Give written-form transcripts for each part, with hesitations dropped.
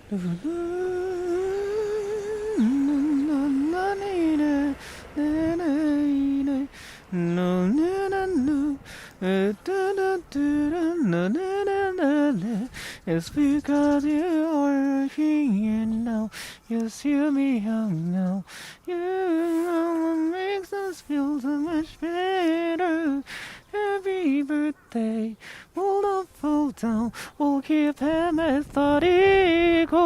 It's because you are here now. You see me young now. You know what makes us feel so much better. Happy birthday, hold up, fall down. We'll keep him methodical.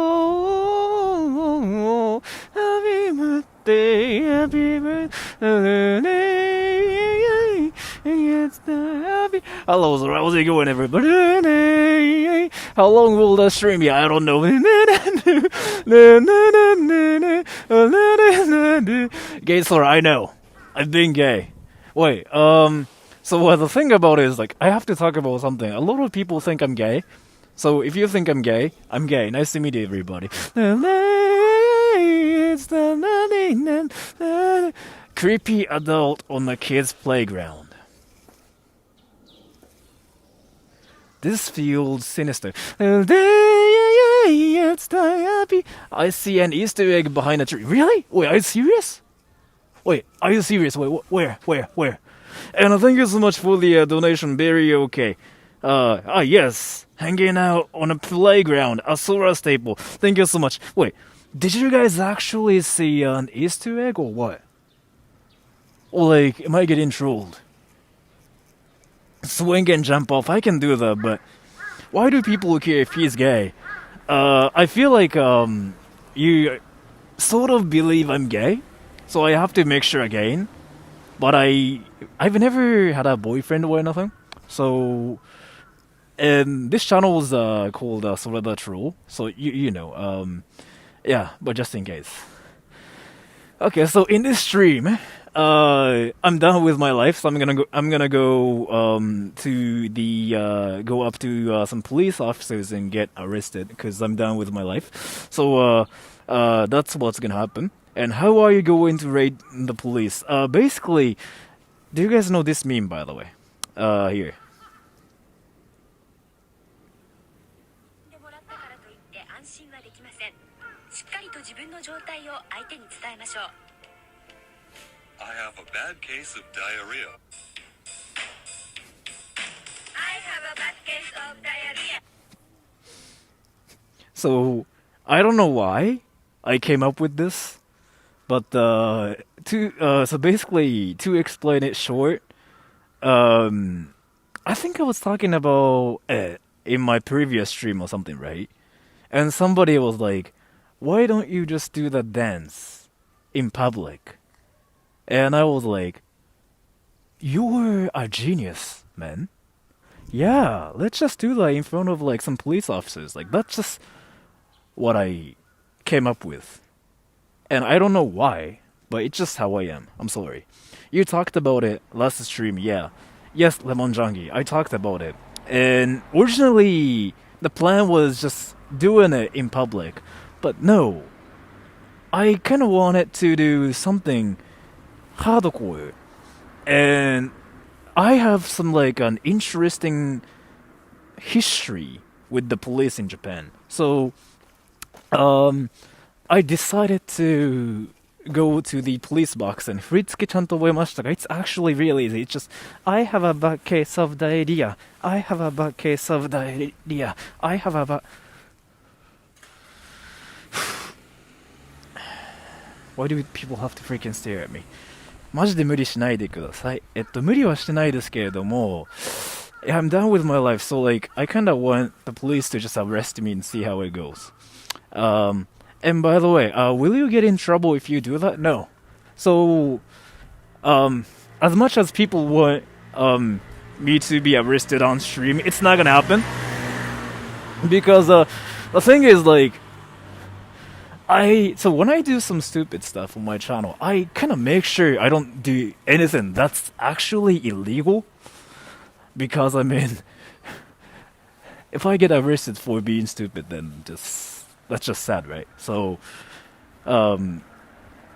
Happy birthday, happy birthday. It's the happy. Hello, sir. How's it going, everybody? How long will the stream be? I don't know. Gay slur, I know. I've been gay. Wait, so the thing about it is, like, I have to talk about something. A lot of people think I'm gay. So if you think I'm gay, I'm gay. Nice to meet you, everybody. It's the creepy adult on the kids' playground. This feels sinister. It's the happy. I see an Easter egg behind a tree. Really? Wait, are you serious? Wait, are you serious? Wait, where? And thank you so much for the donation. Very okay. Yes. Hanging out on a playground. A Sora staple. Thank you so much. Wait, did you guys actually see an Easter egg or what? Or like, am I getting trolled? Swing and jump off, I can do that, but why do people care if he's gay? I feel like you sort of believe I'm gay, so I have to make sure again. But I've never had a boyfriend or anything, so and this channel is called Sorada Troll, so you know, yeah, but just in case. Okay, so in this stream, I'm done with my life, so I'm gonna go go up to some police officers and get arrested because I'm done with my life. So that's what's gonna happen. And how are you going to raid the police? Basically, do you guys know this meme, by the way? Here. I have a bad case of diarrhea. I have a bad case of diarrhea. So, I don't know why I came up with this, but so basically, to explain it short, I think I was talking about it in my previous stream or something, right? And somebody was like, why don't you just do the dance in public? And I was like, you're a genius, man. Yeah, let's just do that in front of like some police officers. Like, that's just what I came up with. And I don't know why, but it's just how I am. I'm sorry. You talked about it last stream, yeah. Yes, Lemon Jangi, I talked about it. And originally, the plan was just doing it in public. But no, I kind of wanted to do something hardcore. And I have some like an interesting history with the police in Japan. So I decided to go to the police box and 振り付けちゃんと覚えましたが It's actually really easy. It's just I have a bad case of diarrhea. I have a bad case of diarrhea. I have a bad... Why do people have to freaking stare at me? マジで無理しないでください。無理はしてないですけれども I'm done with my life, so like I kind of want the police to just arrest me and see how it goes. And by the way, will you get in trouble if you do that? No. So, as much as people want me to be arrested on stream, it's not gonna happen. Because the thing is, like, so when I do some stupid stuff on my channel, I kind of make sure I don't do anything that's actually illegal. Because, I mean, if I get arrested for being stupid, then that's just sad, right? So,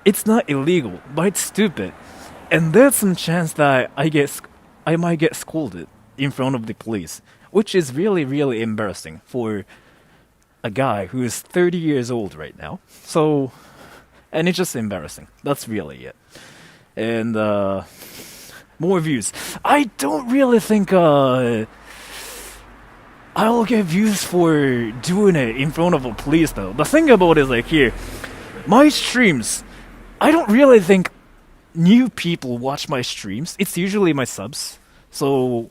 it's not illegal, but it's stupid. And there's some chance that I might get scolded in front of the police, which is really, really embarrassing for a guy who is 30 years old right now. So, and it's just embarrassing. That's really it. And more views. I don't really think I'll get views for doing it in front of a police though. The thing about it is like here, my streams, I don't really think new people watch my streams. It's usually my subs. So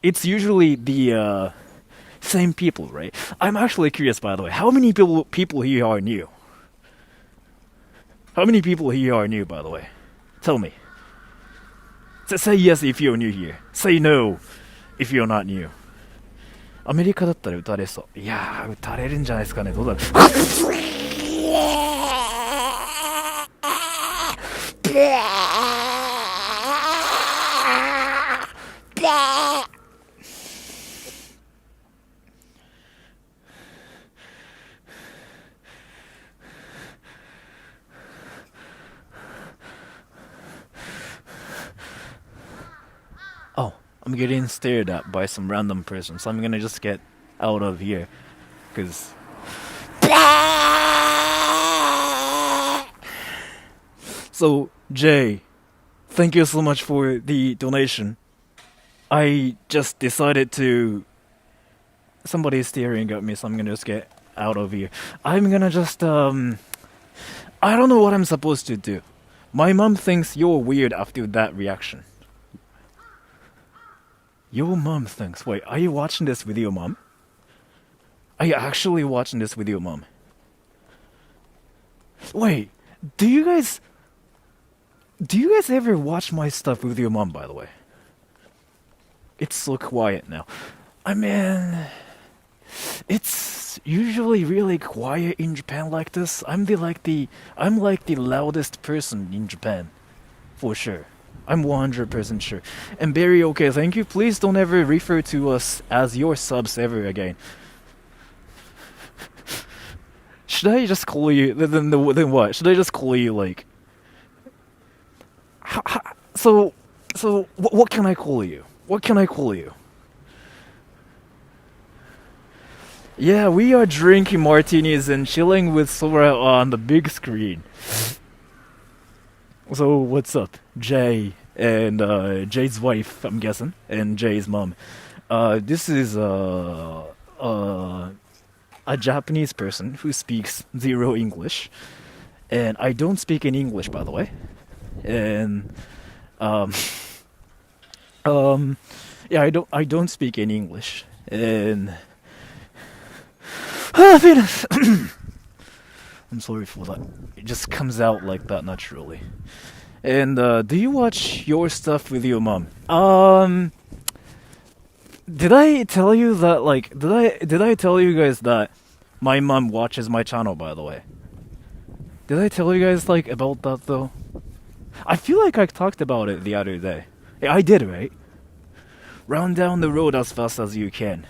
it's usually the same people, right? I'm actually curious, by the way, how many people here are new? How many people here are new, by the way? Tell me. Say yes if you're new here. Say no if you're not new. アメリカだったら撃たれそう。いやー、撃たれるんじゃないですかね。どうだろう。Oh, I'm getting stared at by some random person, so I'm gonna just get out of here. Cause... So, Jay, thank you so much for the donation. I just decided to... Somebody's staring at me, so I'm gonna just get out of here. I'm gonna just, I don't know what I'm supposed to do. My mom thinks you're weird after that reaction. Your mom thinks... Wait, are you watching this with your mom? Are you actually watching this with your mom? Wait, do you guys ever watch my stuff with your mom, by the way? It's so quiet now. I mean... It's usually really quiet in Japan like this. I'm like the loudest person in Japan. For sure. I'm 100% sure. And Barry, okay, thank you. Please don't ever refer to us as your subs ever again. Should I just call you... Then what? Should I just call you, like... So what can I call you? What can I call you? Yeah, we are drinking martinis and chilling with Sora on the big screen. So, what's up? Jay and Jay's wife, I'm guessing, and Jay's mom. This is a Japanese person who speaks zero English. And I don't speak any English, by the way. And, yeah, I don't speak any English. And... Venus! I'm sorry for that. It just comes out like that naturally. And do you watch your stuff with your mom? Did I tell you that, like, did I tell you guys that my mom watches my channel, by the way? Did I tell you guys, like, about that though? I feel like I talked about it the other day. Yeah, I did, right? Run down the road as fast as you can.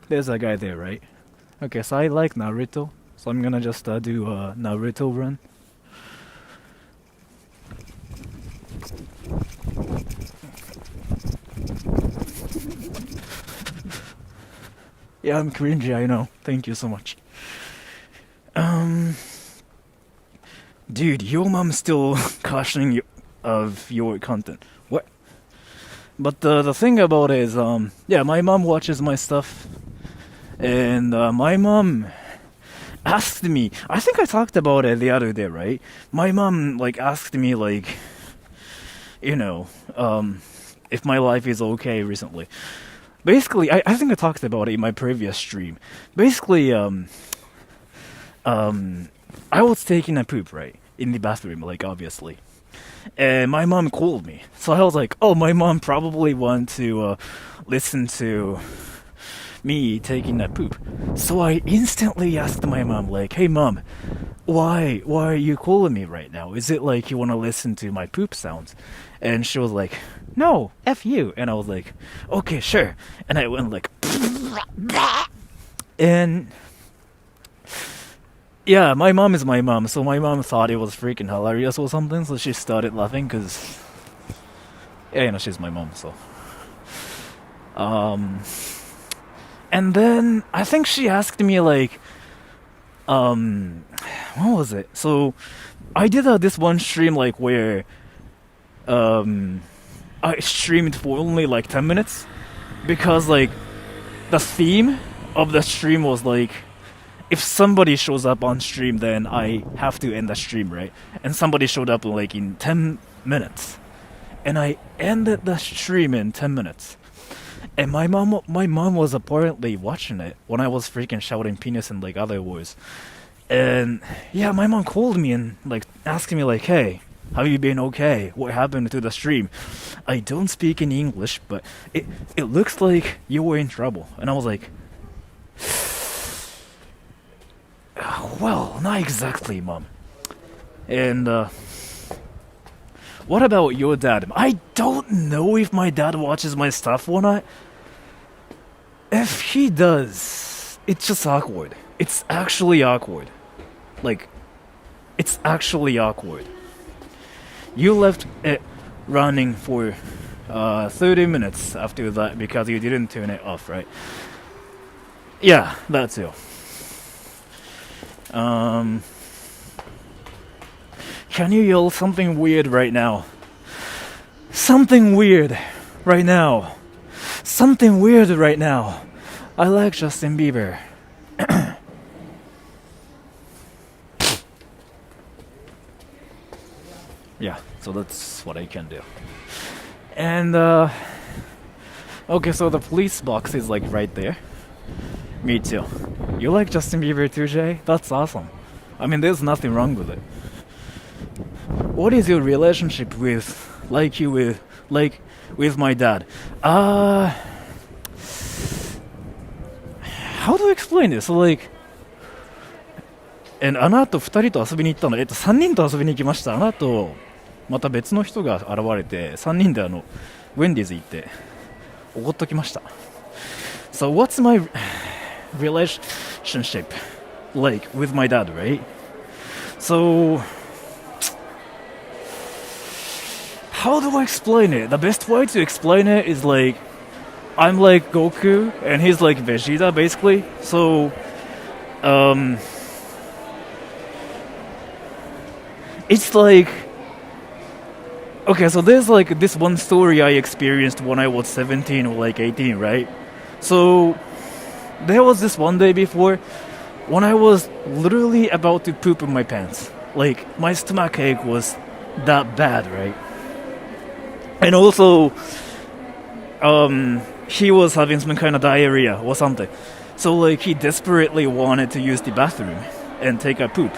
There's a guy there, right? Okay, so I like Naruto, so I'm gonna just do a Naruto run. Yeah, I'm cringy, I know. Thank you so much. Dude, your mom's still cautioning you of your content. What? But the thing about it is, yeah, my mom watches my stuff. And my mom asked me, I think I talked about it the other day, right? My mom, like, asked me, like, you know, if my life is okay recently. Basically, I think I talked about it in my previous stream. Basically, I was taking a poop, right? In the bathroom, like, obviously. And my mom called me. So I was like, oh, my mom probably want to listen to me taking that poop. So I instantly asked my mom, like, hey mom, why are you calling me right now? Is it like you want to listen to my poop sounds? And she was like, no, F you. And I was like, okay, sure. And I went like, and yeah, my mom is my mom, so my mom thought it was freaking hilarious or something, so she started laughing, because, yeah, you know, she's my mom, so. And then I think she asked me like, what was it? So I did this one stream like where I streamed for only like 10 minutes because like the theme of the stream was like, if somebody shows up on stream, then I have to end the stream, right? And somebody showed up like in 10 minutes, and I ended the stream in 10 minutes. And my mom was apparently watching it when I was freaking shouting penis and like other words. And yeah, my mom called me and like asking me like, "Hey, have you been okay? What happened to the stream?" I don't speak in English, but it looks like you were in trouble. And I was like, well, not exactly, Mom. And what about your dad? I don't know if my dad watches my stuff or not. If he does, it's just awkward. It's actually awkward. Like, it's actually awkward. You left it running for 30 minutes after that because you didn't turn it off, right? Yeah, that too. Can you yell something weird right now? Something weird right now. Something weird right now. I like Justin Bieber. Yeah, so that's what I can do. And okay, so the police box is like right there. Me too. You like Justin Bieber too, Jay? That's awesome. I mean, there's nothing wrong with it. What is your relationship with my dad? How do I explain this? So like,あの後2人と遊びに行ったの。3人と遊びに行きました。あの後また別の人が現れて、3人でウェンディーズ行っておごっときました。So what's my relationship like with my dad, right? So how do I explain it? The best way to explain it is like, I'm like Goku and he's like Vegeta basically. So it's like, okay, so there's like this one story I experienced when I was 17 or like 18, right? So there was this one day before when I was literally about to poop in my pants. Like, my stomach ache was that bad, right? And also, he was having some kind of diarrhea or something. So like, he desperately wanted to use the bathroom and take a poop.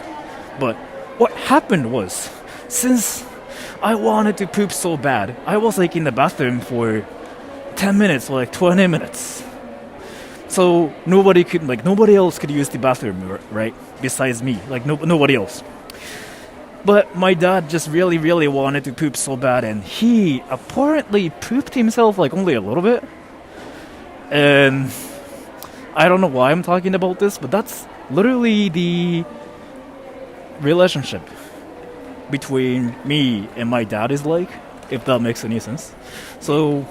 But what happened was, since I wanted to poop so bad, I was like in the bathroom for 10 minutes or like 20 minutes. So nobody else could use the bathroom, right? Besides me, like nobody else. But my dad just really, really wanted to poop so bad, and he apparently pooped himself like only a little bit. And I don't know why I'm talking about this, but that's literally the relationship between me and my dad is like, if that makes any sense. So,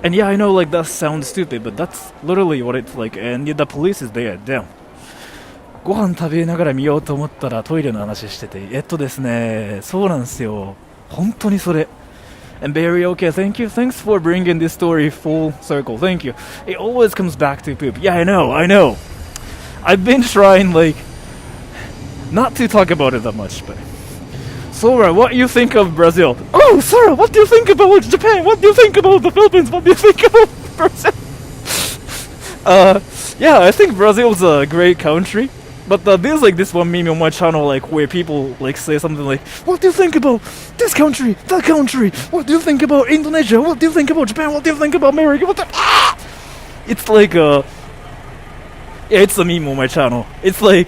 and yeah, I know like that sounds stupid, but that's literally what it's like. And the police is there. Damn. ご飯食べながら見ようと思ったらトイレの話してて、ですね、そうなんですよ。本当にそれ。And Barry, okay, thank you. Thanks for bringing this story full circle. Thank you. It always comes back to poop. Yeah, I know. I've been trying like not to talk about it that much, but Sora, what do you think of Brazil? Oh, Sora, what do you think about Japan? What do you think about the Philippines? What do you think about Brazil? Yeah, I think Brazil's a great country. But there's like this one meme on my channel like where people like say something like, what do you think about this country, that country? What do you think about Indonesia? What do you think about Japan? What do you think about America? It's like yeah, it's a meme on my channel. It's like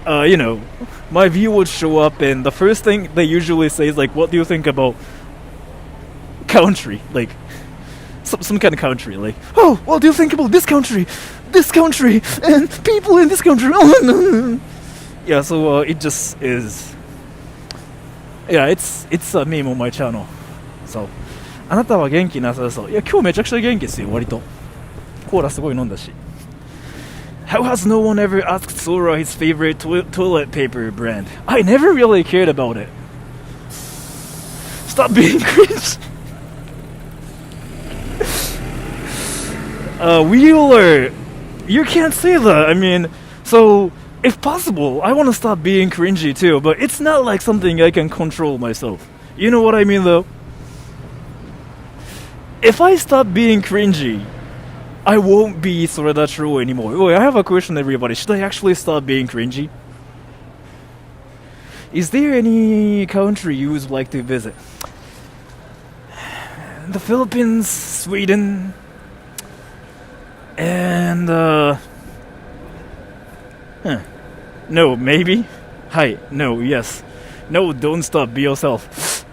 my viewers show up and the first thing they usually say is like, what do you think about country? Like some kind of country, like, oh, what do you think about this country, and people in this country? Yeah, so it just is. Yeah, it's a meme on my channel. So, あなたは元気なさそう。いや、今日めちゃくちゃ元気ですよ、割と。コーラすごい飲んだし。How has no one ever asked Sora his favorite toilet paper brand? I never really cared about it. Stop being cringe. Wheeler, you can't say that. I mean, so if possible, I want to stop being cringy too, but it's not like something I can control myself. You know what I mean, though? If I stop being cringy, I won't be Sorada true anymore. Wait, I have a question, everybody. Should I actually stop being cringy? Is there any country you would like to visit? The Philippines, Sweden, and no, maybe? Hi, no, yes. No, don't stop, be yourself.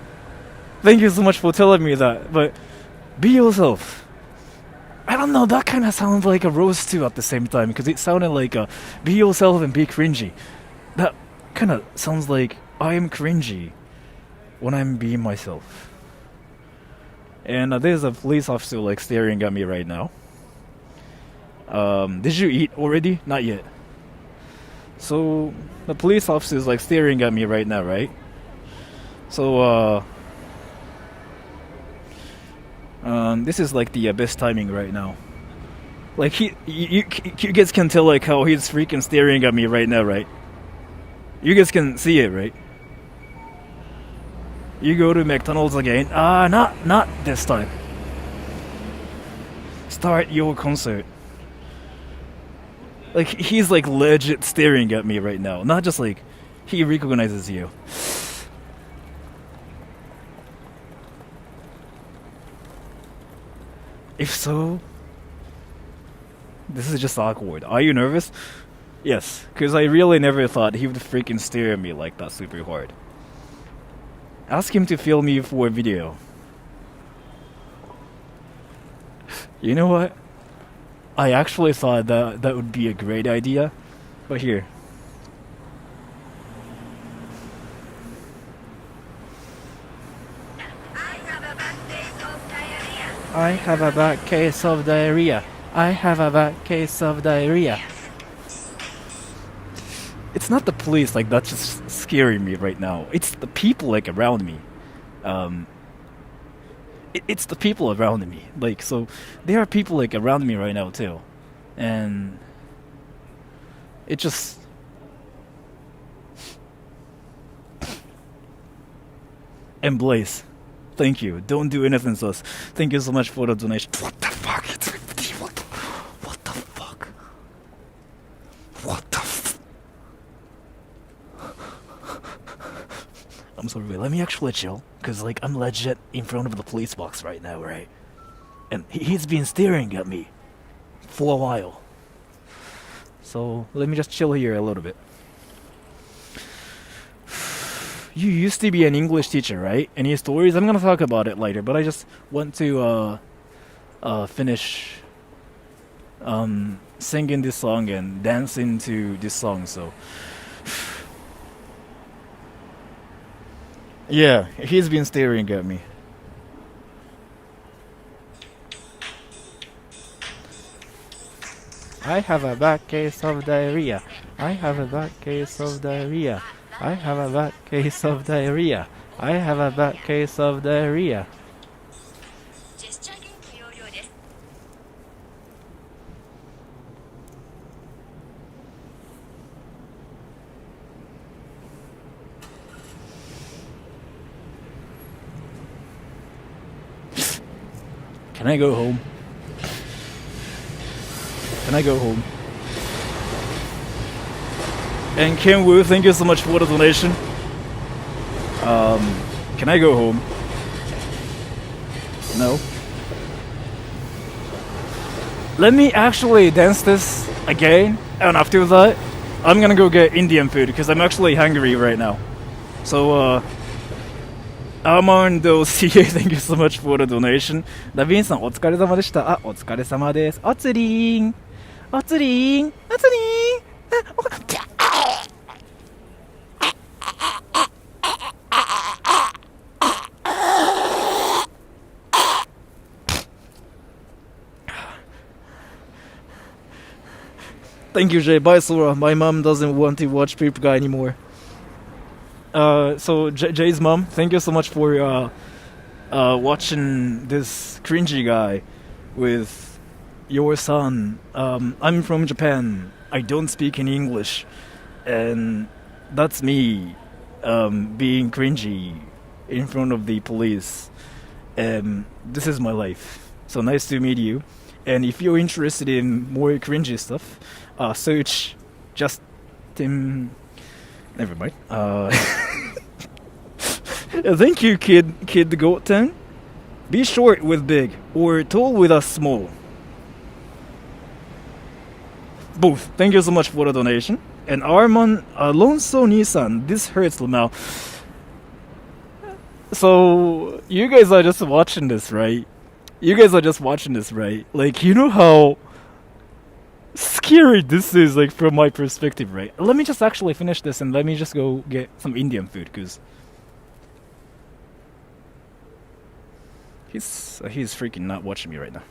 Thank you so much for telling me that, but be yourself. I don't know, that kind of sounds like a roast too at the same time, because it sounded like be yourself and be cringy. That kind of sounds like I am cringy when I'm being myself. And there's a police officer like staring at me right now. Did you eat already? Not yet. So the police officer is like staring at me right now, right? So this is like the best timing right now. Like you guys can tell like how he's freaking staring at me right now, right? You guys can see it, right? You go to McDonald's again? Not this time. Start your concert. Like he's like legit staring at me right now, not just like he recognizes you. If so, this is just awkward. Are you nervous? Yes, because I really never thought he would freaking stare at me like that super hard. Ask him to film me for a video. You know what? I actually thought that would be a great idea, but here. I have a bad case of diarrhea. I have a bad case of diarrhea. It's not the police, like that's just scaring me right now. It's the people like around me. It's the people around me. Like, so there are people like around me right now too, and it just and Blaze, thank you. Don't do anything sus. Thank you so much for the donation. What the fuck? What the fuck? What the I'm sorry, wait, let me actually chill. Because, like, I'm legit in front of the police box right now, right? And he's been staring at me for a while. So, let me just chill here a little bit. You used to be an English teacher, right? Any stories? I'm gonna talk about it later, but I just want to, finish, singing this song and dancing to this song, so... Yeah, he's been staring at me. I have a bad case of diarrhea. I have a bad case of diarrhea. I have a bad case of diarrhea. I have a bad case of diarrhea. ジェスチャーゲームの要領です。Can I go home? Can I go home? And Kim Woo, thank you so much for the donation. Can I go home? No. Let me actually dance this again, and after that, I'm gonna go get Indian food because I'm actually hungry right now. So, Armando CA, thank you so much for the donation. ダビンさん、お疲れ様でした。あ、お疲れ様です。おつりーん。おつりーん。おつりーん。あ、おかっ。Thank you, Jay. Bye, Sora. My mom doesn't want to watch Paper Guy anymore. So Jay's mom, thank you so much for watching this cringy guy with your son. I'm from Japan. I don't speak any English, and that's me being cringy in front of the police. This is my life. So nice to meet you. And if you're interested in more cringy stuff, search just Tim. Never mind. Thank you, Kid the Goat 10. Be short with big, or tall with a small. Both. Thank you so much for the donation. And Arman Alonso Nissan, this hurts Lamau. So, you guys are just watching this, right? Like, you know how scary this is, like, from my perspective, right? Let me just actually finish this and let me just go get some Indian food, because he's freaking not watching me right now.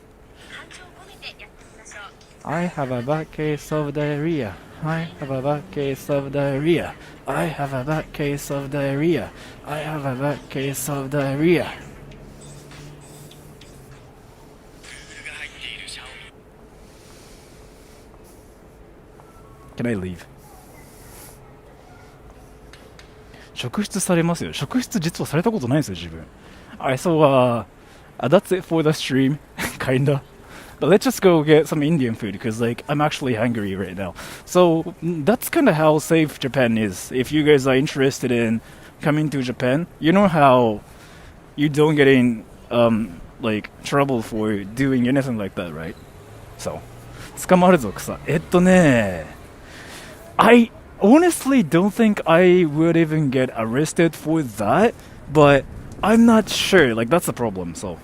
感情を込めてやってみましょう。 I have a bad case of diarrhea. I have a bad case of diarrhea. I have a bad case of diarrhea. I have a bad case of diarrhea. Can I leave? 職質されますよ。職質実はされたことないんですよ、自分。Alright, so that's it for the stream, kinda. But let's just go get some Indian food because, like, I'm actually hungry right now. So that's kind of how safe Japan is. If you guys are interested in coming to Japan, you know how you don't get in like trouble for doing anything like that, right? So, 捕まるぞ草。I honestly don't think I would even get arrested for that, but I'm not sure. Like, that's the problem. So,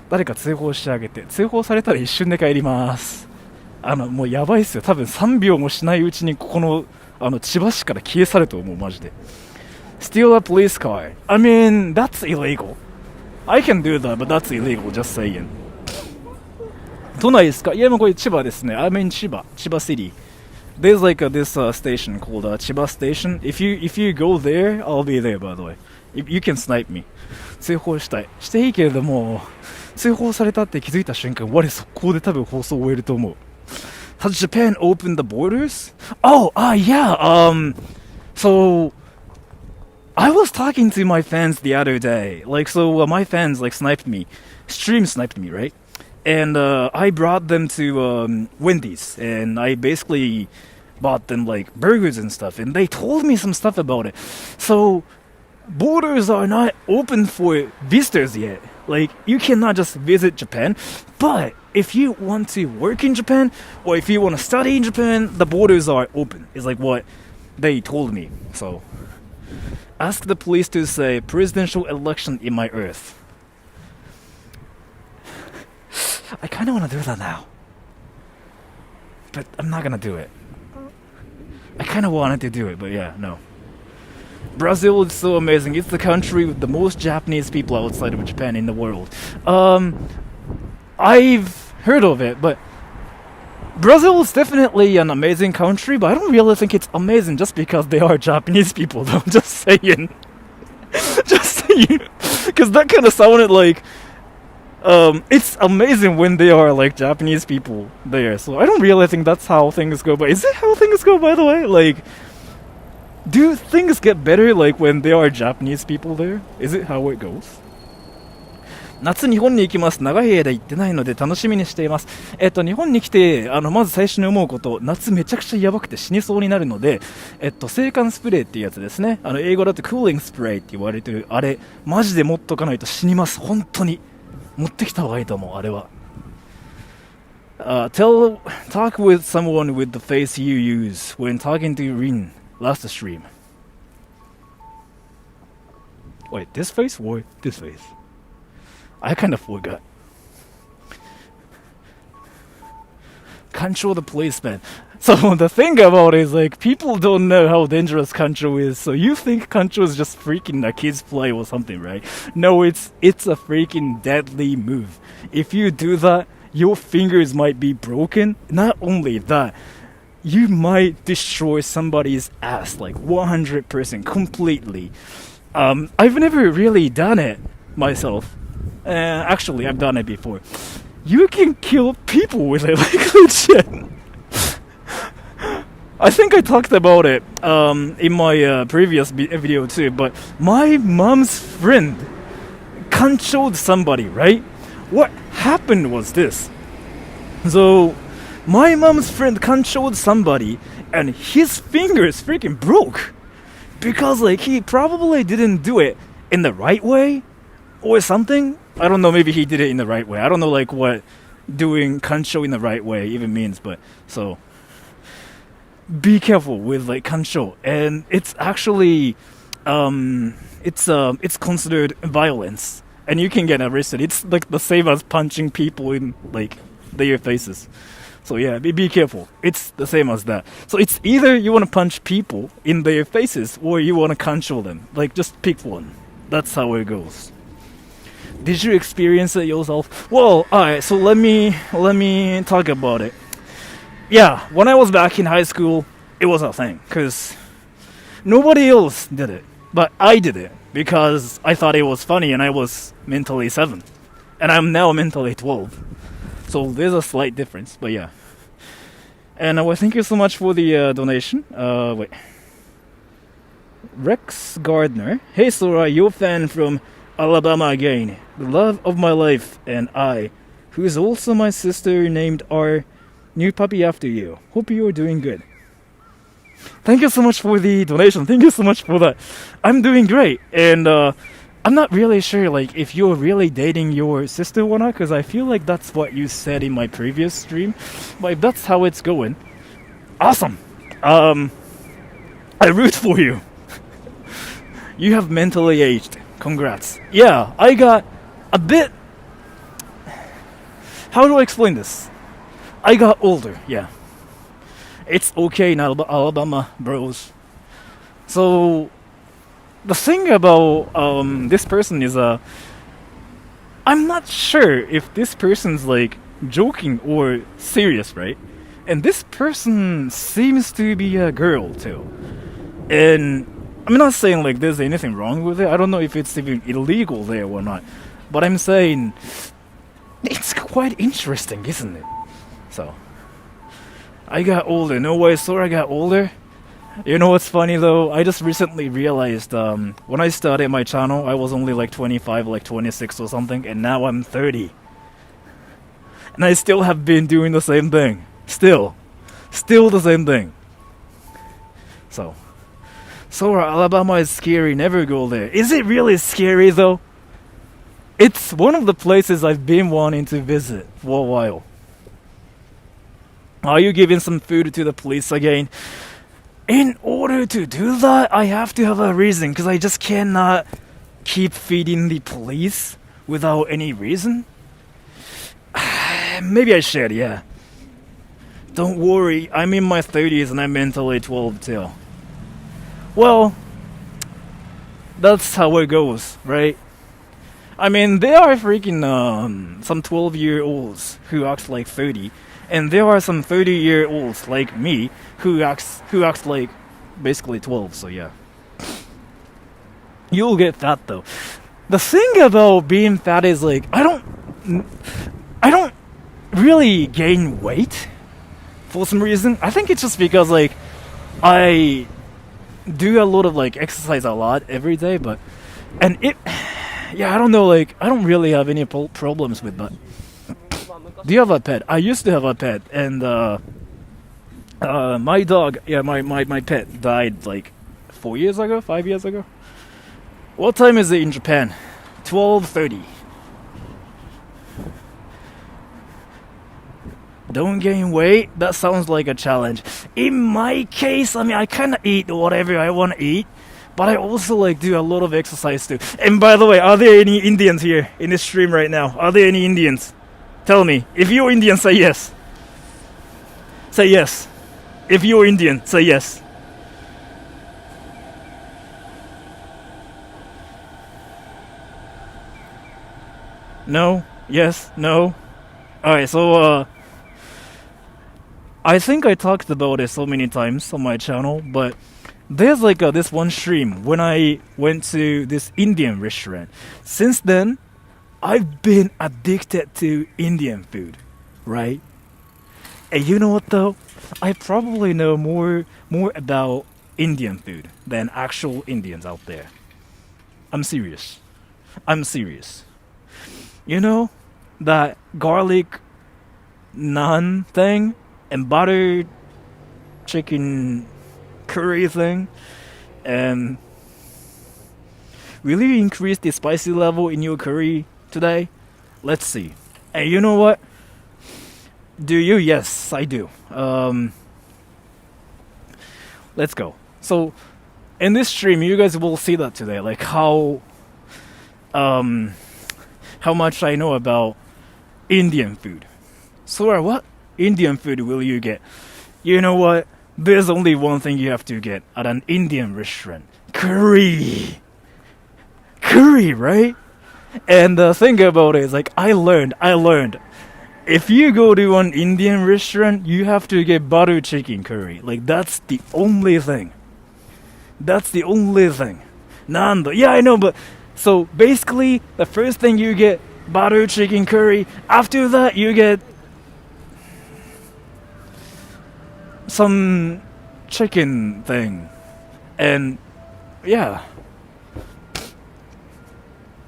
誰か通報してあげて、通報されたら一瞬で帰ります。もうやばいっすよ。多分3秒もしないうちにここの千葉市から消え去ると思う、マジで。Steal a police car. I mean, that's illegal. I can do that, but that's illegal, just saying. 都内ですか？いや、もうこれ千葉ですね。I mean 千葉 City. There's like this station called Chiba Station. If you go there, I'll be there, by the way. You can snipe me. 通報したい。していいけれども、通報されたって気づいた瞬間、我速攻で多分放送を終えると思う。Has Japan opened the borders? Oh, yeah. So I was talking to my fans the other day. Like, so my fans like sniped me, stream sniped me, right? And I brought them to Wendy's, and I basically bought them like burgers and stuff, and they told me some stuff about it. So borders are not open for visitors yet. Like, you cannot just visit Japan, but if you want to work in Japan or if you want to study in Japan, the borders are open. It's like what they told me. So ask the police to say presidential election in my earth. I kind of want to do that now, but I'm not gonna do it. I kind of wanted to do it, but yeah, no. Brazil is so amazing. It's the country with the most Japanese people outside of Japan in the world. I've heard of it, but Brazil is definitely an amazing country, but I don't really think it's amazing just because they are Japanese people, though. Just saying. Just saying. Because that kind of sounded like it's amazing when they are like Japanese people there. So I don't really think that's how things go. But is it how things go, by the way? Like, do things get better like when there are Japanese people there? Is it how it goes? 夏日本に行きます。長い間行ってないので楽しみにしています。日本に来てまず最初に思うこと、夏めちゃくちゃやばくて死にそうになるので、制汗スプレーっていうやつですね。英語だとクーリングスプレーって言われてるあれ、マジで持っとかないと死にます。本当に持ってきた方がいいと思う、あれは。Talk with someone with the face you use when talking to Rin last stream. Wait, this face or this face? I kind of forgot. Control the policeman. So the thing about it is, like, people don't know how dangerous control is. So you think control is just freaking a kid's play or something, right? No, it's a freaking deadly move. If you do that, your fingers might be broken. Not only that, you might destroy somebody's ass like 100% completely. I've never really done it myself. Actually, I've done it before. You can kill people with it, like legit. I think I talked about it in my previous video too, but my mom's friend controlled somebody, right? What happened was this. So, my mom's friend controlled somebody, and his fingers freaking broke. Because, like, he probably didn't do it in the right way, or something. I don't know, maybe he did it in the right way. I don't know, like, what doing control in the right way even means, but, so... be careful with like control, and it's actually it's considered violence, and you can get arrested. It's like the same as punching people in like their faces. So yeah, be careful. It's the same as that. So it's either you want to punch people in their faces or you want to control them. Like just pick one. That's how it goes. Did you experience it yourself? Well, alright, so let me talk about it. Yeah, when I was back in high school, it was a thing, because nobody else did it, but I did it, because I thought it was funny, and I was mentally 7, and I'm now mentally 12, so there's a slight difference, but yeah. And well, thank you so much for the donation. Wait. Rex Gardner. Hey Sora, your fan from Alabama again. The love of my life, and I, who is also my sister named R, new puppy after you. Hope you're doing good. Thank you so much for the donation. Thank you so much for that. I'm doing great. And I'm not really sure like if you're really dating your sister or not, because I feel like that's what you said in my previous stream. But if that's how it's going, awesome. I root for you. You have mentally aged. Congrats. Yeah, I got a bit... How do I explain this? I got older, yeah. It's okay in Alabama, bros. So, the thing about this person is, I'm not sure if this person's like joking or serious, right? And this person seems to be a girl too. And I'm not saying like there's anything wrong with it. I don't know if it's even illegal there or not. But I'm saying it's quite interesting, isn't it? So, I got older. No way, Sora got older. You know what's funny though? I just recently realized when I started my channel, I was only like 25, like 26 or something, and now I'm 30. And I still have been doing the same thing. Still the same thing. So, Sora, Alabama is scary. Never go there. Is it really scary though? It's one of the places I've been wanting to visit for a while. Are you giving some food to the police again? In order to do that, I have to have a reason, because I just cannot keep feeding the police without any reason. Maybe I should, yeah. Don't worry, I'm in my 30s and I'm mentally 12 too. Well, that's how it goes, right? I mean, there are freaking some 12-year-olds who act like 30, and there are some 30-year-olds like me who acts like basically 12. So yeah, you'll get fat though. The thing about being fat is like I don't really gain weight for some reason. I think it's just because like I do a lot of like exercise a lot every day, but yeah, I don't know, like I don't really have any problems with that. Do you have a pet? I used to have a pet, and my dog, yeah, my pet died like 4 years ago, 5 years ago. What time is it in Japan? 12:30. Don't gain weight? That sounds like a challenge. In my case, I mean, I kind of eat whatever I want to eat, but I also like do a lot of exercise too. And by the way, are there any Indians here in this stream right now? Are there any Indians? Tell me. If you're Indian, say yes. Say yes. If you're Indian, say yes. No? Yes? No? Alright, so, I think I talked about it so many times on my channel, but there's like this one stream when I went to this Indian restaurant. Since then, I've been addicted to Indian food, right? And you know what though? I probably know more about Indian food than actual Indians out there. I'm serious. I'm serious. You know that garlic naan thing and butter chicken curry thing, and will you increase the spicy level in your curry today? Let's see. And you know what? Do you? Yes, I do. Let's go. So, in this stream, you guys will see that today, like how much I know about Indian food. So, what Indian food will you get? You know what? There's only one thing you have to get at an Indian restaurant: curry. Curry, right? And the thing about it is, like, I learned. If you go to an Indian restaurant, you have to get butter chicken curry. Like, that's the only thing. That's the only thing. Nando. Yeah, I know, but so basically, the first thing you get butter chicken curry. After that, you get some chicken thing, and yeah,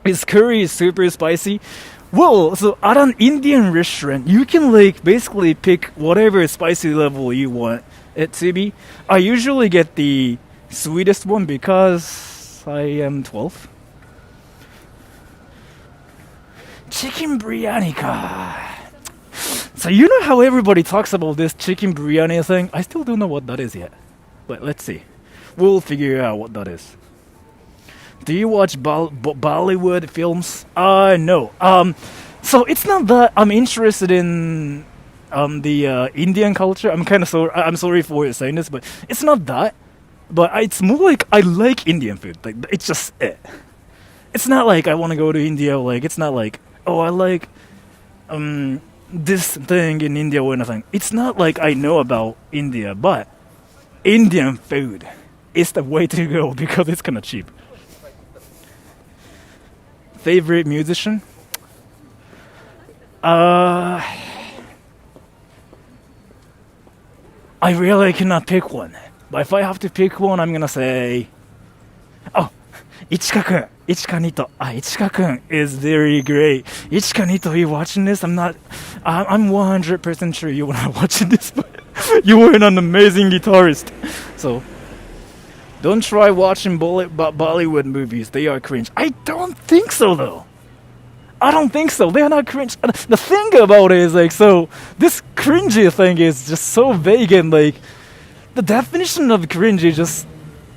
his curry is super spicy. Well, so at an Indian restaurant, you can like basically pick whatever spicy level you want it to be. I usually get the sweetest one because I am 12. Chicken biryani ka. So you know how everybody talks about this chicken biryani thing? I still don't know what that is yet. But let's see. We'll figure out what that is. Do you watch Bollywood films? No. So it's not that I'm interested in the Indian culture. I'm sorry for saying this, but it's not that. But it's more like I like Indian food. Like it's just it. It's not like I want to go to India. Like it's not like I like this thing in India or anything. It's not like I know about India, but Indian food is the way to go because it's kind of cheap. Favorite musician? I really cannot pick one. But if I have to pick one, I'm gonna say, Ichika-kun. Ichika-nito. Ichika-kun is very great. Ichika-nito, you watching this? I'm 100% sure you were not watching this, but you were an amazing guitarist. So, don't try watching Bollywood movies. They are cringe. I don't think so, though. I don't think so. They are not cringe. The thing about it is, like, so, this cringy thing is just so vague and, like, the definition of cringy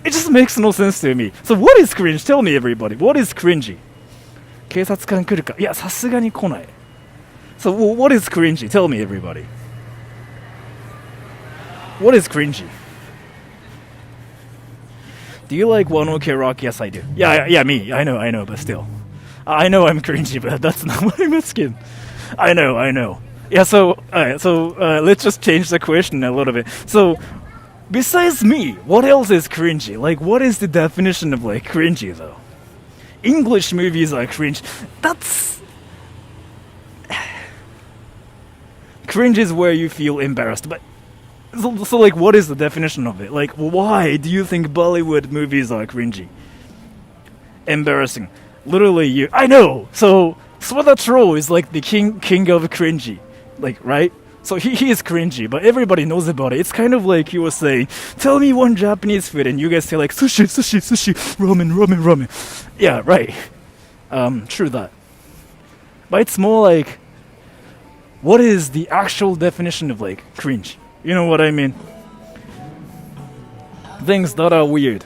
it just makes no sense to me. So what is cringe? Tell me, everybody. What is cringy? 警察官来るか? Yeah, さすがに来ない. So what is cringy? Tell me, everybody. What is cringy? Do you like One Ok Rock? Yes, I do. Yeah, me. I know, but still. I know I'm cringy, but that's not what I'm asking. I know. Yeah, so let's just change the question a little bit. So, besides me, what else is cringy? Like, what is the definition of, like, cringy, though? English movies are cringe. That's... Cringe is where you feel embarrassed, but... So, like, what is the definition of it? Like, why do you think Bollywood movies are cringy? Embarrassing. Literally, I know! So, Swada Troll is like the king of cringy. Like, right? So he is cringy, but everybody knows about it. It's kind of like he was saying, tell me one Japanese food, and you guys say like, sushi, ramen. Yeah, right. True that. But it's more like, what is the actual definition of like cringe? You know what I mean? Things that are weird.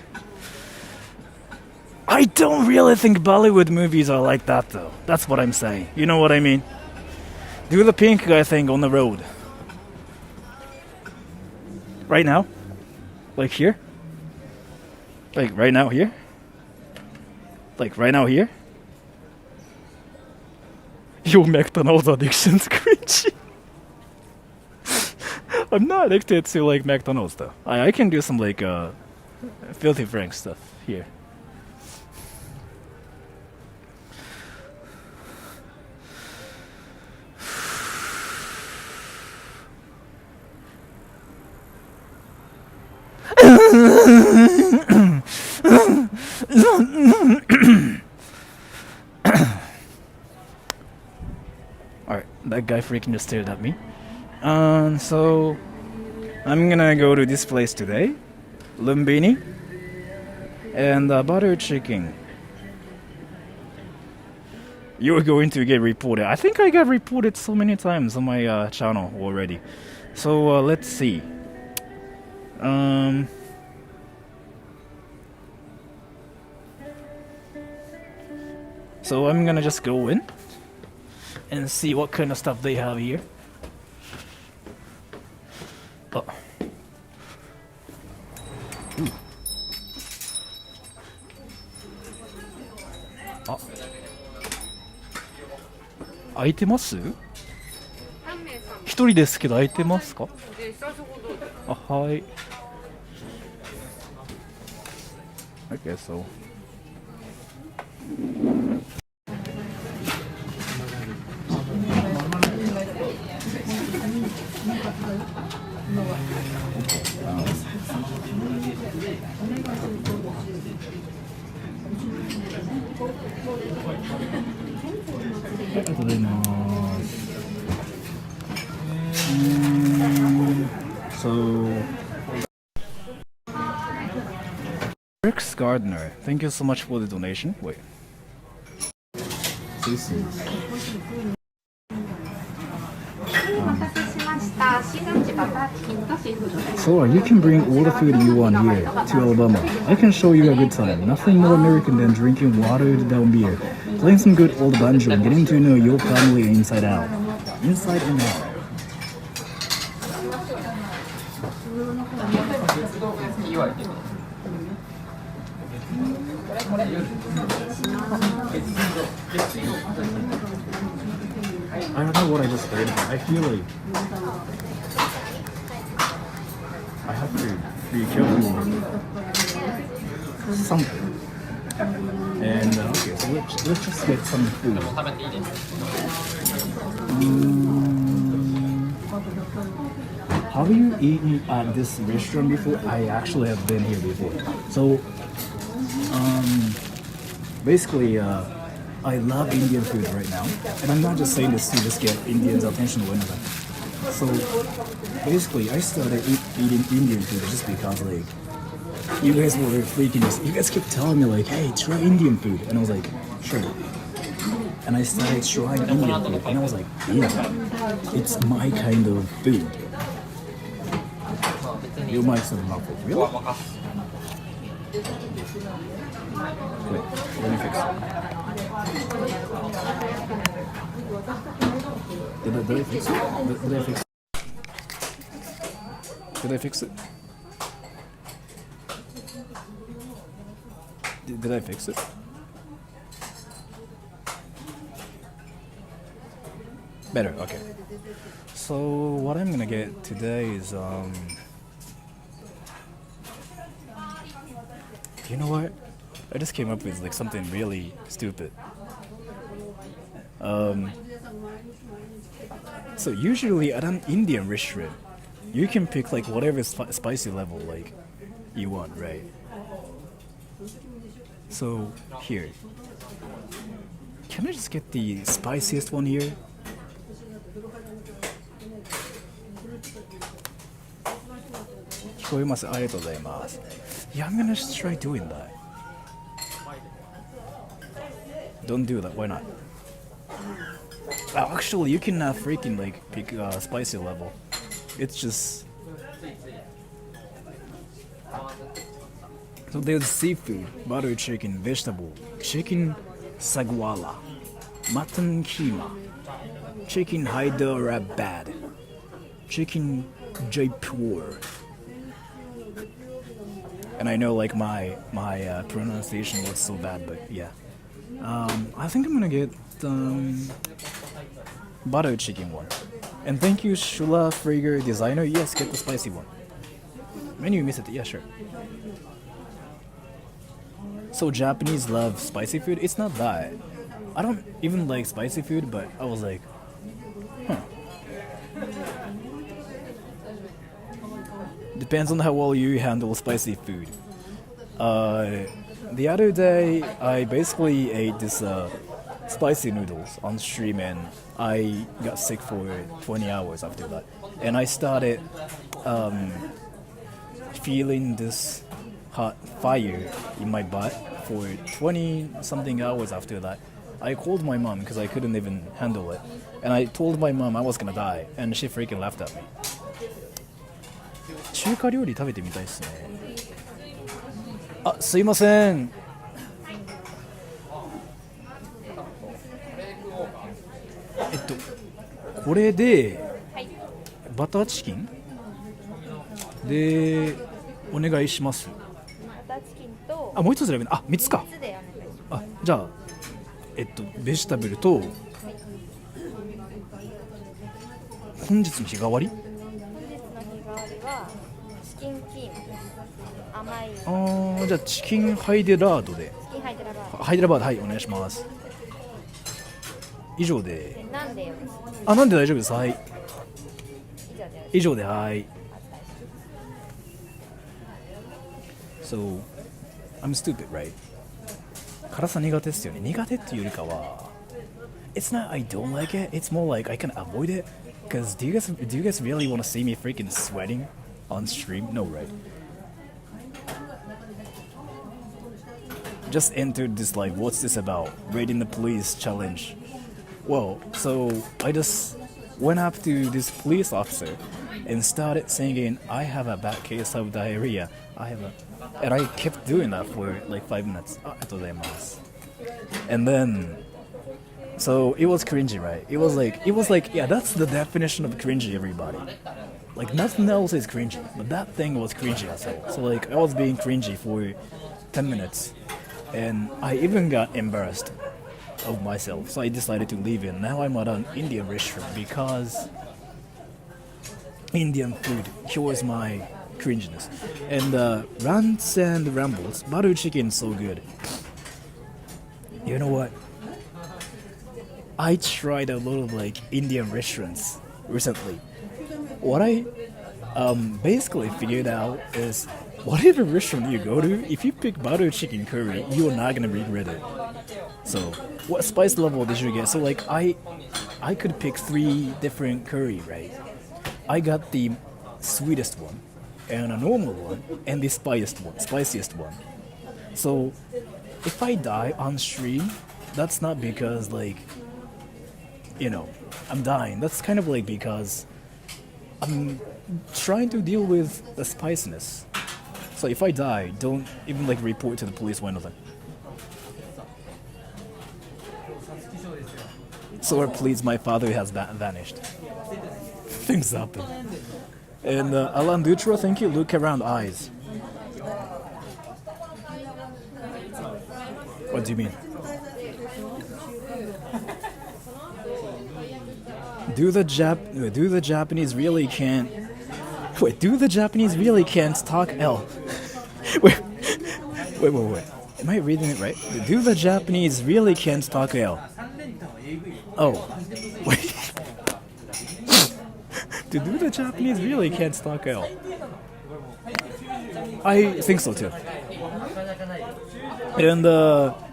I don't really think Bollywood movies are like that though. That's what I'm saying. You know what I mean? Do the pink guy thing on the road. Right now? Like here? Like right now here? Like right now here? Your McDonald's addiction's cringy. I'm not addicted to like McDonald's though. I can do some like filthy frank stuff here. Alright, that guy freaking just stared at me. So I'm gonna go to this place today. Lumbini and butter chicken. You're going to get reported. I think I got reported so many times on my channel already. So let's see. So I'm gonna just go in and see what kind of stuff they have here. Oh. Ooh. Ah. 空いてます？一人ですけど空いてますか？あ、はい。Okay, so. So, Rick's Gardener, thank you so much for the donation. Wait. So you can bring all the food you want here to Alabama. I can show you a good time. Nothing more American than drinking watered down beer, playing some good old banjo, and getting to know your family inside out. Inside and out. I don't know what I just heard, but I feel like I have to be careful with something. And okay, so let's just get some food. Have you eaten at this restaurant before? I actually have been here before. So basically I love Indian food right now, and I'm not just saying this to just get Indians' attention or anything. So basically, I started eating Indian food just because like you guys were freaking us. You guys kept telling me like, "Hey, try Indian food," and I was like, "Sure." And I started trying Indian food, and I was like, "Yeah, it's my kind of food." You might say not for real. Wait, let me fix it. Did I fix it? Did I fix it? Did I fix it? Did I fix it? Better, okay. So what I'm gonna get today is you know what? I just came up with like something really stupid. So usually at an Indian restaurant, you can pick like whatever spicy level like you want, right? So here, can I just get the spiciest one here? Yeah, I'm gonna just try doing that. Don't do that, why not? Actually, you can freaking like pick spicy level. It's just... So there's seafood, butter chicken, vegetable, chicken sagwala, mutton keema, chicken Hyderabad, chicken Jaipur. And I know like my pronunciation was so bad, but yeah. I think I'm gonna get butter chicken one. And thank you, Shula Frager Designer. Yes, get the spicy one. Menu miss it. Yeah, sure. So Japanese love spicy food? It's not that. I don't even like spicy food, but I was like, huh. Depends on how well you handle spicy food. The other day, I basically ate this spicy noodles on stream, and I got sick for 20 hours after that. And I started feeling this hot fire in my butt for 20 something hours after that. I called my mom because I couldn't even handle it. And I told my mom I was gonna die, and she freaking laughed at me. 中華料理食べてみたいですね。あ、すいません。これでバターチキンでお願いします。バターチキンとあ、もう一つ選べない。あ、3つか。3つでお願いします。あ、じゃあベジタブルと本日の日替わり。本日の日替わりはチキンキーマです。甘いあー、じゃあチキンハイデラードで。チキンハイデラバーハイデラバード、はい、お願いします。以上で。でなんでよろしいですか？あ、なんで大丈夫です。はい。以上でよろしいですか？以上で、はい。So, I'm stupid, right? 辛さ苦手ですよね。苦手っていうよりかは It's not I don't like it, it's more like I can avoid it. Because do you guys really want to see me freaking sweating on stream? No, right? Just entered this like, what's this about? Raiding the police challenge. Well, so I just went up to this police officer and started singing, I have a bad case of diarrhea. And I kept doing that for like 5 minutes. And then, so it was cringy, right? It was like, yeah, that's the definition of cringy, everybody. Like nothing else is cringy, but that thing was cringy as well. So like I was being cringy for 10 minutes, and I even got embarrassed of myself. So I decided to leave it. Now I'm at an Indian restaurant because Indian food cures my cringiness. And rants and rambles, butter chicken is so good. You know what? I tried a lot of like Indian restaurants recently. What I basically figured out is whatever restaurant you go to, if you pick butter chicken curry, you're not gonna regret it. So, what spice level did you get? So like I could pick 3 different curry, right? I got the sweetest one, and a normal one, and the spiciest one. So, if I die on stream, that's not because like, you know, I'm dying. That's kind of like because I'm trying to deal with the spiciness. So if I die, don't even like report to the police or anything. So please, my father has vanished. Things happen. And Alan Dutra, thank you. Look around eyes. What do you mean? Do the Japanese really can't? Wait, do the Japanese really can't talk L? wait. Am I reading it right? Do the Japanese really can't talk L? Oh, wait. Do the Japanese really can't talk L? I think so too. And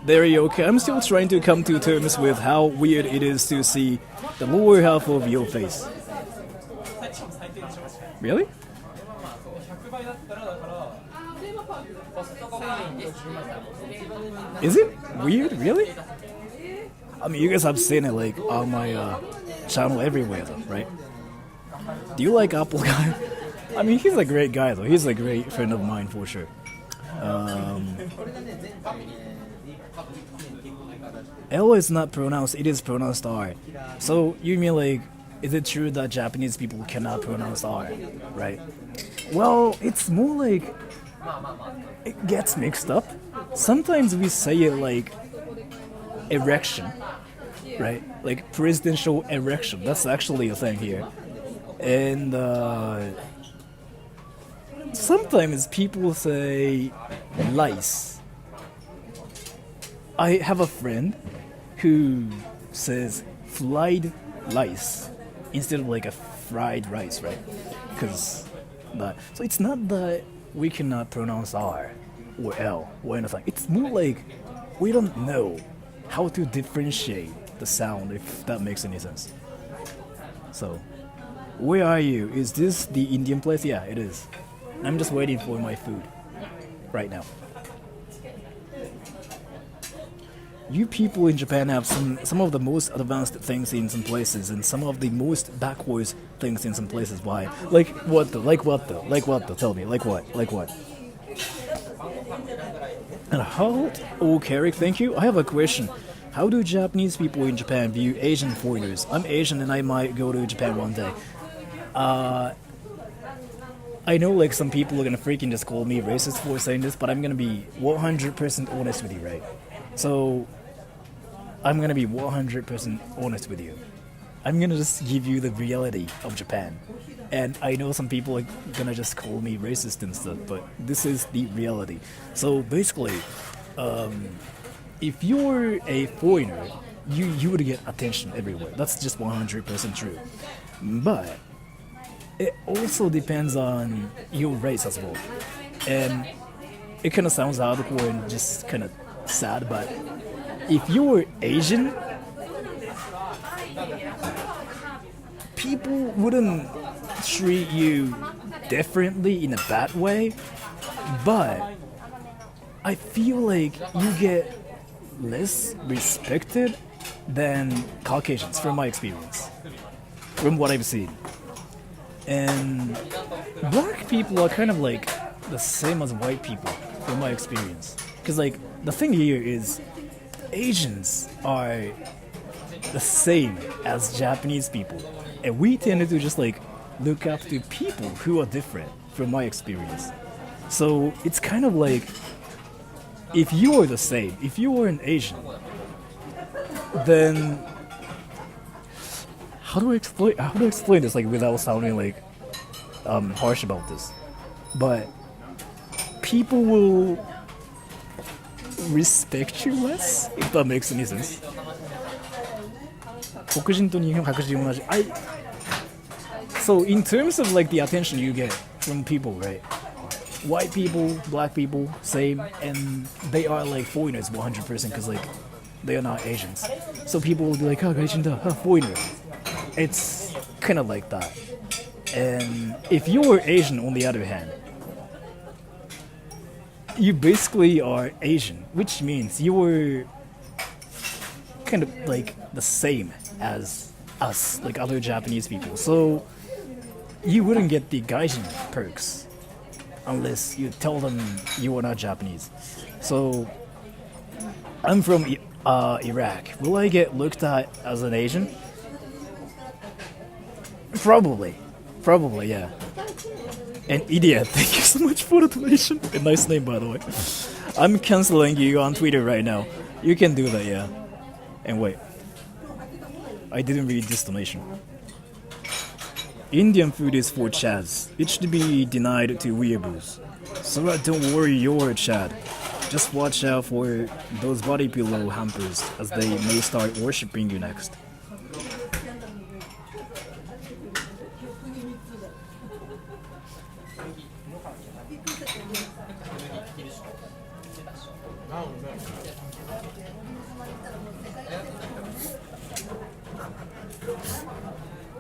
there you go. I'm still trying to come to terms with how weird it is to see the lower half of your face. Really? Is it weird? Really? I mean, you guys have seen it like on my channel everywhere, though, right? Do you like Apple Guy? I mean, he's a great guy, though. He's a great friend of mine for sure. L is not pronounced, it is pronounced R. So you mean like, is it true that Japanese people cannot pronounce R, right? Well, it's more like, it gets mixed up. Sometimes we say it like erection, right? Like presidential erection. That's actually a thing here. And sometimes people say rice. I have a friend who says fried rice instead of like a fried rice, right? Because so it's not that we cannot pronounce R or L or anything. It's more like we don't know how to differentiate the sound, if that makes any sense. So, where are you? Is this the Indian place? Yeah, it is. I'm just waiting for my food right now. You people in Japan have some of the most advanced things in some places and some of the most backwards things in some places. Why? Like what though? Like what though? Like what though? Tell me. Like what? Like what? And how? Oh, Carrick, thank you. I have a question. How do Japanese people in Japan view Asian foreigners? I'm Asian and I might go to Japan one day. I know like some people are gonna freaking just call me racist for saying this, but I'm gonna be 100% honest with you, right? So, I'm gonna be 100% honest with you. I'm gonna just give you the reality of Japan. And I know some people are gonna just call me racist and stuff, but this is the reality. So basically, if you're a foreigner, you would get attention everywhere. That's just 100% true. But it also depends on your race as well. And it kind of sounds hardcore and just kind of sad, but if you were Asian, people wouldn't treat you differently in a bad way, but I feel like you get less respected than Caucasians from my experience, from what I've seen. And black people are kind of like the same as white people from my experience. Because like the thing here is Asians are the same as Japanese people. And we tend to just like look up to people who are different from my experience. So it's kind of like if you are the same, if you are an Asian, then how do I explain this like without sounding like harsh about this? But people will respect you less, if that makes any sense. 黒人と日本白人同じ。So in terms of like the attention you get from people, right? White people, black people, same, and they are like foreigners 100% because like they are not Asians. So people will be like, oh, 外人だ, foreigner. It's kind of like that. And if you're Asian, on the other hand, you basically are Asian, which means you're kind of like the same as us, like other Japanese people. So you wouldn't get the Gaijin perks unless you tell them you are not Japanese. So I'm from Iraq. Will I get looked at as an Asian? Probably, yeah. And idiot, thank you so much for the donation. A nice name, by the way. I'm canceling you on Twitter right now. You can do that, yeah. And wait, I didn't read this donation. Indian food is for Chads. It should be denied to weeaboos. So don't worry, you're a Chad. Just watch out for those body pillow hampers as they may start worshipping you next.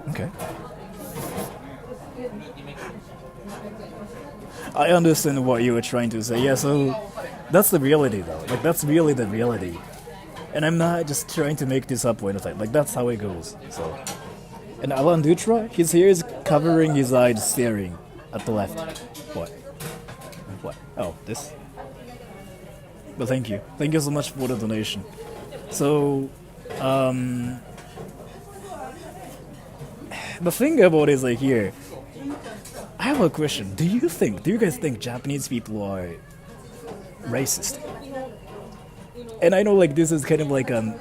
Okay. I understand what you were trying to say. Yeah, so that's the reality though. Like that's really the reality. And I'm not just trying to make this up or anything. Like that's how it goes. So and Alan Dutra, his hair is covering his eyes staring at the left. What? What? Oh, this? But thank you. Thank you so much for the donation. So the thing about it is like here, I have a question. Do you guys think Japanese people are racist? And I know like this is kind of like an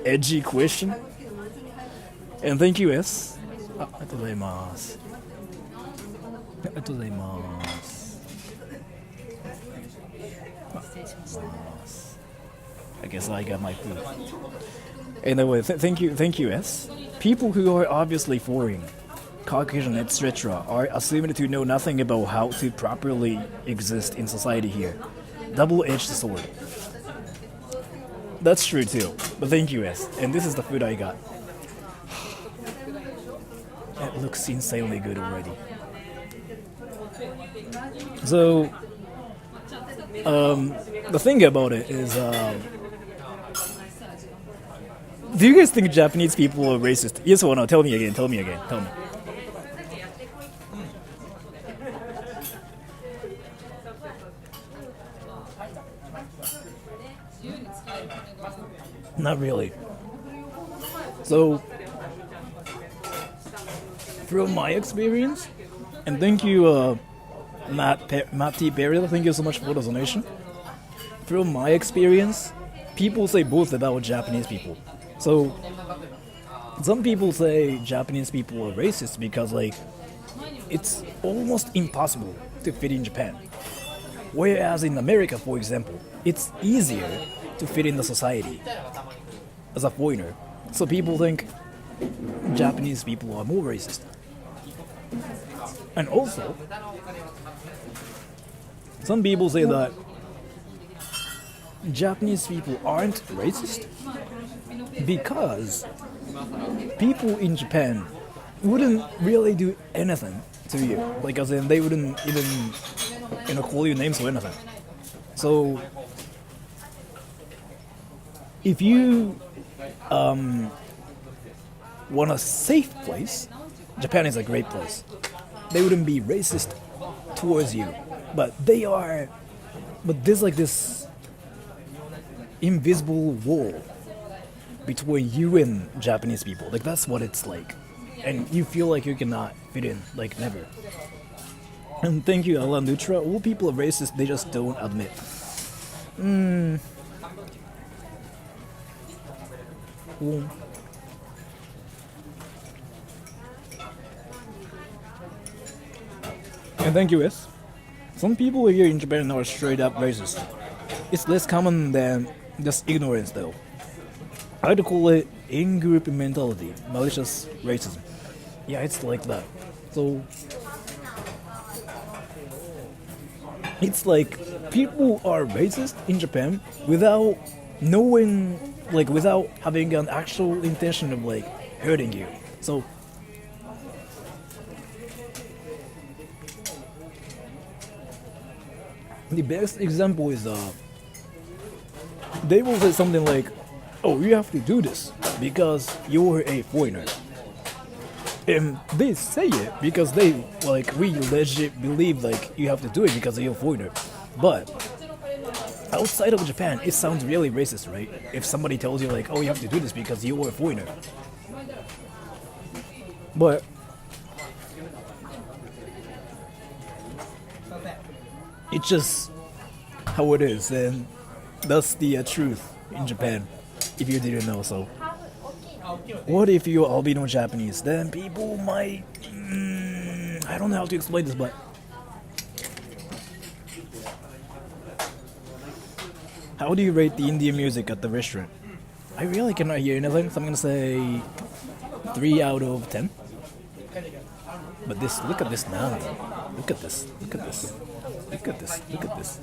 edgy question. And thank you, S. ありがとうございます。とうございます。I guess I got my food. Anyway, thank you, S. People who are obviously foreign, Caucasian, etc., are assumed to know nothing about how to properly exist in society here. Double-edged sword. That's true too. But thank you, S. And this is the food I got. It looks insanely good already. So, the thing about it is, do you guys think Japanese people are racist? Yes or no? Tell me again. Tell me. Not really. So, from my experience, and thank you, Matt T. Perry, thank you so much for the donation. From my experience, people say both about Japanese people. So, some people say Japanese people are racist because, like, it's almost impossible to fit in Japan. Whereas in America, for example, it's easier to fit in the society as a foreigner. So people think Japanese people are more racist. And also, some people say that Japanese people aren't racist because people in Japan wouldn't really do anything to you. Like, as in, they wouldn't even, call you names or anything. So, if you want a safe place, Japan is a great place. They wouldn't be racist towards you, but they are. But there's like this invisible wall between you and Japanese people. Like, that's what it's like, and you feel like you cannot fit in, like, never. And thank you, Alan Dutra. All people are racist, they just don't admit. Well, and thank you, S. Some people here in Japan are straight up racist. It's less common than just ignorance, though. I'd call it in-group mentality, malicious racism. Yeah, it's like that. So, it's like people are racist in Japan without knowing, like, without having an actual intention of, like, hurting you. So, the best example is, they will say something like, oh, you have to do this because you're a foreigner. And they say it because they, like, we legit believe, like, you have to do it because you're a foreigner. But outside of Japan, it sounds really racist, right? If somebody tells you, like, oh, you have to do this because you're a foreigner. But it's just how it is, and that's the truth in Japan, if you didn't know. So, what if you're albino Japanese? Then people might, I don't know how to explain this, but how do you rate the Indian music at the restaurant? I really cannot hear anything, so I'm gonna say 3 out of 10. But this, look at this now. Look at this. Look at this. Look at this. Look at this.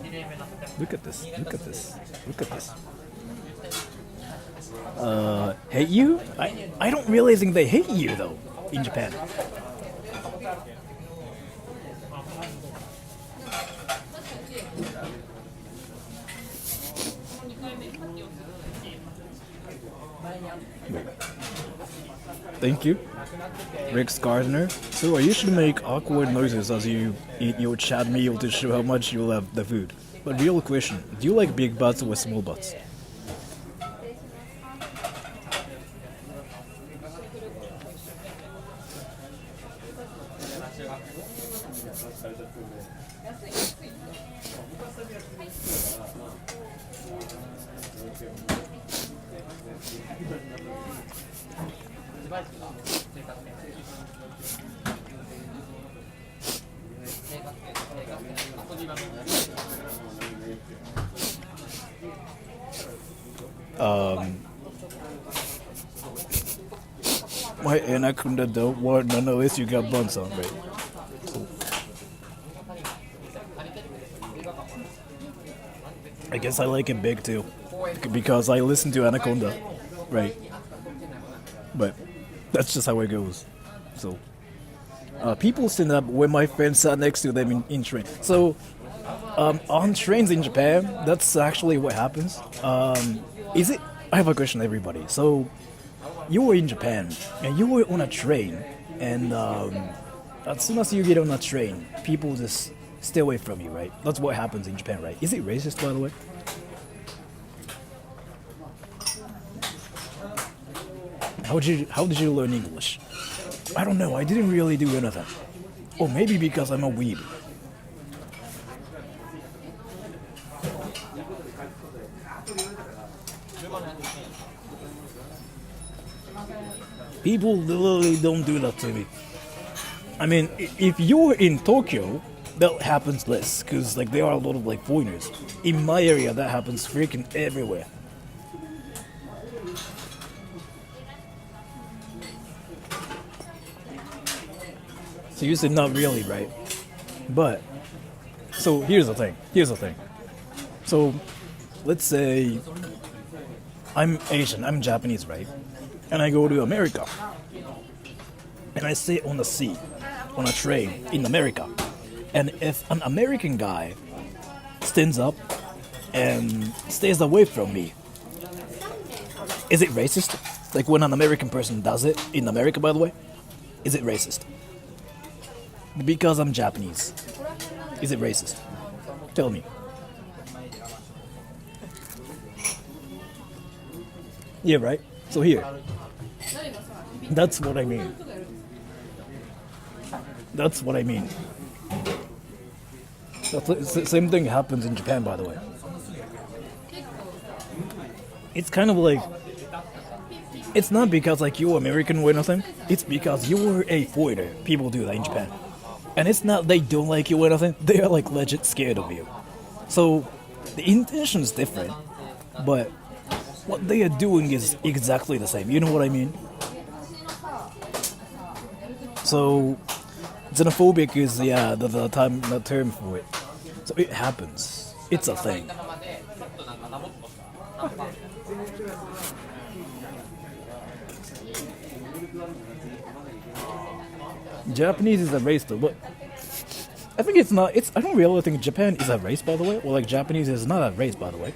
Look at this. Look at this. Look at this. Hate you? I don't really think they hate you though in Japan. Thank you, Rex Gardner. So I usually make awkward noises as you eat your chat meal to show how much you love the food. But real question, do you like big butts or small butts? My anaconda don't want none of this. You got buns on, right? I guess I like it big too, because I listen to Anaconda, right? But that's just how it goes. So people stand up when my friends sat next to them in train. So on trains in Japan, that's actually what happens. Is it? I have a question, everybody. So you were in Japan and you were on a train, and as soon as you get on a train, people just stay away from you, right? That's what happens in Japan, right? Is it racist, by the way? How did you learn English? I don't know. I didn't really do anything. Or maybe because I'm a weeb. People literally don't do that to me. I mean, if you're in Tokyo, that happens less, because like there are a lot of like foreigners. In my area, that happens freaking everywhere. So you said not really, right? But so here's the thing. So let's say I'm Asian, I'm Japanese, right? And I go to America. And I sit on a seat on a train in America. And if an American guy stands up and stays away from me, is it racist? Like when an American person does it in America, by the way, is it racist? Because I'm Japanese, is it racist? Tell me. Yeah, right? So here, that's what I mean. That's what I mean. The same thing happens in Japan, by the way. It's kind of like, it's not because like you're American or nothing. It's because you're a foreigner. People do that in Japan. And it's not they don't like you or nothing. They are like legit scared of you. So the intention is different, but what they are doing is exactly the same. You know what I mean? So xenophobic is the term for it. So it happens. It's a thing. Japanese is a race though, but I think it's not. I don't really think Japan is a race, by the way. Or like Japanese is not a race, by the way.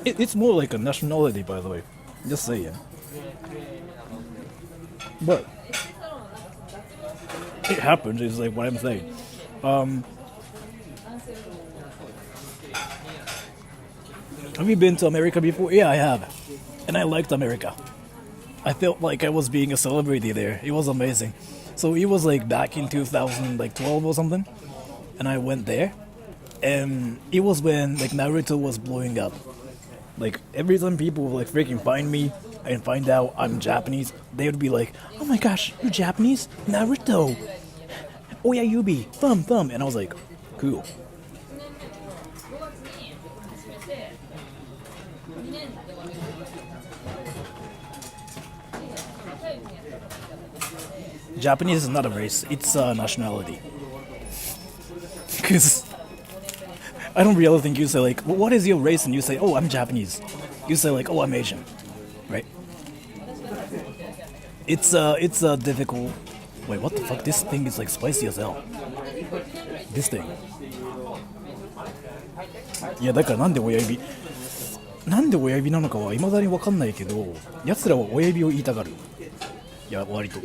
It's more like a nationality, by the way. Just saying. But it happens. Is like what I'm saying. Have you been to America before? Yeah, I have, and I liked America. I felt like I was being a celebrity there. It was amazing. So it was like back in 2012 or something, and I went there, and it was when like Naruto was blowing up. Like every time people would like freaking find me and find out I'm Japanese, they would be like, "Oh my gosh, you're Japanese? Naruto! Oh yeah, Yubi, thumb," and I was like, "Cool." Japanese is not a race, it's a nationality. Because I don't really think you say like, well, what is your race? And you say, oh, I'm Japanese. You say like, oh, I'm Asian. Right? It's a difficult... Wait, what the fuck? This thing is like spicy as hell. This thing. いや、だからなんで親指なのかは未だに分かんないけど、奴らは親指を言いたがる。いや、割と。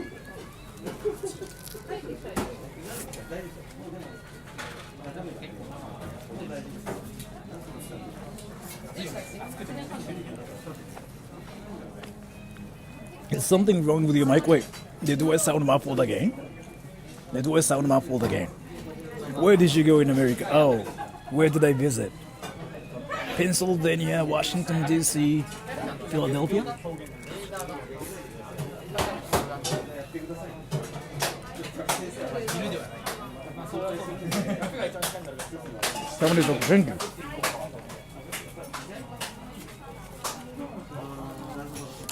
Is something wrong with your mic? Wait, did I sound muffled again? Where did you go in America? Oh, where did I visit? Pennsylvania, Washington, D.C., Philadelphia? Somebody go, thank you.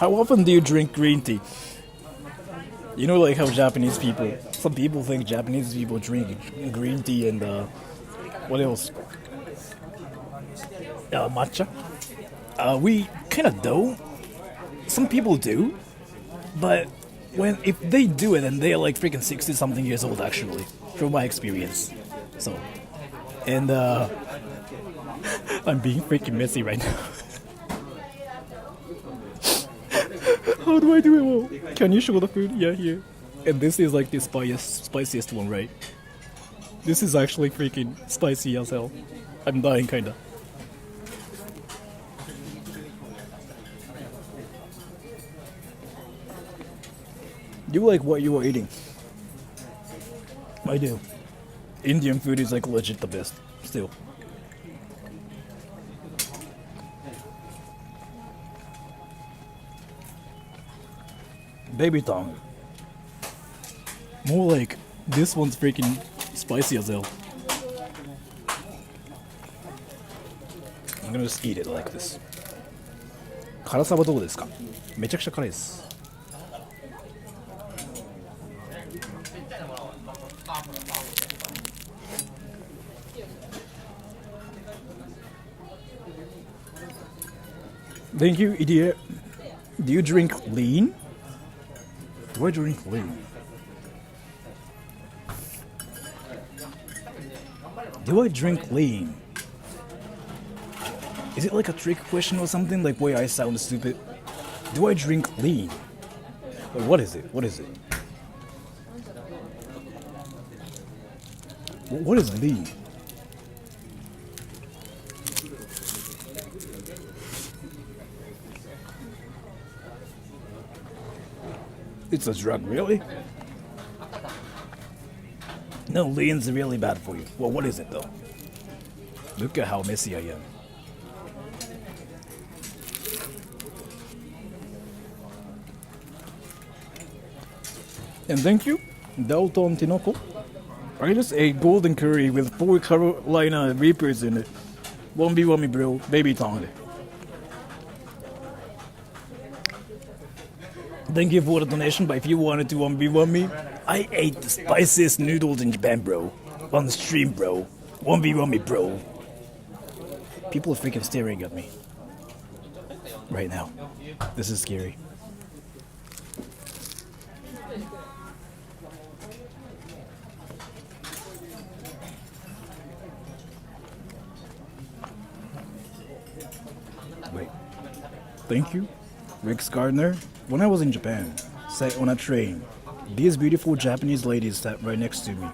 How often do you drink green tea? You know, like how Japanese people, some people think Japanese people drink green tea and what else? Matcha. We kind of don't. Some people do, but if they do it, then they're like freaking 60 something years old, actually, from my experience. So, and I'm being freaking messy right now. How do I do it well? Can you show the food? Yeah, here. And this is like the spiciest one, right? This is actually freaking spicy as hell. I'm dying, kinda. You like what you are eating? I do. Indian food is like legit the best, still. Baby tongue. More like, this one's freaking spicy as hell. I'm gonna just eat it like this. 辛さはどうですか？めちゃくちゃ辛いです。Thank you, idiot. Do you drink lean? Do I drink lean? Do I drink lean? Is it like a trick question or something? Like, why I sound stupid? Do I drink lean? Wait, what is it? What is it? What is lean? It's a drug, really? No, lean's really bad for you. Well, what is it though? Look at how messy I am. And thank you, Dalton Tinoco. I just ate golden curry with 4 Carolina Reapers in it. 1v1 me, bro. Baby tongue. Thank you for the donation, but if you wanted to 1v1 me, I ate the spiciest noodles in Japan, bro. On the stream, bro. 1v1 me, bro. People are freaking staring at me. Right now. This is scary. Wait. Thank you, Rick Gardner. When I was in Japan, sat on a train, these beautiful Japanese ladies sat right next to me.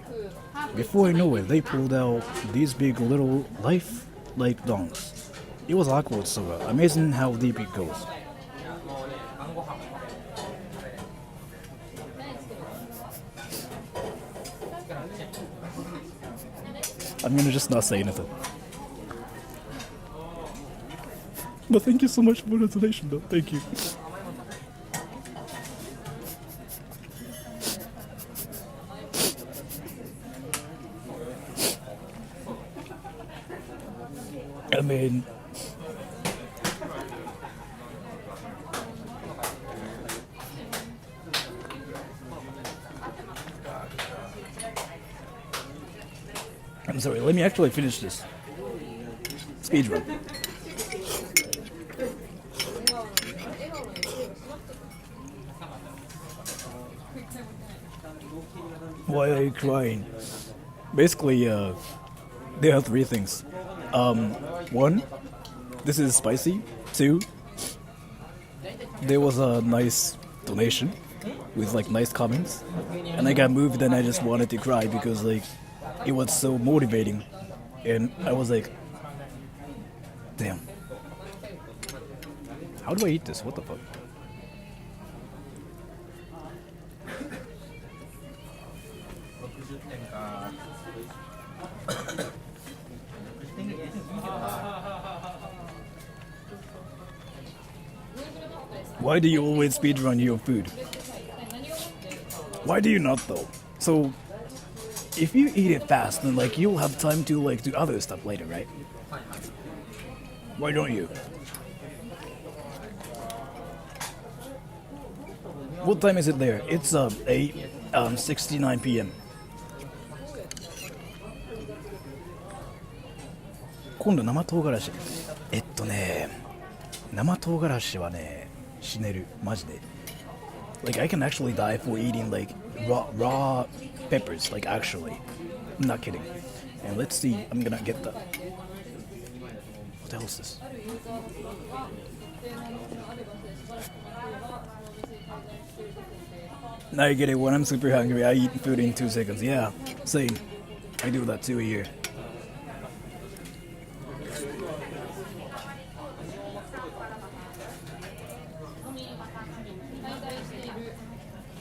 Before I know it, they pulled out these big little life-like dongs. It was awkward, so amazing how deep it goes. I'm gonna just not say anything. But thank you so much for the donation, though. Thank you. I mean, I'm sorry, let me actually finish this. Speedrun. Why are you crying? Basically, there are 3 things. 1, this is spicy. 2, there was a nice donation with like nice comments, and I got moved and I just wanted to cry because like it was so motivating, and I was like, damn, how do I eat this? What the fuck? Why do you always speedrun your food? Why do you not though? So, if you eat it fast, then like you'll have time to like do other stuff later, right? Why don't you? What time is it there? It's 8:69 p.m. 今度生唐辛子。生唐辛子はね、死ねる、マジで。Like I can actually die for eating like raw peppers, like actually. I'm not kidding. And let's see, I'm gonna get the... What the hell is this? Now you get it, when I'm super hungry, I eat food in 2 seconds. Yeah, same. I do that too here.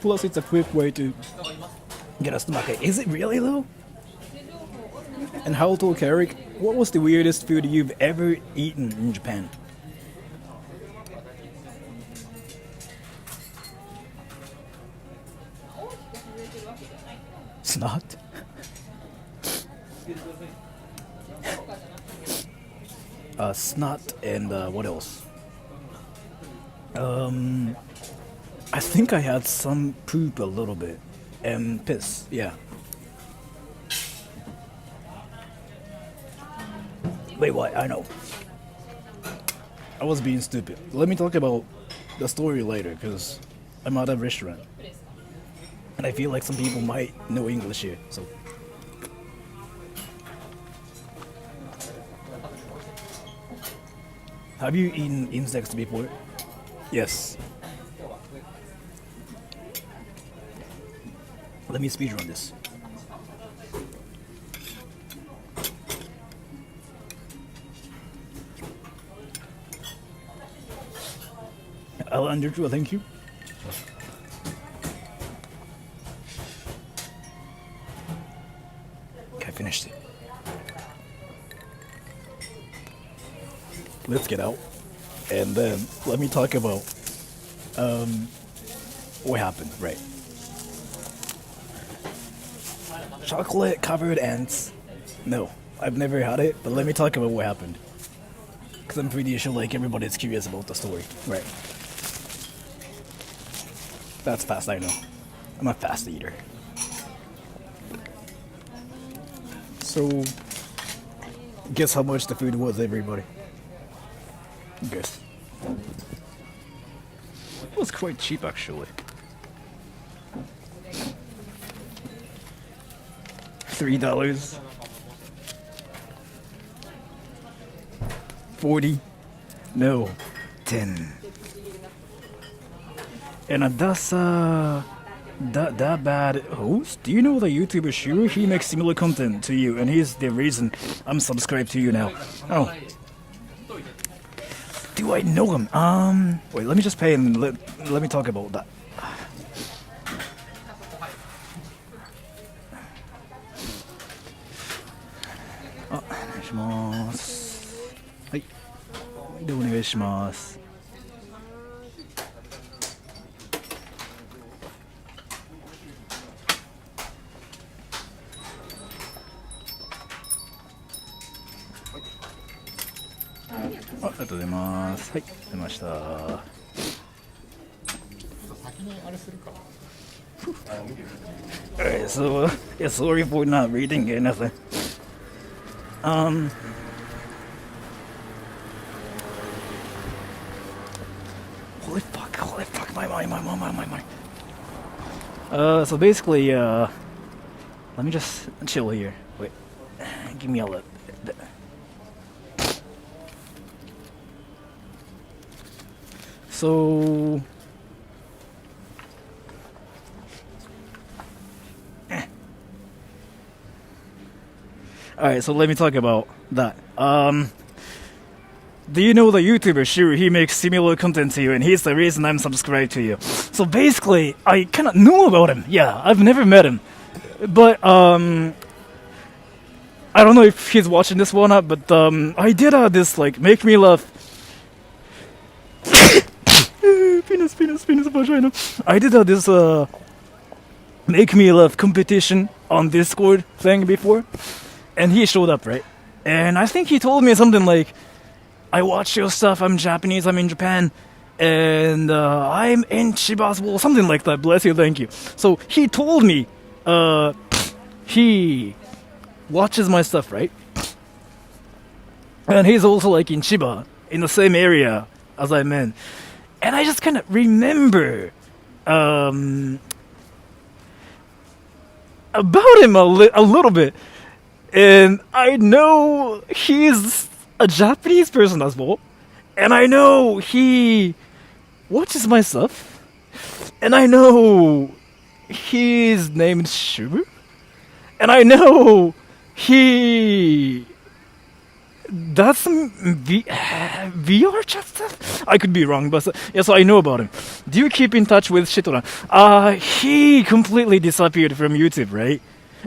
Plus, it's a quick way to get a stomachache. Is it really though? And how tall, Carrick? What was the weirdest food you've ever eaten in Japan? Snot? Snot and what else? I think I had some poop a little bit. And piss, yeah. Wait, what? I know. I was being stupid. Let me talk about the story later, because I'm at a restaurant. And I feel like some people might know English here, so... Have you eaten insects before? Yes. Let me speedrun this. Andrew, thank you. Okay, I finished it. Let's get out. And then let me talk about what happened, right? Chocolate covered ants. No, I've never had it, but let me talk about what happened. Because I'm pretty sure like everybody's curious about the story, right? That's fast, I know. I'm a fast eater. So, guess how much the food was, everybody? Guess. It was quite cheap, actually. $3. 40? No, 10. And that's that bad host? Do you know the YouTuber Shuru? He makes similar content to you, and he's the reason I'm subscribed to you now. Oh. Do I know him? Wait, let me just pay and let me talk about that. Oh, お願いします。はい。で、お願いします。ありがとうございます。はい、出ました。先にあれするか。Alright, so yeah, sorry for not reading anything. Holy fuck, my money. So basically, let me just chill here. Wait, give me a lip. So... Alright, so let me talk about that. Do you know the YouTuber Shuru? He makes similar content to you, and he's the reason I'm subscribed to you. So basically, I kinda know about him. Yeah, I've never met him. But, I don't know if he's watching this one up, but, I did this, like, make me laugh. penis, vagina. I did this, make me laugh competition on Discord thing before. And he showed up, right? And I think he told me something like, I watch your stuff, I'm Japanese, I'm in Japan. and I'm in Chiba's wall, something like that. Bless you, thank you. So he told me he watches my stuff, right? And he's also like in Chiba, in the same area as I'm in. And I just kind of remember about him a little bit. And I know he's a Japanese person as well. And I know he watches my stuff. And I know he's named Shubu. And I know he does some VR chat stuff? I could be wrong, but yeah, so I know about him. Do you keep in touch with Shitoran? He completely disappeared from YouTube, right?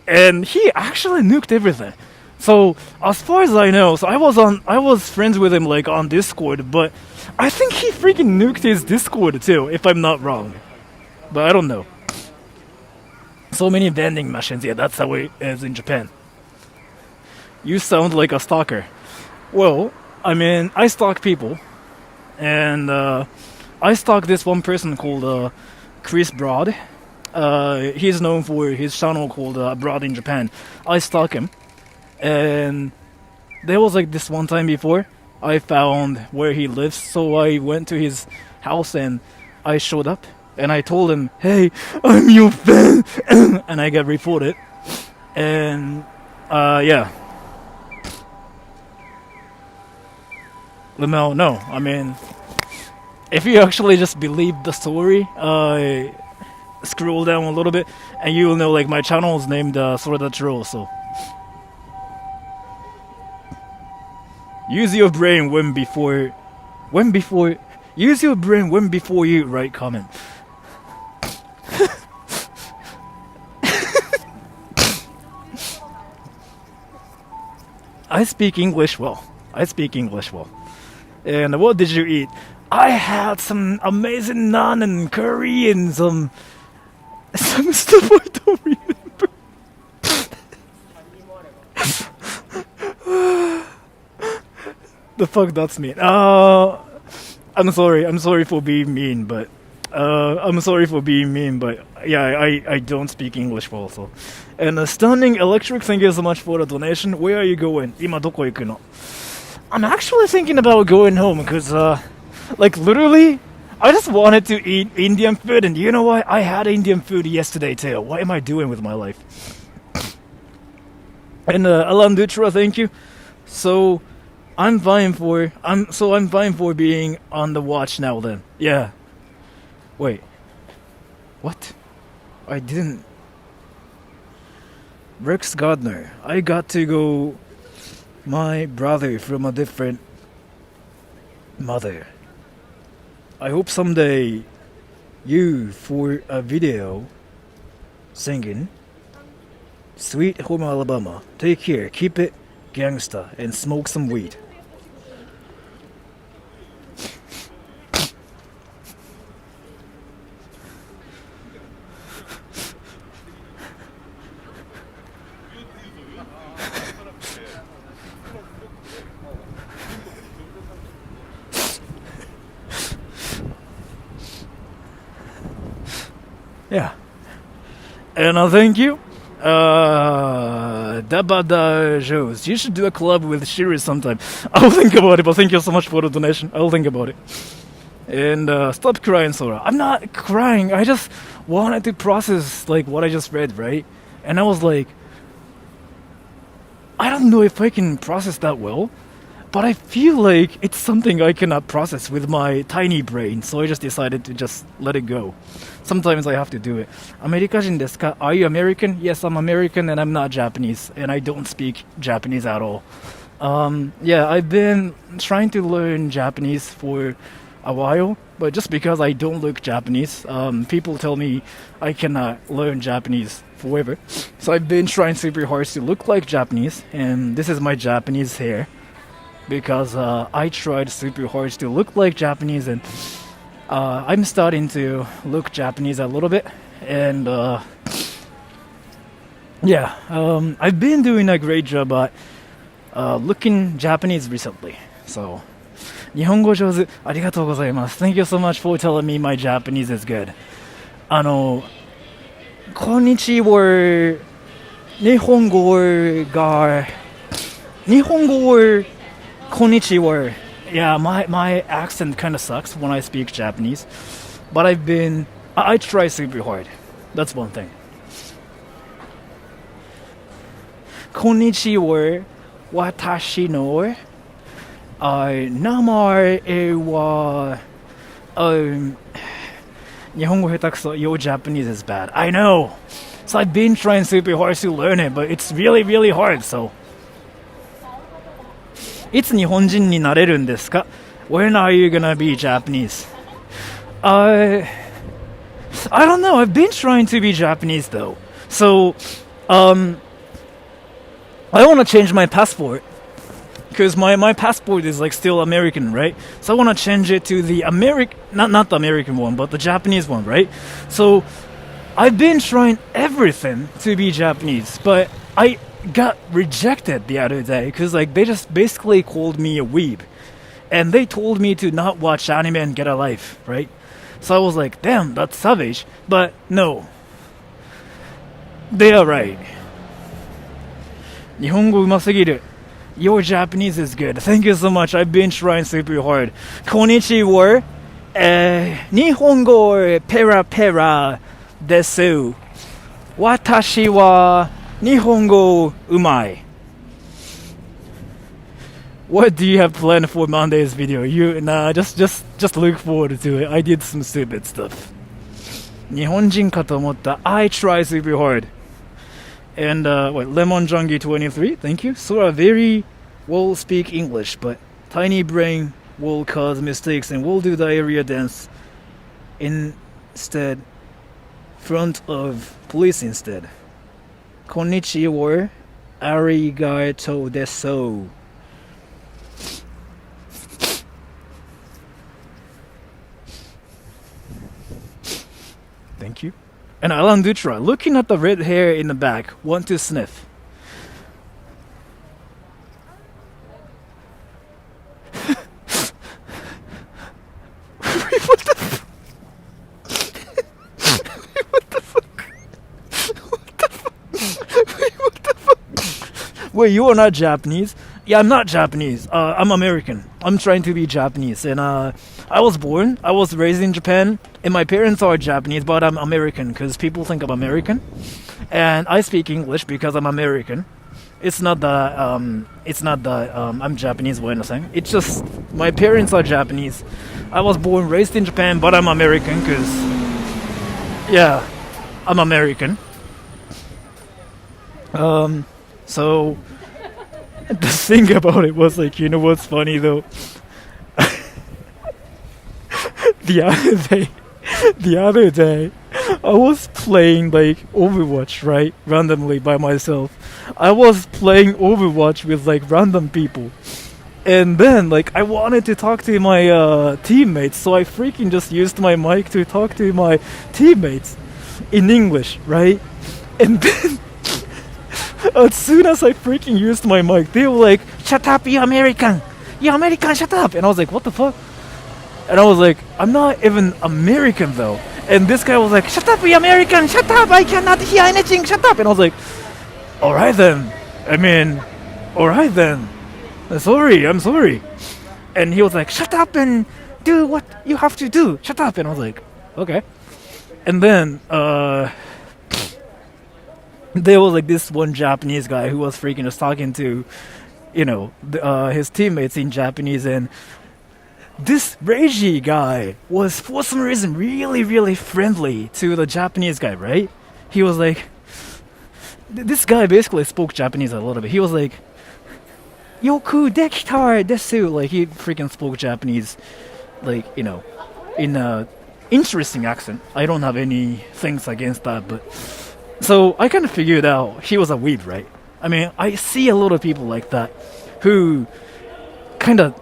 And he actually nuked everything. So as far as I know, so I was friends with him like on Discord, but I think he freaking nuked his Discord too, if I'm not wrong. But I don't know. So many vending machines, yeah, that's how it is in Japan. You sound like a stalker. Well, I mean, I stalk people, and I stalk this one person called Chris Broad. He's known for his channel called Broad in Japan. I stalk him, and there was like this one time before I found where he lives, so I went to his house and I showed up, and I told him, "Hey, I'm your fan," and I got reported, and yeah. No, I mean, if you actually just believe the story, scroll down a little bit, and you will know, like, my channel is named Sorada Troll, so. Use your brain use your brain when before you write comment. I speak English well. And what did you eat? I had some amazing naan and curry and some stuff I don't remember. The fuck that's mean. I'm sorry for being mean, but yeah, I don't speak English well, so. And Stunning Electric, thank you so much for the donation. Where are you going? 今どこ行くの? I'm actually thinking about going home because, like, literally, I just wanted to eat Indian food, and you know what? I had Indian food yesterday too. What am I doing with my life? And Alan Dutra, thank you. So I'm fine for being on the watch now. Then, yeah. Wait, what? I didn't. Rex Gardner. I got to go. My brother from a different mother. I hope someday you for a video singing Sweet Home Alabama. Take care, keep it gangsta, and smoke some weed. Yeah. And thank you. Dabada Joes. You should do a collab with Shiri sometime. I'll think about it, but thank you so much for the donation. I'll think about it. And stop crying, Sora. I'm not crying. I just wanted to process like what I just read, right? And I was like, I don't know if I can process that well. But I feel like it's something I cannot process with my tiny brain, so I just decided to just let it go. Sometimes I have to do it. アメリカ人ですか? Are you American? Yes, I'm American and I'm not Japanese, and I don't speak Japanese at all. Yeah, I've been trying to learn Japanese for a while, but just because I don't look Japanese, people tell me I cannot learn Japanese forever. So I've been trying super hard to look like Japanese, and this is my Japanese hair. Because I tried super hard to look like Japanese, and I'm starting to look Japanese a little bit. And yeah, I've been doing a great job at looking Japanese recently. So, 日本語上手。ありがとうございます。Thank you so much for telling me my Japanese is good. こんにちは。日本語が、日本語こんにちは. Yeah, my accent kind of sucks when I speak Japanese. But I try super hard. That's one thing. こんにちは。私の名前は、日本語下手くそ. Your Japanese is bad. I know. So I've been trying super hard to learn it, but it's really, really hard. So, いつ日本人になれるんですか? When are you gonna be Japanese? I don't know. I've been trying to be Japanese though. So, I want to change my passport because my passport is like still American, right? So I want to change it to the not the American one, but the Japanese one, right? So I've been trying everything to be Japanese, but I got rejected the other day because like they just basically called me a weeb, and they told me to not watch anime and get a life, right? So I was like, damn, that's savage, but no, they are right. 日本語うますぎる. Your Japanese is good. Thank you so much. I've been trying super hard. こんにちは。日本語ペラペラです。私は日本語うまい. What do you have planned for Monday's video? Just look forward to it. I did some stupid stuff. 日本人かと思った. I try super hard. And Lemon Jungie 23, thank you. Sora very well speak English, but tiny brain will cause mistakes and will do the area dance instead, front of police instead. Konnichiwa, arigato desu. Thank you. And Alan Dutra, looking at the red hair in the back, want to sniff. What the fuck? What the fuck? What the fuck? Wait, what the fuck? Wait, you are not Japanese? Yeah, I'm not Japanese. I'm American. I'm trying to be Japanese. And I was raised in Japan, and my parents are Japanese, but I'm American because people think I'm American. And I speak English because I'm American. It's not that I'm Japanese or anything. It's just my parents are Japanese. I was born, raised in Japan, but I'm American because, yeah, I'm American. So the thing about it was like, you know what's funny though? The other day, I was playing like Overwatch, right? Randomly by myself. I was playing Overwatch with like random people. And then like I wanted to talk to my teammates, so I freaking just used my mic to talk to my teammates in English, right? And then as soon as I freaking used my mic, they were like, "Shut up, you American! You American, shut up!" And I was like, "What the fuck?" And I was like, "I'm not even American though." And this guy was like, "Shut up, you American! Shut up! I cannot hear anything! Shut up!" And I was like, "Alright then. Alright then. I'm sorry." And he was like, "Shut up and do what you have to do. Shut up." And I was like, "Okay." And then there was like this one Japanese guy who was freaking just talking to, his teammates in Japanese, and this Reiji guy was for some reason really, really friendly to the Japanese guy, right? He was like, this guy basically spoke Japanese a little bit. He was like, "Yoku dekita desu." Like he freaking spoke Japanese, like, in a interesting accent. I don't have any things against that, but so I kind of figured out he was a weeb, right? I mean, I see a lot of people like that who kind of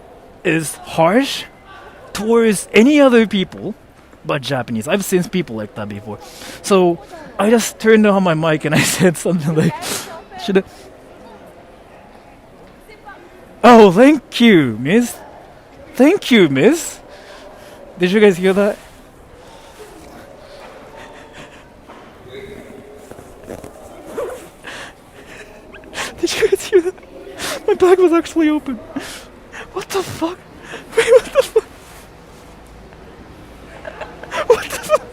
is harsh towards any other people but Japanese. I've seen people like that before. So I just turned on my mic and I said something like, "Should I?" Oh, thank you, miss. Thank you, miss. Did you guys hear that? Did you guys hear that? My bag was actually open. What the fuck? Wait, what the fuck? What the fuck?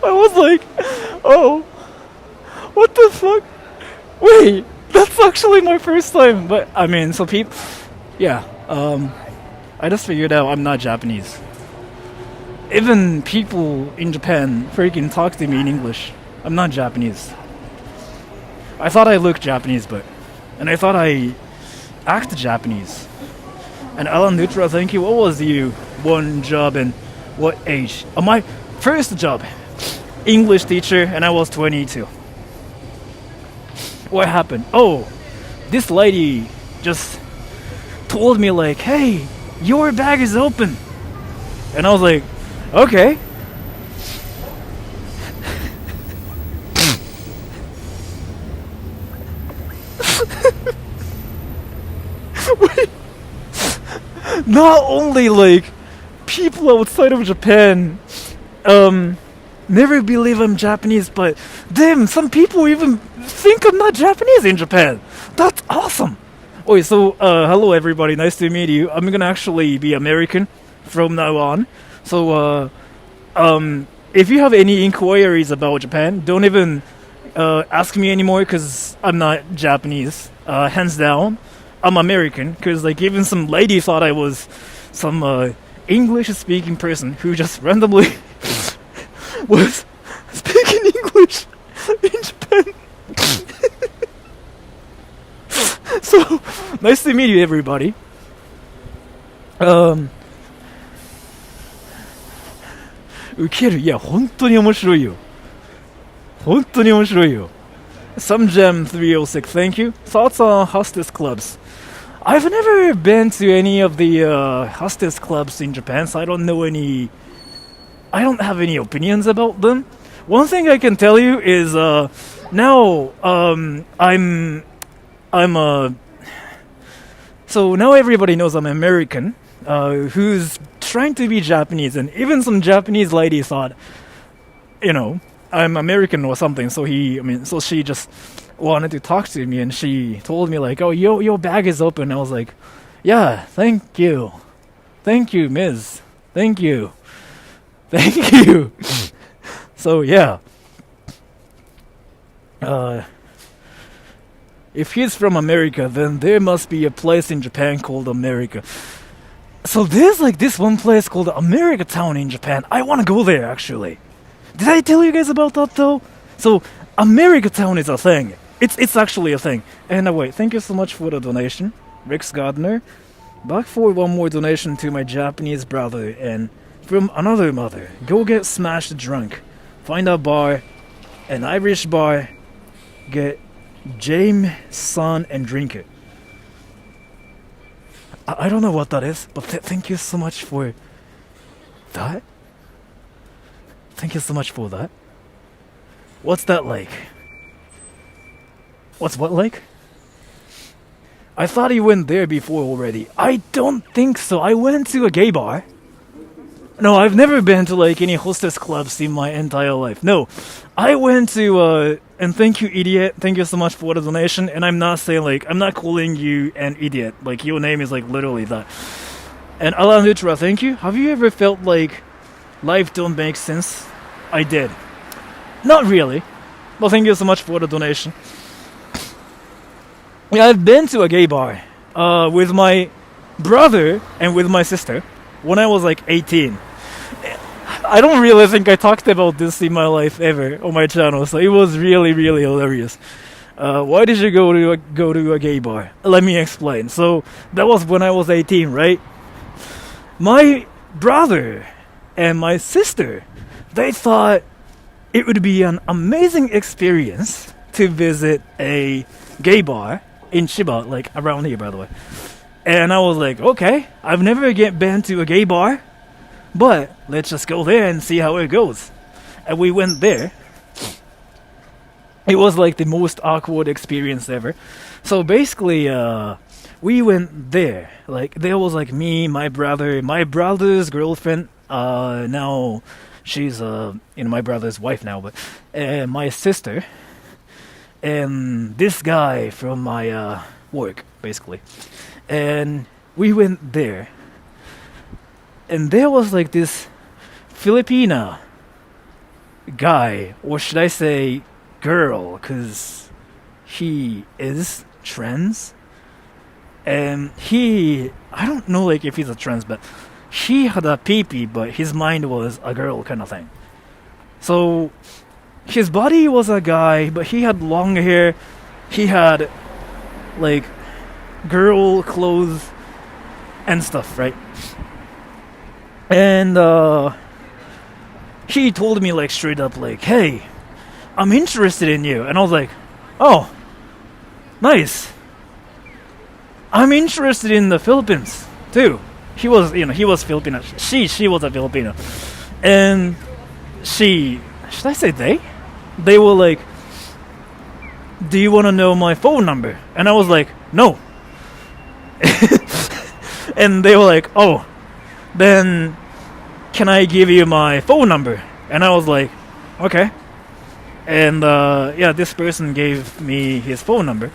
I was like, oh, what the fuck? Wait, that's actually my first time. But I mean, so people, yeah. I just figured out I'm not Japanese. Even people in Japan freaking talk to me in English. I'm not Japanese. I thought I looked Japanese, and I thought I act Japanese. And Alan Nutra, thank you. What was you? One job and what age? Oh, my first job, English teacher, and I was 22. What happened? Oh, this lady just told me like, hey, your bag is open. And I was like, okay. Wait. Not only like people outside of Japan never believe I'm Japanese, but damn, some people even think I'm not Japanese in Japan. That's awesome. Okay, so hello everybody, nice to meet you. I'm gonna actually be American from now on. So if you have any inquiries about Japan, don't even ask me anymore because I'm not Japanese. Hands down, I'm American. Because like even some lady thought I was some English-speaking person who just randomly was speaking English in Japan. So nice to meet you, everybody. Ukeru, yeah, 本当に面白いよ。本当に面白いよ。Some Gem 306, thank you. Thoughts on hostess clubs? I've never been to any of the hostess clubs in Japan, so I don't have any opinions about them. One thing I can tell you is now so now everybody knows I'm American, who's trying to be Japanese, and even some Japanese lady thought, I'm American or something. So she just wanted to talk to me, and she told me like, "Oh, your bag is open." I was like, "Yeah, thank you, Ms. Thank you." So yeah. If he's from America, then there must be a place in Japan called America. So there's like this one place called America Town in Japan. I want to go there actually. Did I tell you guys about that though? So America Town is a thing. It's actually a thing. And wait, thank you so much for the donation, Rex Gardner. Back for one more donation to my Japanese brother and from another mother. Go get smashed drunk. Find a bar, an Irish bar. Get Jameson and drink it. I don't know what that is, but thank you so much for that. Thank you so much for that. What's that like? What's what like? I thought you went there before already. I don't think so. I went to a gay bar. No, I've never been to like any hostess clubs in my entire life. No, I went to and thank you, idiot. Thank you so much for the donation. And I'm not saying like I'm not calling you an idiot. Like your name is like literally that. And Alan Lutra, thank you. Have you ever felt like life don't make sense? I did. Not really. Well, thank you so much for the donation. Yeah, I've been to a gay bar with my brother and with my sister when I was like 18. I don't really think I talked about this in my life ever on my channel, so it was really, really hilarious. Why did you go to a gay bar? Let me explain. So that was when I was 18, right? My brother and my sister, they thought it would be an amazing experience to visit a gay bar in Chiba, like around here, by the way. And I was like, okay, I've never been to a gay bar, but let's just go there and see how it goes. And we went there. It was like the most awkward experience ever. So basically, we went there. Like there was like me, my brother's girlfriend. Now she's my brother's wife now, but and my sister and this guy from my work basically, and we went there, and there was like this Filipina guy, or should I say girl, because he is trans. And I don't know like if he's a trans, but he had a pee-pee, but his mind was a girl kind of thing. So his body was a guy, but he had long hair. He had like girl clothes and stuff, right? And he told me like straight up like, "Hey, I'm interested in you." And I was like, "Oh, nice. I'm interested in the Philippines too." He was Filipino. She was a Filipino, and should I say they? They were like, "Do you want to know my phone number?" And I was like, "No." And they were like, "Oh, then can I give you my phone number?" And I was like, "Okay." And this person gave me his phone number.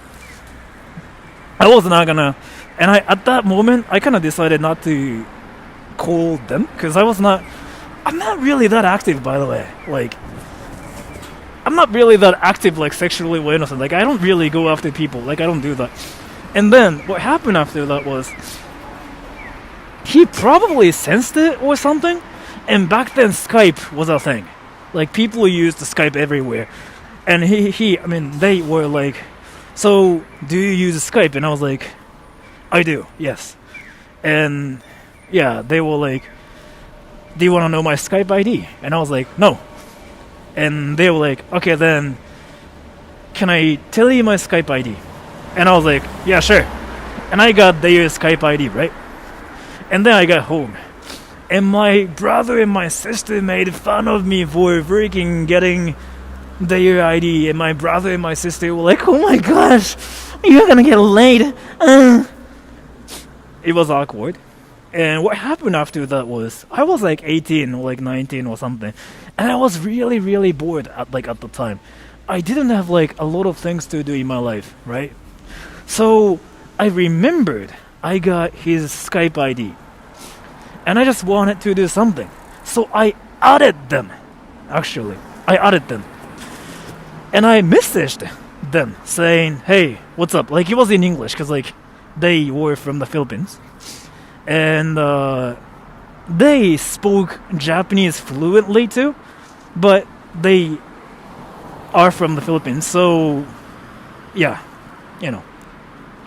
I was not gonna, and at that moment I kind of decided not to call them because I'm not really that active, by the way. Like, I'm not really that active, like sexually or innocent. Like, I don't really go after people. Like, I don't do that. And then what happened after that was he probably sensed it or something. And back then Skype was a thing. Like, people used Skype everywhere, and they were like, "So, do you use Skype?" And I was like, "I do, yes." And yeah, they were like, "Do you want to know my Skype ID?" And I was like, "No." And they were like, "Okay, then can I tell you my Skype ID?" And I was like, "Yeah, sure." And I got their Skype ID, right? And then I got home, and my brother and my sister made fun of me for freaking getting their ID, and my brother and my sister were like, "Oh my gosh, you're gonna get laid." It was awkward. And what happened after that was I was like 18 or like 19 or something, and I was really really bored at the time. I didn't have like a lot of things to do in my life, right? So I remembered I got his Skype ID, and I just wanted to do something. So I added them. Actually, I added them. And I messaged them saying, "Hey, what's up?" Like, it was in English because like they were from the Philippines, and they spoke Japanese fluently too, but they are from the Philippines, so yeah,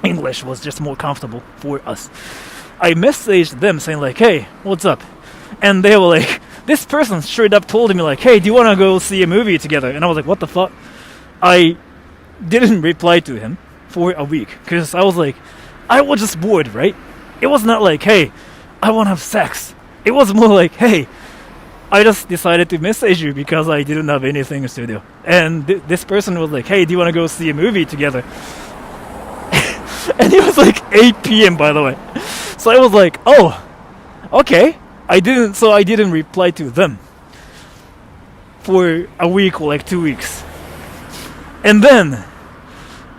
English was just more comfortable for us. I messaged them saying like, "Hey, what's up?" And they were like, this person straight up told me like, "Hey, do you want to go see a movie together?" And I was like, "What the fuck?" I didn't reply to him for a week because I was like, I was just bored, right? It was not like, "Hey, I want to have sex." It was more like, "Hey, I just decided to message you because I didn't have anything to do." And this person was like, "Hey, do you want to go see a movie together?" And it was like 8 p.m. by the way. So I was like, "Oh, okay." I didn't reply to them for a week or like 2 weeks. And then,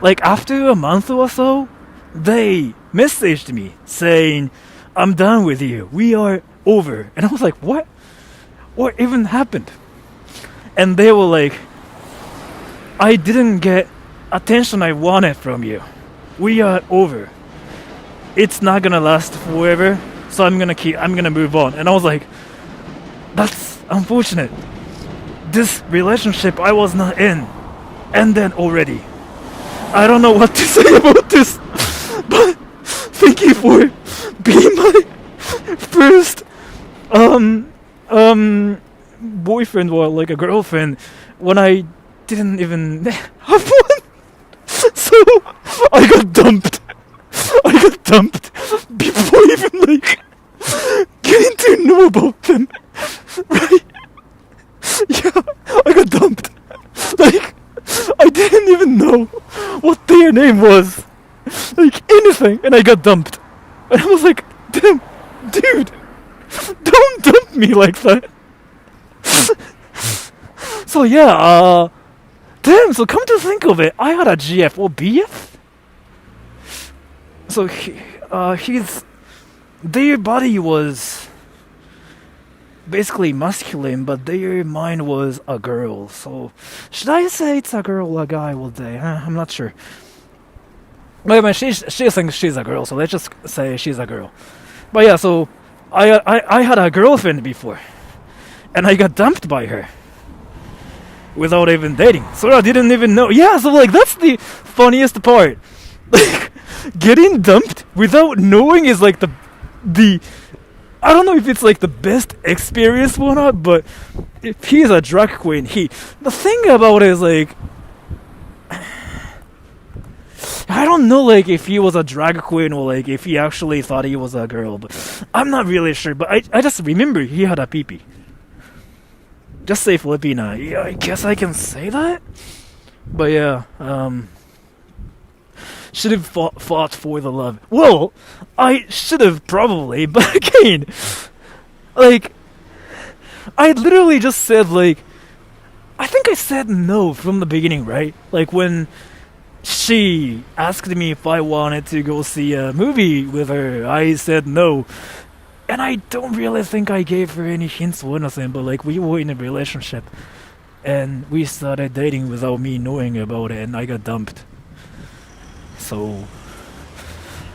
like after a month or so, they messaged me saying, "I'm done with you. We are over." And I was like, "What? What even happened?" And they were like, "I didn't get attention I wanted from you. We are over. It's not gonna last forever, so I'm gonna move on." And I was like, "That's unfortunate. This relationship I was not in ended already. I don't know what to say about this, but thank you for being my first boyfriend or like a girlfriend when I didn't even have one." So I got dumped. Before even like getting to know about them. Right? Yeah, I got dumped. Like, I didn't even know what their name was. like anything, and I got dumped. And I was like, damn, dude, don't dump me like that. So yeah, damn. So come to think of it, I had a GF or BF. So their body was basically masculine, but their mind was a girl. So should I say it's a girl or a guy? Will they? I'm not sure. But I mean, she thinks she's a girl, so let's just say she's a girl. But yeah, so I had a girlfriend before, and I got dumped by her without even dating. So I didn't even know. Yeah, so like that's the funniest part. Like getting dumped without knowing is like the I don't know if it's like the best experience or not, but if he's a drag queen, the thing about it is like I don't know like if he was a drag queen or like if he actually thought he was a girl, but I'm not really sure. But I just remember he had a peepee. Just say Filipina. Yeah, I guess I can say that. But yeah, should have fought for the love. Well, I should have probably, but again, like, I literally just said, like, I think I said no from the beginning, right? Like, when she asked me if I wanted to go see a movie with her, I said no. And I don't really think I gave her any hints or anything, but, like, we were in a relationship, and we started dating without me knowing about it, and I got dumped. So,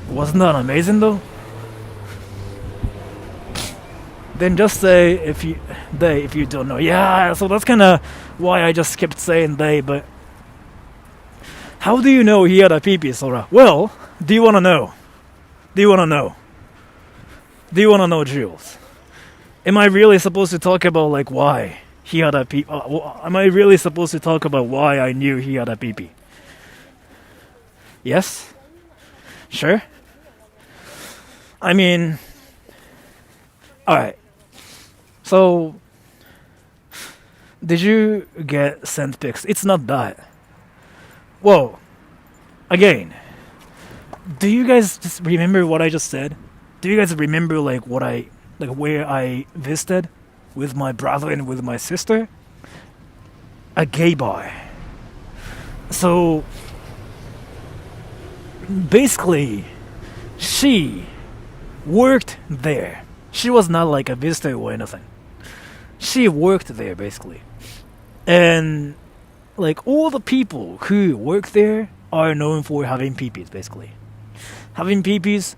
wasn't that amazing though? Then just say if you don't know. Yeah, so that's kind of why I just kept saying they. But how do you know he had a peepee, Sora? Well, do you want to know? Do you want to know? Do you want to know, Jules? Am I really supposed to talk about like why he had a peepee? Am I really supposed to talk about why I knew he had a peepee? Yes? Sure? I mean, alright. So, did you get sent pics? It's not that. Whoa. Again, do you guys just remember what I just said? Do you guys remember like where I visited with my brother and with my sister? A gay bar. So, basically, she worked there. She was not like a visitor or anything. She worked there basically. And like all the people who work there are known for having peepees basically. Having peepees,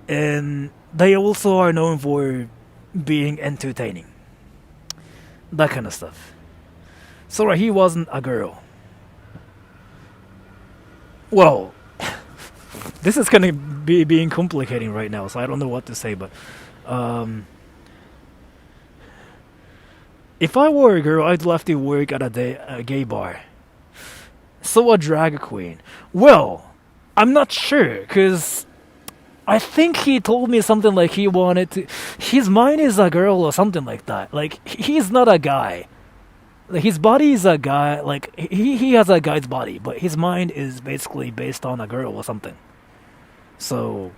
and they also are known for being entertaining. That kind of stuff. So he wasn't a girl. Well, this is gonna be being complicating right now, so I don't know what to say, but if I were a girl, I'd love to work at a gay bar. So a drag queen. Well, I'm not sure, because I think he told me something like he wanted to... His mind is a girl or something like that. Like, he's not a guy. Like, his body is a guy, like, he has a guy's body, but his mind is basically based on a girl or something. So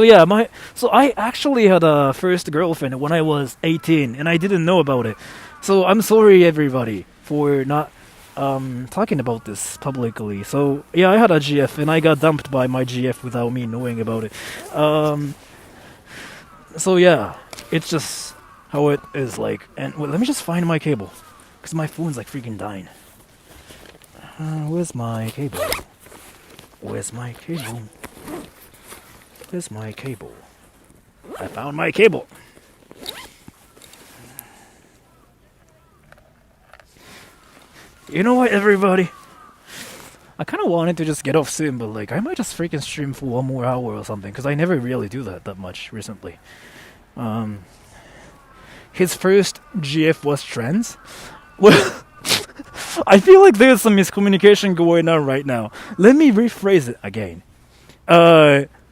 yeah, I actually had a first girlfriend when I was 18, and I didn't know about it. So I'm sorry, everybody, for not talking about this publicly. So yeah, I had a GF, and I got dumped by my GF without me knowing about it. So yeah, it's just how it is like. And well, let me just find my cable, because my phone's like freaking dying. Where's my cable? Where's my cable? Where's my cable? I found my cable. You know what, everybody? I kind of wanted to just get off soon, but like I might just freaking stream for 1 more hour or something, because I never really do that much recently. His first GF was trans. Well, I feel like there's some miscommunication going on right now. Let me rephrase it again.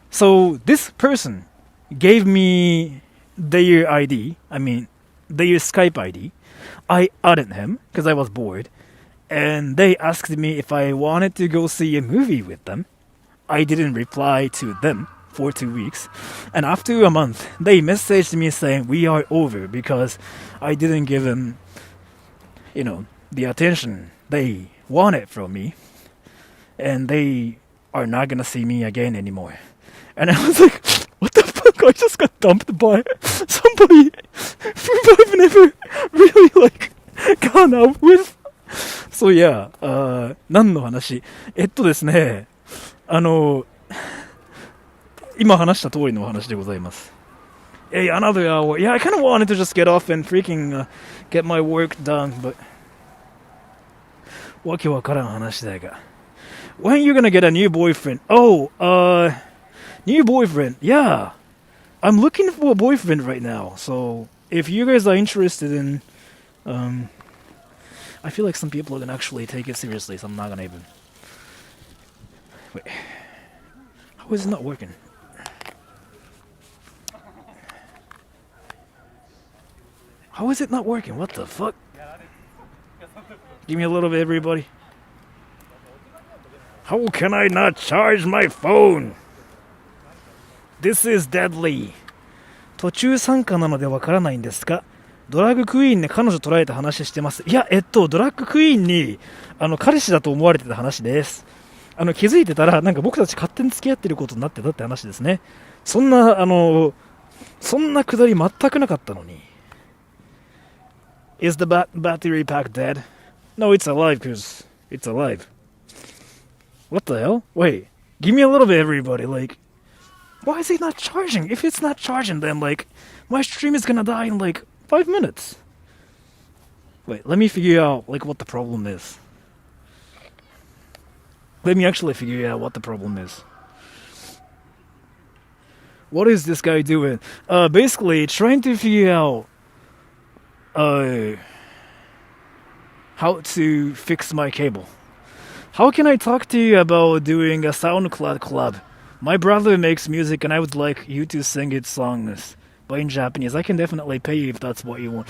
So this person gave me their ID. I mean, their Skype ID. I added him because I was bored, and they asked me if I wanted to go see a movie with them. I didn't reply to them for 2 weeks, and after a month, they messaged me saying we are over because I didn't give them, the attention they wanted from me, and they are not gonna see me again anymore. And I was like, what the fuck? I just got dumped by somebody who I've never really gone out with. So yeah, 何の話？ですね、今話した通りのお話でございます。Hey, another hour. Yeah, I kind of wanted to just get off and freaking get my work done, but わけわからん話だが。When are you gonna get a new boyfriend? Oh, new boyfriend. Yeah, I'm looking for a boyfriend right now. So if you guys are interested in, I feel like some people are gonna actually take it seriously, so I'm not gonna even. Wait, how is it not working? How is it not working? What the fuck? Give me a little bit, everybody. How can I not charge my phone? This is deadly. 途中参加なのでわからないんですが、ドラッグクイーンで彼女捉えた話してます。いや、ドラッグクイーンに彼氏だと思われてた話です。気づいてたらなんか僕たち勝手に付き合ってることになってたって話ですね。そんなくだり全くなかったのに。Is the battery pack dead? No, it's alive, cause it's alive. What the hell? Wait, give me a little bit, everybody. Why is it not charging? If it's not charging, then my stream is gonna die in 5 minutes. Wait, let me figure out what the problem is. Let me actually figure out what the problem is. What is this guy doing? Basically trying to figure out how to fix my cable. How can I talk to you about doing a SoundCloud collab? My brother makes music and I would like you to sing his songs, but in Japanese. I can definitely pay you if that's what you want.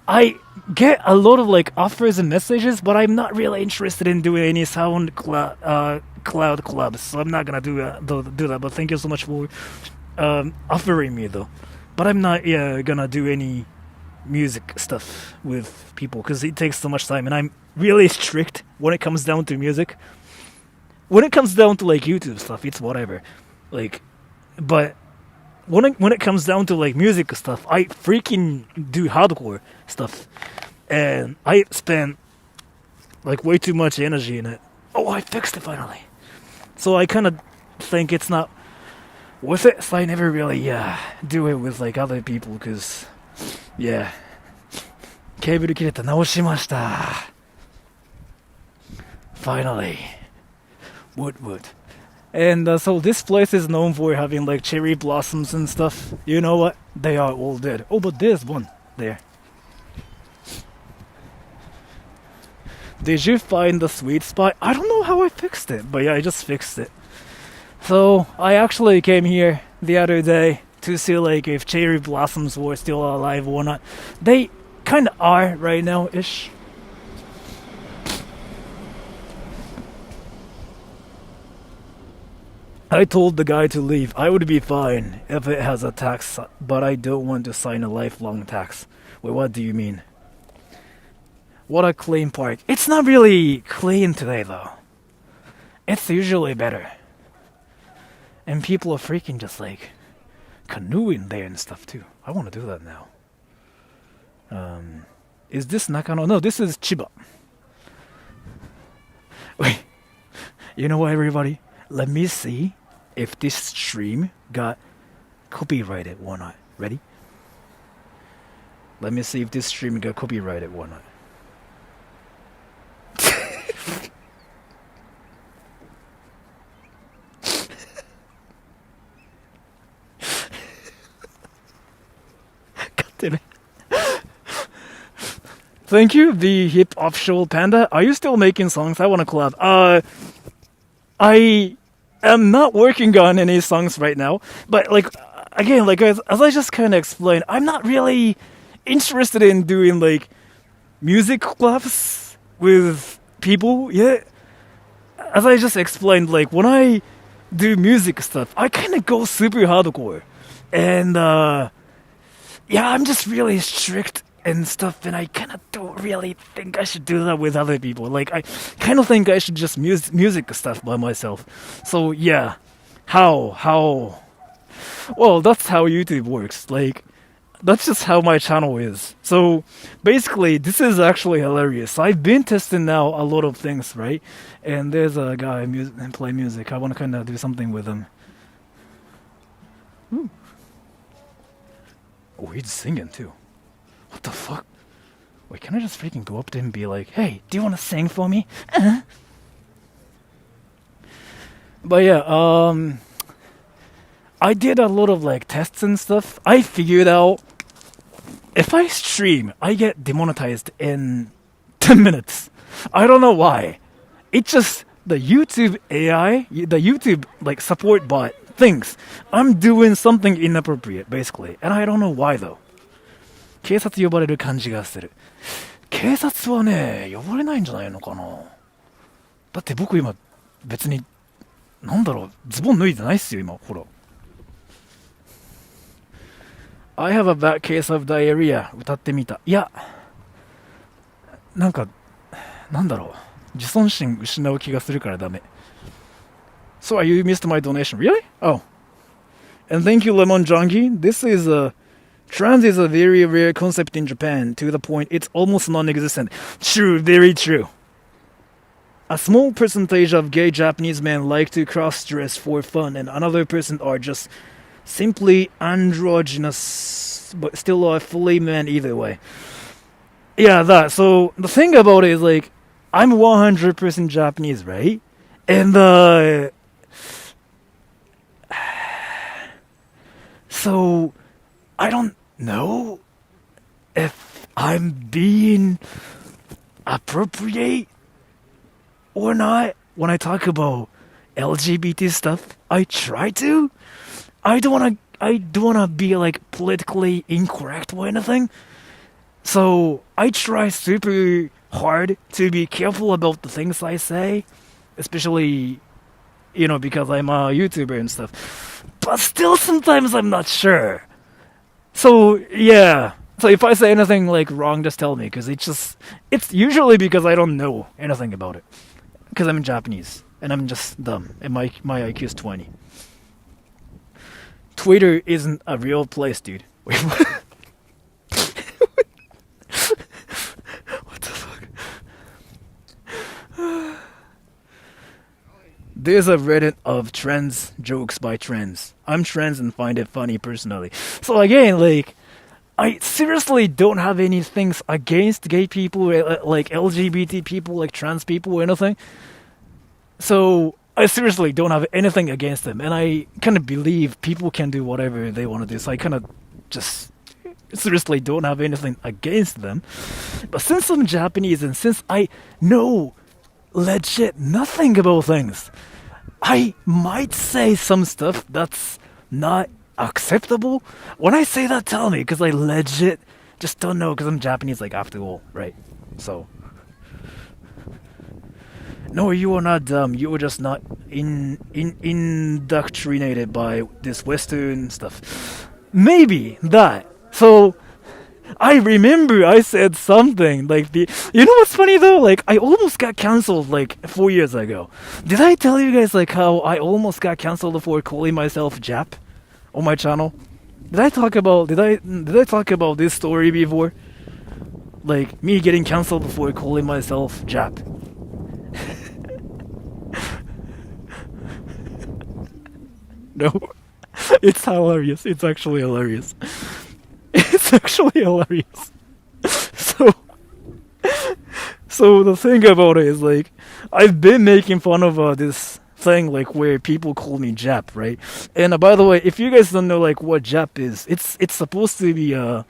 I get a lot of offers and messages, but I'm not really interested in doing any SoundCloud cloud collabs, so I'm not gonna do that. But thank you so much for offering me though. But I'm not gonna do any music stuff with people because it takes so much time, and I'm really strict when it comes down to music. When it comes down to YouTube stuff, it's whatever. But when it comes down to music stuff, I freaking do hardcore stuff, and I spend way too much energy in it. Oh, I fixed it finally. So I kind of think it's not worth it. So I never really do it with other people because yeah. ケーブル切れた、直しました。Finally. Wood. And so this place is known for having cherry blossoms and stuff. You know what? They are all dead. Oh, but there's one there. Did you find the sweet spot? I don't know how I fixed it, but yeah, I just fixed it. So I actually came here the other day to see if cherry blossoms were still alive or not. They kind of are right now-ish. I told the guy to leave. I would be fine if it has a tax, but I don't want to sign a lifelong tax. Wait, what do you mean? What a clean park. It's not really clean today though. It's usually better. And people are freaking just canoeing there and stuff too. I want to do that now. Is this Nakano? No, this is Chiba. Wait. You know what, everybody? Let me see if this stream got copyrighted or not. Ready? Let me see if this stream got copyrighted or not. God damn it. Thank you, the hip offshore panda. Are you still making songs? I want to collab. I am not working on any songs right now, but again, as I just kind of explained, I'm not really interested in doing music collabs with people, yeah, as I just explained, like when I do music stuff, I kind of go super hardcore, and yeah, I'm just really strict and stuff, and I kind of don't really think I should do that with other people. Like I kind of think I should just music stuff by myself. So yeah, how? Well, that's how YouTube works. Like that's just how my channel is. So basically, this is actually hilarious. I've been testing now a lot of things, right? And there's a guy play music. I want to kind of do something with him. Ooh. Oh, he's singing too. What the fuck? Wait, can I just freaking go up to him and be like, "Hey, do you want to sing for me?" But yeah, I did a lot of like tests and stuff. I figured out if I stream, I get demonetized in 10 minutes. I don't know why. It's just the YouTube AI, the YouTube like support bot thinks I'm doing something inappropriate, basically. And I don't know why though. 警察呼ばれる感じがする。警察はね、呼ばれないんじゃないのかな。だって僕今別に、なんだろう、ズボン脱いでないっすよ今、ほら。I have a bad case of diarrhea 歌ってみた。いや、なんか、なんだろう。自尊心失う気がするからダメ。So you missed my donation. Really? Oh. And thank you, Lemon Jongi. This is trans is a very rare concept in Japan, to the point it's almost non-existent. True, very true. A small percentage of gay Japanese men like to cross-dress for fun, and another percent are just simply androgynous, but still are fully men either way. Yeah, that. So the thing about it is, like, I'm 100% Japanese, right? And so I don't know if I'm being appropriate or not when I talk about LGBT stuff. I try to. I don't wanna be like politically incorrect or anything. So I try super hard to be careful about the things I say, especially, you know, because I'm a YouTuber and stuff. But still, sometimes I'm not sure. So yeah. So if I say anything like wrong, just tell me, because it's usually because I don't know anything about it. Because I'm Japanese and I'm just dumb and my IQ is 20. Twitter isn't a real place, dude. Wait, what? What the fuck? There's a Reddit of trans jokes by trans. I'm trans and find it funny personally. So again, like, I seriously don't have any things against gay people, like LGBT people, like trans people or anything. So I seriously don't have anything against them, and I kind of believe people can do whatever they want to do. So I kind of just seriously don't have anything against them. But since I'm Japanese and since I know legit nothing about things, I might say some stuff that's not acceptable. When I say that, tell me, because I legit just don't know, because I'm Japanese, like, after all, right? So no, you are not dumb. You are just not indoctrinated by this Western stuff. Maybe that. So I remember I said something like you know what's funny though? Like, I almost got cancelled like 4 years ago. Did I tell you guys like how I almost got cancelled for calling myself Jap on my channel? Did I talk about this story before? Like me getting cancelled for calling myself Jap. No, it's hilarious. It's actually hilarious. It's actually hilarious. So the thing about it is, like, I've been making fun of this thing, like, where people call me Jap, right? And by the way, if you guys don't know, like, what Jap is, it's supposed to be a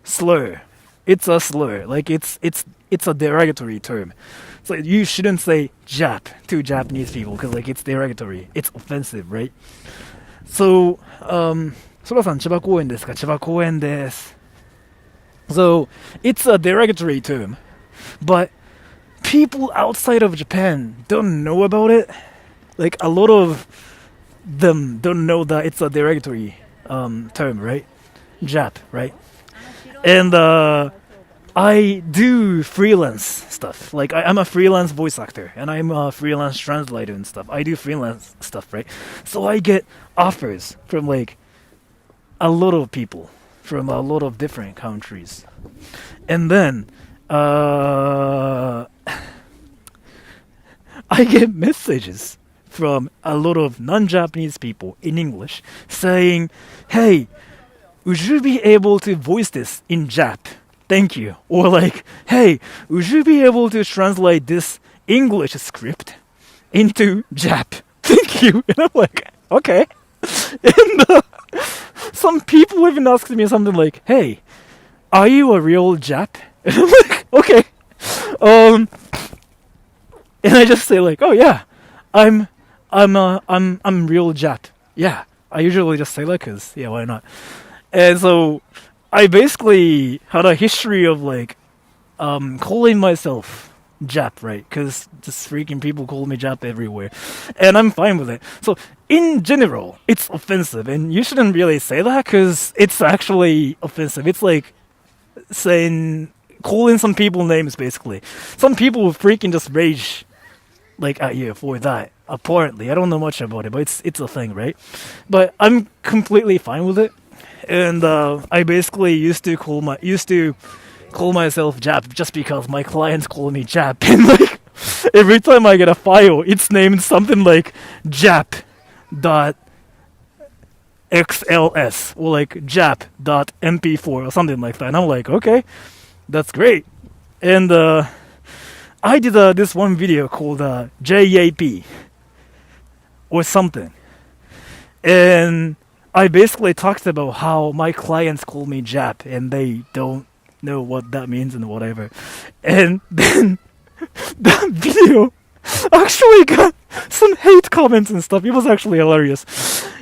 slur. It's a slur. Like, it's a derogatory term. So you shouldn't say Jap to Japanese people, because, like, it's derogatory. It's offensive, right? So, ソラさん千葉公園ですか？千葉公園です。So, it's a derogatory term, but people outside of Japan don't know about it. Like a lot of them don't know that it's a derogatory term, right? Jap, right? And I do freelance stuff. Like I'm a freelance voice actor and I'm a freelance translator and stuff. I do freelance stuff, right? So I get offers from like a lot of people from a lot of different countries. And then I get messages from a lot of non-Japanese people in English saying, "Hey, would you be able to voice this in Jap? Thank you." Or like, "Hey, would you be able to translate this English script into Jap? Thank you." And I'm like, okay. And some people even asked me something like, "Hey, are you a real Jap?" And I'm like, okay. And I just say like, "Oh yeah, I'm real Jap." Yeah, I usually just say that because yeah, why not? And so I basically had a history of like calling myself Jap, right? Because just freaking people call me Jap everywhere, and I'm fine with it. So in general, it's offensive, and you shouldn't really say that because it's actually offensive. It's like calling some people names basically. Some people will freaking just rage like at you for that. Apparently, I don't know much about it, but it's a thing, right? But I'm completely fine with it, and I basically used to call myself Jap just because my clients call me Jap, and like every time I get a file, it's named something like Jap.xls or like Jap.mp4 or something like that, and I'm like, okay, that's great, and I did this one video called JAP or something, and I basically talked about how my clients call me Jap and they don't know what that means and whatever. And then that video actually got some hate comments and stuff. It was actually hilarious.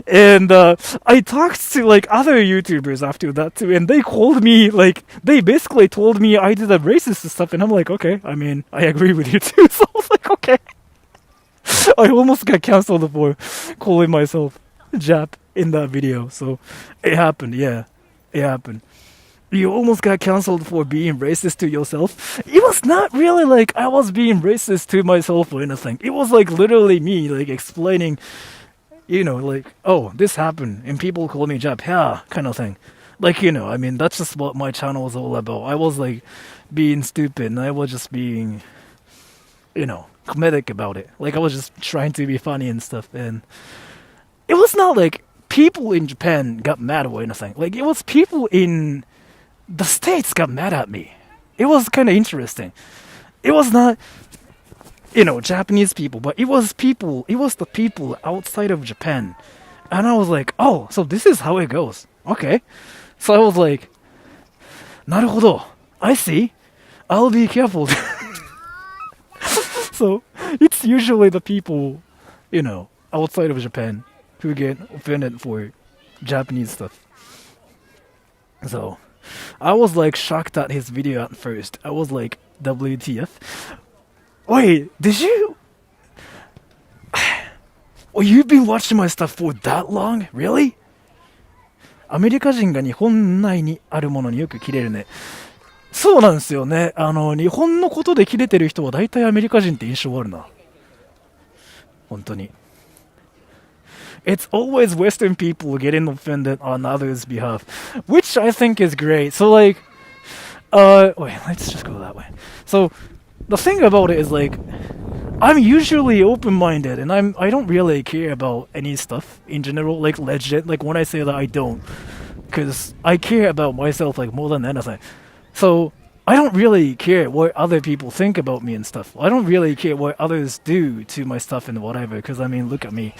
And I talked to like other YouTubers after that too, and they called me like they basically told me I did a racist stuff, and I'm like, okay, I mean, I agree with you too. So I was like, okay. I almost got cancelled for calling myself Jap in that video. So it happened, yeah. It happened. You almost got cancelled for being racist to yourself. It was not really like I was being racist to myself or anything. It was like literally me like explaining, like, oh, this happened and people call me Jap, yeah, kind of thing. Like, I mean, that's just what my channel was all about. I was like being stupid and I was just being, comedic about it. Like I was just trying to be funny and stuff, and it was not like people in Japan got mad or anything. Like it was people in the States got mad at me. It was kind of interesting. It was not, Japanese people, but it was the people outside of Japan. And I was like, oh, so this is how it goes. Okay. So I was like, なるほど. I see. I'll be careful. So it's usually the people, outside of Japan who get offended for Japanese stuff. So I was like shocked at his video at first. I was like, WTF? Wait, did you? Oh, you've been watching my stuff for that long? Really? アメリカ人が日本内にあるものによく切れるね。そうなんですよね。日本のことで切れてる人は大体アメリカ人って印象あるな。本当に。It's always Western people getting offended on others' behalf, which I think is great. So like, wait, let's just go that way. So the thing about it is like, I'm usually open-minded and I don't really care about any stuff in general, like legit. Like when I say that I don't, because I care about myself like more than anything. So I don't really care what other people think about me and stuff. I don't really care what others do to my stuff and whatever, because I mean, look at me.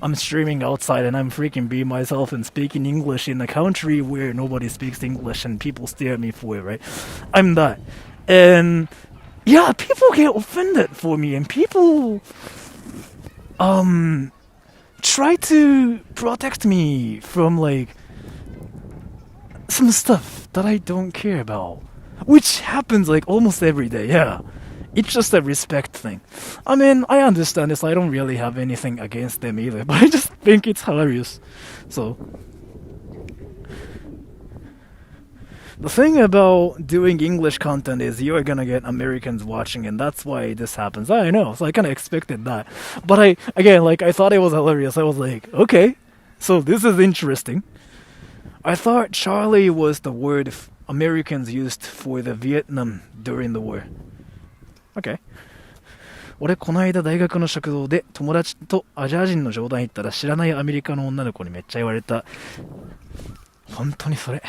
I'm streaming outside and I'm freaking being myself and speaking English in a country where nobody speaks English and people stare at me for it, right? I'm that. And yeah, people get offended for me and people try to protect me from like some stuff that I don't care about, which happens like almost every day. Yeah, It's just a respect thing. I mean, I understand this. I don't really have anything against them either, but I just think it's hilarious. So, the thing about doing English content is you're gonna get Americans watching, and that's why this happens. I know, so I kind of expected that. But I thought it was hilarious. I was like, okay, so this is interesting. I thought Charlie was the word Americans used for the Vietnam during the war. Okay. 俺この間大学の食堂で友達とアジア人の冗談言ったら知らないアメリカの女の子にめっちゃ言われた。本当にそれ。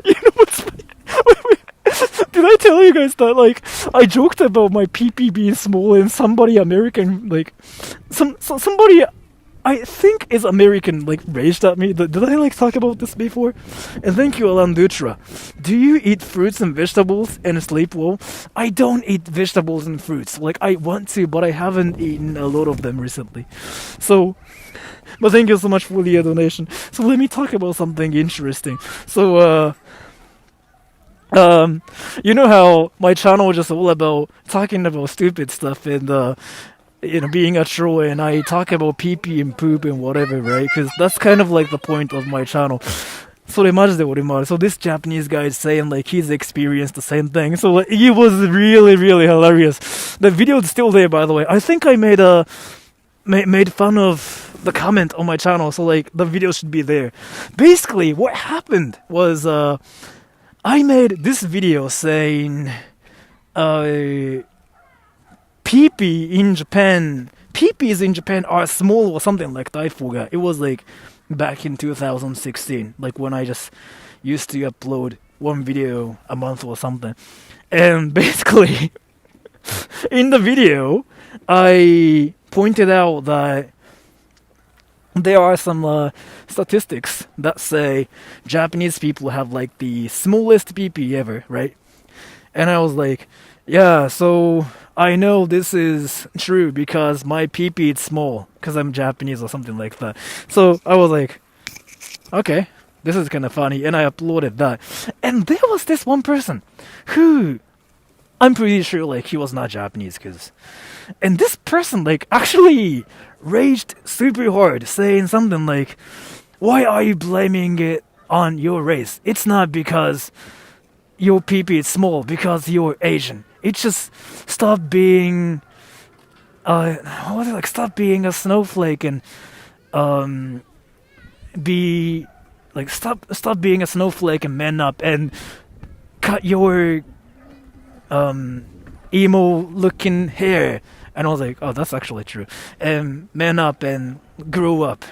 You know what's funny? Wait. Did I tell you guys that, like, I joked about my PP being small and somebody American, like, somebody I think is American, like, raged at me. Did I, like, talk about this before? And thank you, Alan Dutra. Do you eat fruits and vegetables and sleep well? I don't eat vegetables and fruits. Like, I want to, but I haven't eaten a lot of them recently. So, but thank you so much for the donation. So let me talk about something interesting. So, you know how my channel is just all about talking about stupid stuff and, being a troll, and I talk about pee-pee and poop and whatever, right? Because that's kind of like the point of my channel. So this Japanese guy is saying like he's experienced the same thing. So like, it was really, really hilarious. The video is still there, by the way. I think I made fun of the comment on my channel, so like the video should be there. Basically, what happened was I made this video saying pee-pees in Japan are small or something like that. I forgot. It was like back in 2016, like when I just used to upload one video a month or something. And basically, in the video, I pointed out that there are some statistics that say Japanese people have like the smallest pee-pee ever, right? And I was like, yeah, so I know this is true because my pee-pee is small because I'm Japanese or something like that. So I was like, okay, this is kind of funny, and I uploaded that. And there was this one person who I'm pretty sure like he was not Japanese, and this person like actually raged super hard, saying something like, why are you blaming it on your race? It's not because your pee-pee is small because you're Asian. It's just stop being stop being a snowflake and be like stop being a snowflake and man up and cut your emo looking hair. And I was like, oh, that's actually true. And man up and grow up.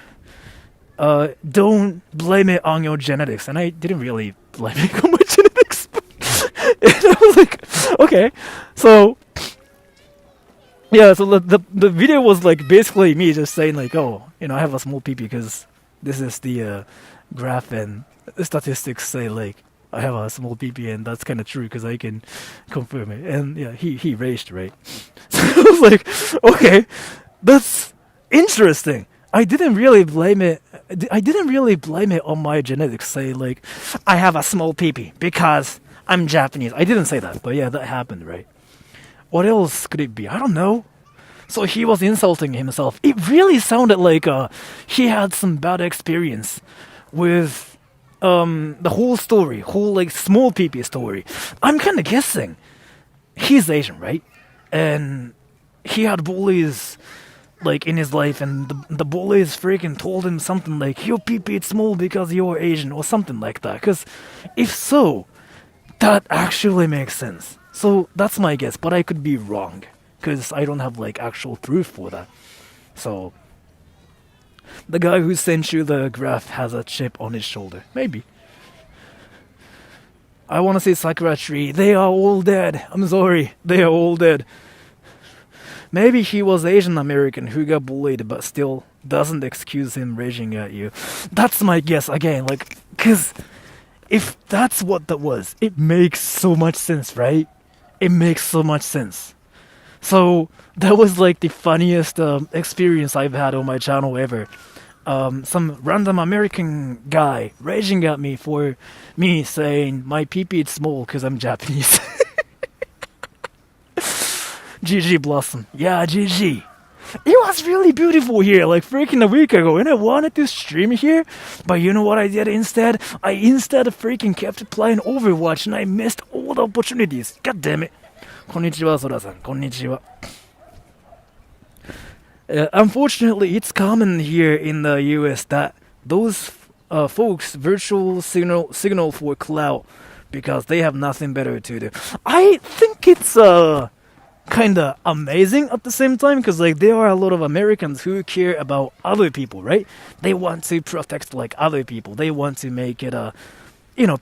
Don't blame it on your genetics. And I didn't really blame it on my genetics. And I was like, okay. So, yeah, so the video was like basically me just saying like, oh, I have a small pee because this is the graph and the statistics say like I have a small pee and that's kind of true because I can confirm it. And yeah, he raged, right? So I was like, okay, that's interesting. I didn't really blame it on my genetics. Say like, I have a small pee because I'm Japanese. I didn't say that, but yeah, that happened, right? What else could it be? I don't know. So he was insulting himself. It really sounded like he had some bad experience with the whole story, like small pee story. I'm kind of guessing he's Asian, right? And he had bullies like in his life, and the bullies freaking told him something like, your pee is small because you're Asian or something like that. Because if so, that actually makes sense. So that's my guess, but I could be wrong because I don't have like actual proof for that. So the guy who sent you the graph has a chip on his shoulder. Maybe. I want to say Sakura Tree. They are all dead. I'm sorry. They are all dead. Maybe he was Asian American who got bullied, but still doesn't excuse him raging at you. That's my guess again, like, because if that's what that was, it makes so much sense, right? It makes so much sense. So that was like the funniest experience I've had on my channel ever. some random American guy raging at me for me saying my pee-pee is small because I'm Japanese. GG Blossom. Yeah, GG. It was really beautiful here, like freaking a week ago, and I wanted to stream here, but you know what I did instead? I instead freaking kept playing Overwatch and I missed all the opportunities. God damn it. Konnichiwa, Sora-san. Konnichiwa. Unfortunately, it's common here in the US that those folks virtual signal for clout because they have nothing better to do. I think it's kind of amazing at the same time because like there are a lot of Americans who care about other people, right? They want to protect like other people. They want to make it a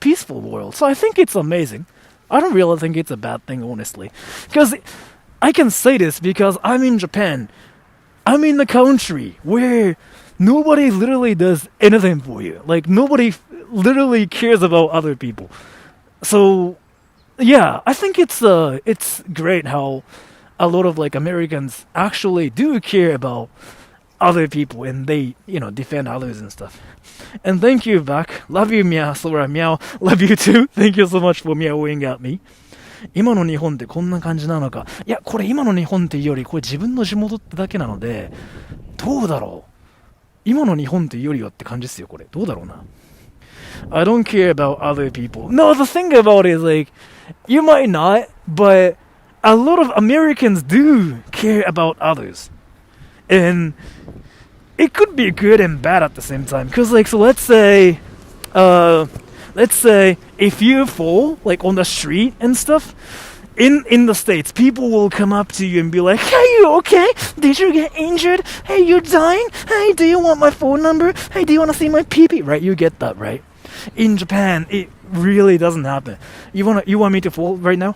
peaceful world. So I think it's amazing. I don't really think it's a bad thing, honestly, because I can say this because I'm in Japan. I'm in the country where nobody literally does anything for you. Like nobody literally cares about other people. So yeah, I think it's great how a lot of like Americans actually do care about other people and they defend others and stuff. And thank you back. Love you, Meow, Sora, Meow. Love you too. Thank you so much for meowing at me. 今の日本ってこんな感じなのか。いや、これ今の日本っていうよりこれ自分の地元ってだけなので、どうだろう。今の日本っていうよりはって感じですよ、これ。どうだろうな。I don't care about other people. No, the thing about it is like, you might not, but a lot of Americans do care about others. And it could be good and bad at the same time. Because like, so let's say if you fall like on the street and stuff, in the States, people will come up to you and be like, hey, you okay? Did you get injured? Hey, you're dying? Hey, do you want my phone number? Hey, do you want to see my pee-pee? Right, you get that, right? In Japan, it really doesn't happen. You want me to fall right now?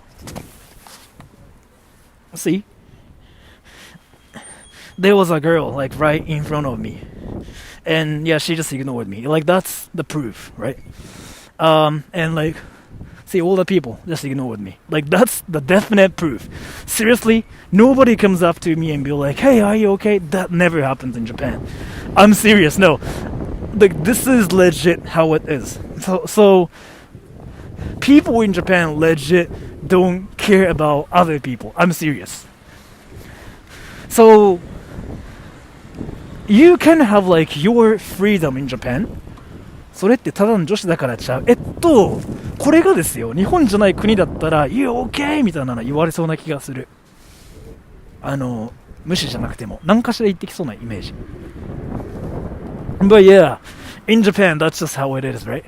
See? There was a girl like right in front of me. And yeah, she just ignored me. Like that's the proof, right? And like see all the people just ignored me. Like that's the definite proof. Seriously, nobody comes up to me and be like, "Hey, are you okay?" That never happens in Japan. I'm serious. No. Like this is legit how it is. So people in Japan legit don't care about other people. I'm serious. So you can have like your freedom in Japan. それってただの女子だからちゃう。これがですよ、日本じゃない国だったら You okay? みたいなの言われそうな気がする。無視じゃなくても何かしら言ってきそうなイメージ。But yeah, in Japan, that's just how it is, right?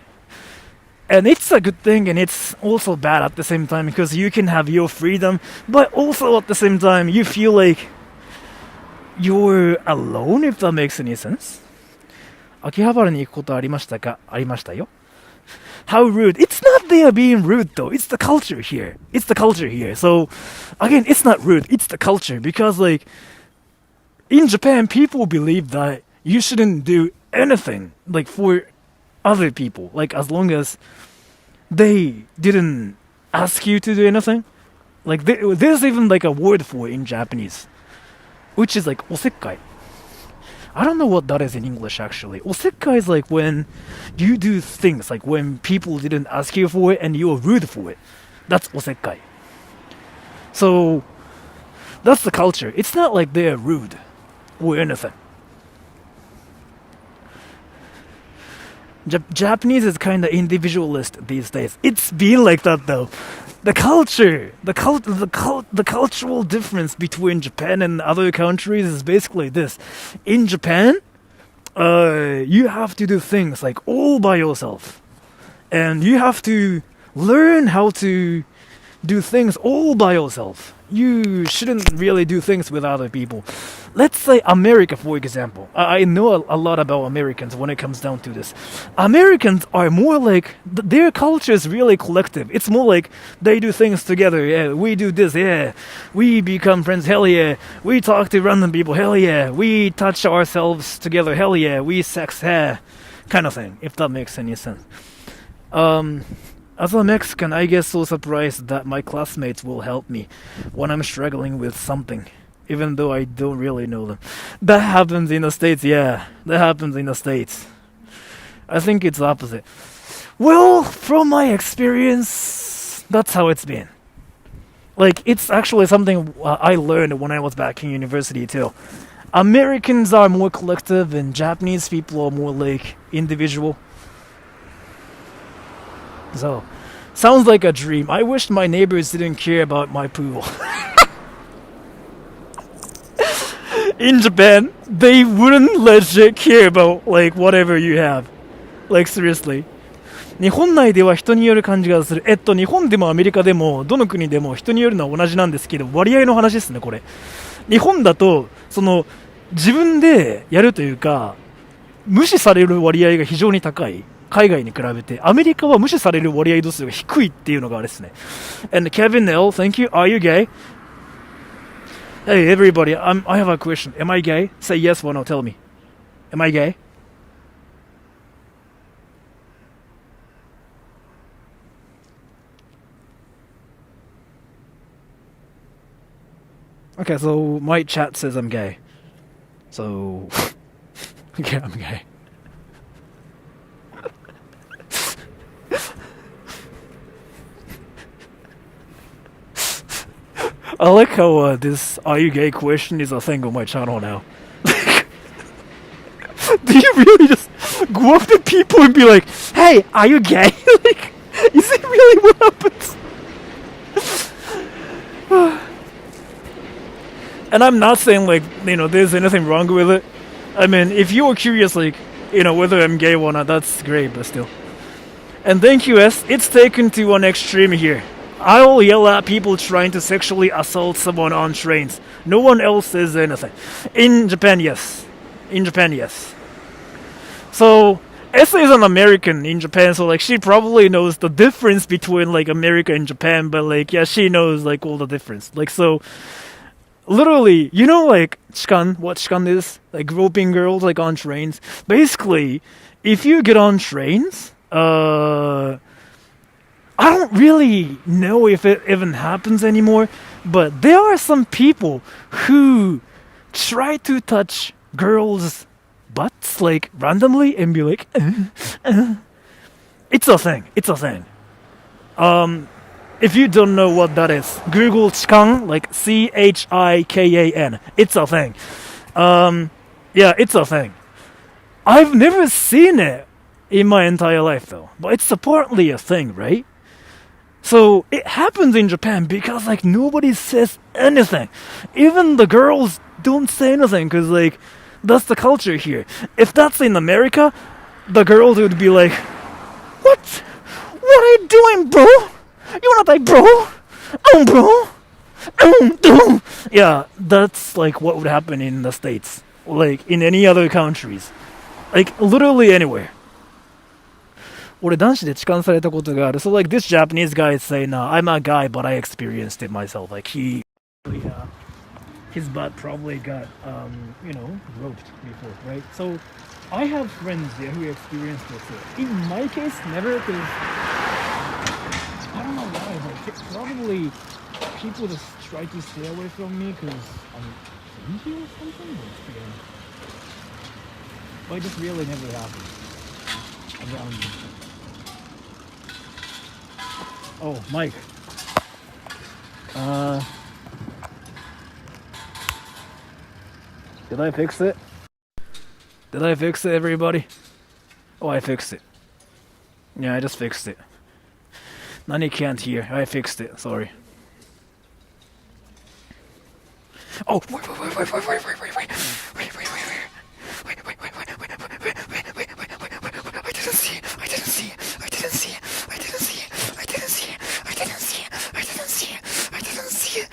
And it's a good thing and it's also bad at the same time because you can have your freedom, but also at the same time you feel like you're alone, if that makes any sense. 秋葉原に行くことありましたか？ありましたよ。How rude. It's not there being rude though. It's the culture here. It's the culture here. So again, it's not rude. It's the culture because like in Japan, people believe that you shouldn't do anything like for other people. Like as long as they didn't ask you to do anything. Like there's even like a word for it in Japanese, which is like osekkai. I don't know what that is in English actually. Osekkai is like when you do things, like when people didn't ask you for it and you are rude for it. That's osekkai. So that's the culture. It's not like they're rude or anything. Japanese is kind of individualist these days. It's been like that though. The culture, the cultural difference between Japan and other countries is basically this. In Japan, you have to do things like all by yourself. And you have to learn how to do things all by yourself. You shouldn't really do things with other people. Let's say America, for example. I know a lot about Americans when it comes down to this. Americans are more like, their culture is really collective. It's more like they do things together. Yeah, we do this. Yeah, we become friends. Hell yeah. We talk to random people. Hell yeah. We touch ourselves together. Hell yeah. We sex. Yeah, kind of thing, if that makes any sense. As a Mexican, I get so surprised that my classmates will help me when I'm struggling with something. even though I don't really know them. That happens in the States, yeah. That happens in the States. I think it's opposite. Well, from my experience, that's how it's been. Like, it's actually something I learned when I was back in university too. Americans are more collective and Japanese people are more like individual. So, sounds like a dream. I wish my neighbors didn't care about my pool. In Japan, they wouldn't legit care about like whatever you have. Like seriously. 日本内では人による感じがする。日本でもアメリカでもどの国でも人によるのは同じなんですけど、割合の話ですねこれ。日本だとその自分でやるというか無視される割合が非常に高い。海外に比べてアメリカは無視される割合度数が低いっていうのがあれですね。And Kevin L, thank you. Are you gay? Hey everybody, I have a question. Am I gay? Say yes or no. Tell me. Am I gay? Okay, so my chat says I'm gay. So, yeah, I'm gay. I like how this "Are you gay?" question is a thing on my channel now. Do you really just go up to people and be like, "Hey, are you gay?" Like, is it really what happens? And I'm not saying like there's anything wrong with it. I mean, if you were curious, like whether I'm gay or not, that's great, but still. And thank you, S. It's taken to an extreme here. I'll yell at people trying to sexually assault someone on trains. No one else says anything. In Japan, yes. In Japan, yes. So, S is an American in Japan, so like she probably knows the difference between like America and Japan, but like yeah, she knows like all the difference. Like so, literally, like shikan, what shikan is? Like groping girls like on trains. Basically, if you get on trains, I don't really know if it even happens anymore, but there are some people who try to touch girls' butts like randomly and be like, It's a thing. It's a thing. If you don't know what that is, Google chikan, like CHIKAN. It's a thing. Yeah, it's a thing. I've never seen it in my entire life though, but it's apparently a thing, right? So it happens in Japan because like nobody says anything. Even the girls don't say anything because like that's the culture here. If that's in America, the girls would be like, What? What are you doing, bro? You wanna die, bro? Oh, bro. Oh. Yeah, that's like what would happen in the States. Like in any other countries. Like literally anywhere. 俺男子で痴漢されたことがある。So like this Japanese guy is saying, I'm a guy, but I experienced it myself. Like his butt probably got, roped before, right? So I have friends there who experienced it too. In my case, never, because I don't know why, but probably people just try to stay away from me because I'm crazy or something. But it just really never happened around me. Oh, Mike. Did I fix it? Did I fix it, everybody? Oh, I fixed it. Yeah, I just fixed it. Nani can't hear. I fixed it. Sorry. Oh, wait. I didn't see it.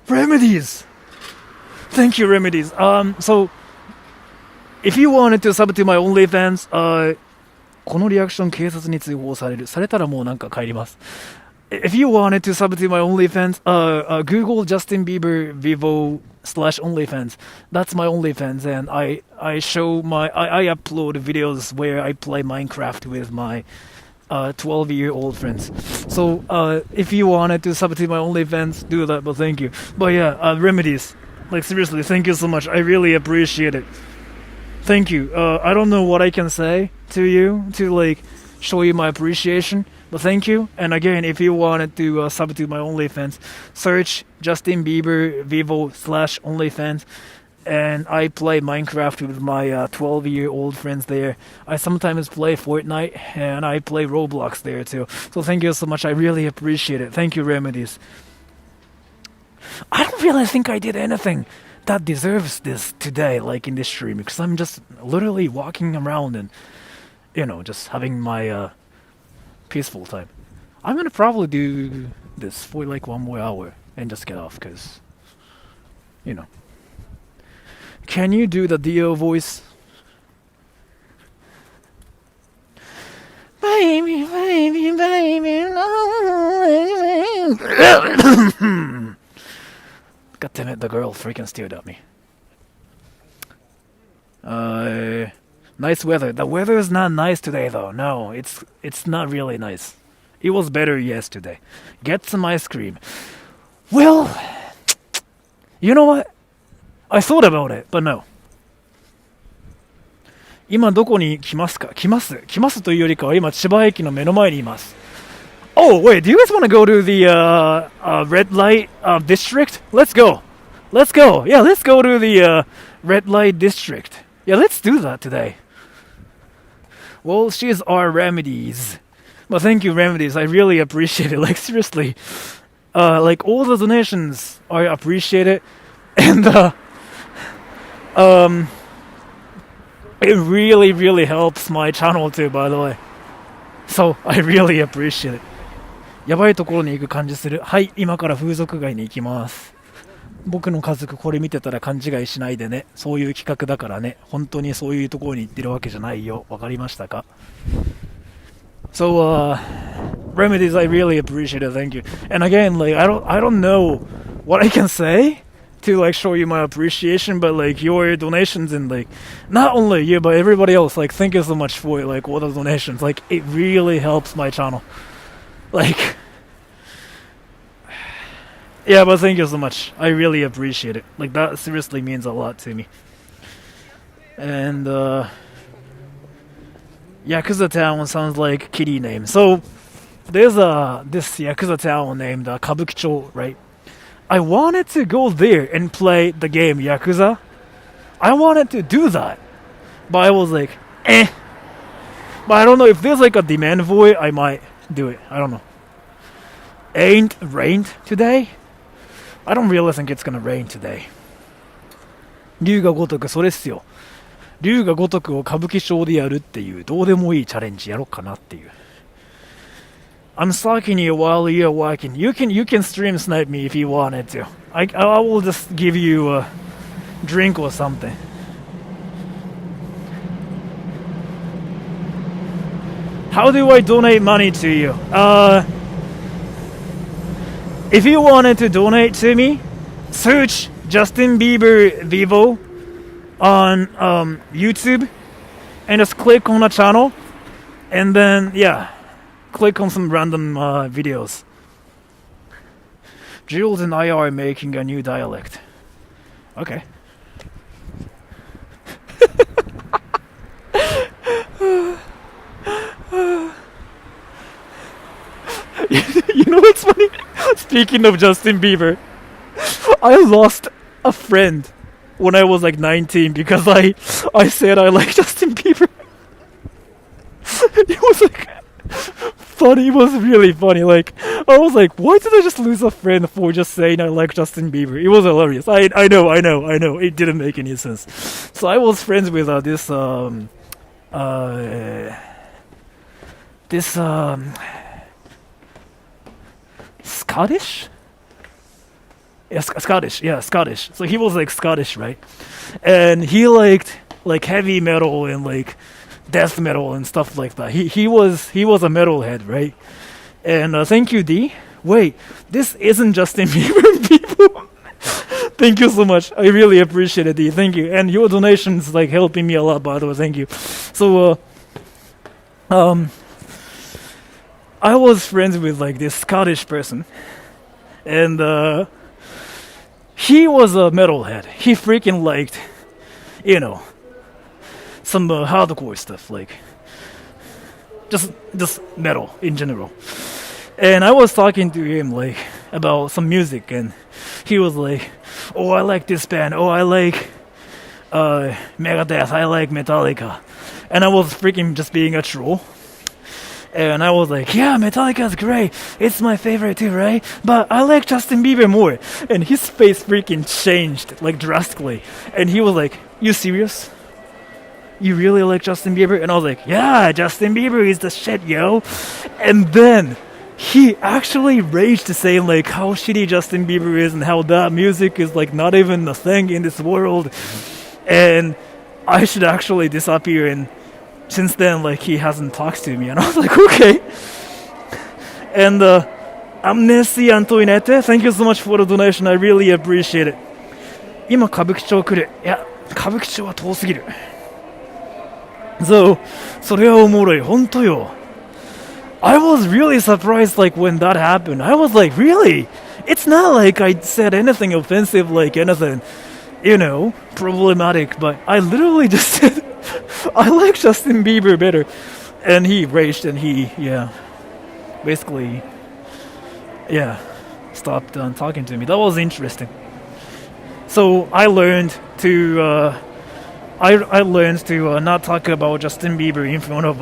Remedies! Thank you, Remedies. So, if you wanted to sub to my OnlyFans, このリアクション警察に通報される。されたらもうなんか帰ります。If you wanted to sub to my OnlyFans, Google Justin Bieber Vivo / OnlyFans. That's my OnlyFans, and I upload videos where I play Minecraft with my 12-year-old friends. So if you wanted to sub to my OnlyFans, do that. But thank you. But yeah, remedies. Like seriously, thank you so much. I really appreciate it. Thank you. I don't know what I can say to you to like show you my appreciation. But thank you. And again, if you wanted to sub to my OnlyFans, search Justin Bieber Vivo / OnlyFans. And I play Minecraft with my 12-year-old friends there. I sometimes play Fortnite, and I play Roblox there too. So thank you so much. I really appreciate it. Thank you, Remedies. I don't really think I did anything that deserves this today, like in this stream, because I'm just literally walking around and, just having my peaceful time. I'm gonna probably do this for like 1 more hour and just get off, because, Can you do the Dio voice? Baby, baby, baby, God damn it, the girl freaking stared at me. Nice weather. The weather is not nice today though. No, it's not really nice. It was better yesterday. Get some ice cream. Well, you know what? I thought about it, but no. 今どこに来ますか？来ますというよりかは今千葉駅の目の前にいます。Oh, wait, do you guys want to go to the red light district? Let's go. Let's go. Yeah, let's go to the red light district. Yeah, let's do that today. Well, she's our Remedies. Well, thank you, Remedies. I really appreciate it. Like, seriously. Like, all the donations I appreciate it. And, it really, really helps my channel too, by the way. So, I really appreciate it. やばいところに行く感じする。はい、今から風俗街に行きます。僕の家族これ見てたら勘違いしないでね。そういう企画だからね。本当にそういうところに行ってるわけじゃないよ。わかりましたか？ So, Remedies, I really appreciate it. Thank you. And again, like, I don't know what I can say to like show you my appreciation, but like your donations and like not only you but everybody else, like thank you so much for like all the donations. Like it really helps my channel. Like, yeah, but thank you so much. I really appreciate it. Like that seriously means a lot to me. And Yakuza Town sounds like kitty name. So there's this Yakuza Town named Kabukicho, right? I wanted to go there and play the game Yakuza. I wanted to do that, but I was like, eh. But I don't know if there's like a demand for it. I might do it. I don't know. Ain't rained today? I don't really think it's gonna rain today. 龍が如くそれっすよ。龍が如くを歌舞伎町でやるっていうどうでもいいチャレンジやろうかなっていう。I'm stalking you while you're walking. You can stream snipe me if you wanted to. I will just give you a drink or something. How do I donate money to you? If you wanted to donate to me, search Justin Bieber Vivo on YouTube and just click on the channel and then click on some random videos. Jules and I are making a new dialect. Okay. You know what's funny? Speaking of Justin Bieber, I lost a friend when I was like 19 because I said I like Justin Bieber. It was like funny. It was really funny. Like I was like, why did I just lose a friend for just saying I like Justin Bieber? It was hilarious. I know. It didn't make any sense. So I was friends with this Scottish? Yeah, Scottish. Yeah, Scottish. So he was like Scottish, right? And he liked like heavy metal and like death metal and stuff like that. He was a metalhead, right? And thank you, D. Wait, this isn't Justin Bieber, people. Thank you so much. I really appreciate it, D. Thank you. And your donations like helping me a lot, by the way. Thank you. So, I was friends with like this Scottish person, and he was a metalhead. He freaking liked, you know, some hardcore stuff, like just metal in general. And I was talking to him like about some music, and he was like, "Oh, I like this band. Oh, I like Megadeth. I like Metallica." And I was freaking just being a troll. And I was like, "Yeah, Metallica's great. It's my favorite too, right? But I like Justin Bieber more." And his face freaking changed like drastically. And he was like, "You serious? You really like Justin Bieber?" And I was like, "Yeah, Justin Bieber is the shit, yo." And then he actually raged to say like how shitty Justin Bieber is and how that music is like not even a thing in this world, and I should actually disappear. And since then, like, he hasn't talked to me, and I was like, okay. And Amnesty Antoinette, thank you so much for the donation. I really appreciate it. 今歌舞伎町来る。いや、歌舞伎町は遠すぎる。So, それはおもろい。本当よ。I was really surprised, like, when that happened. I was like, really? It's not like I said anything offensive, like anything, you know, problematic, but I literally just said, I like Justin Bieber better. And he raged, and he, basically, stopped talking to me. That was interesting. So I learned to, I learned to not talk about Justin Bieber in front of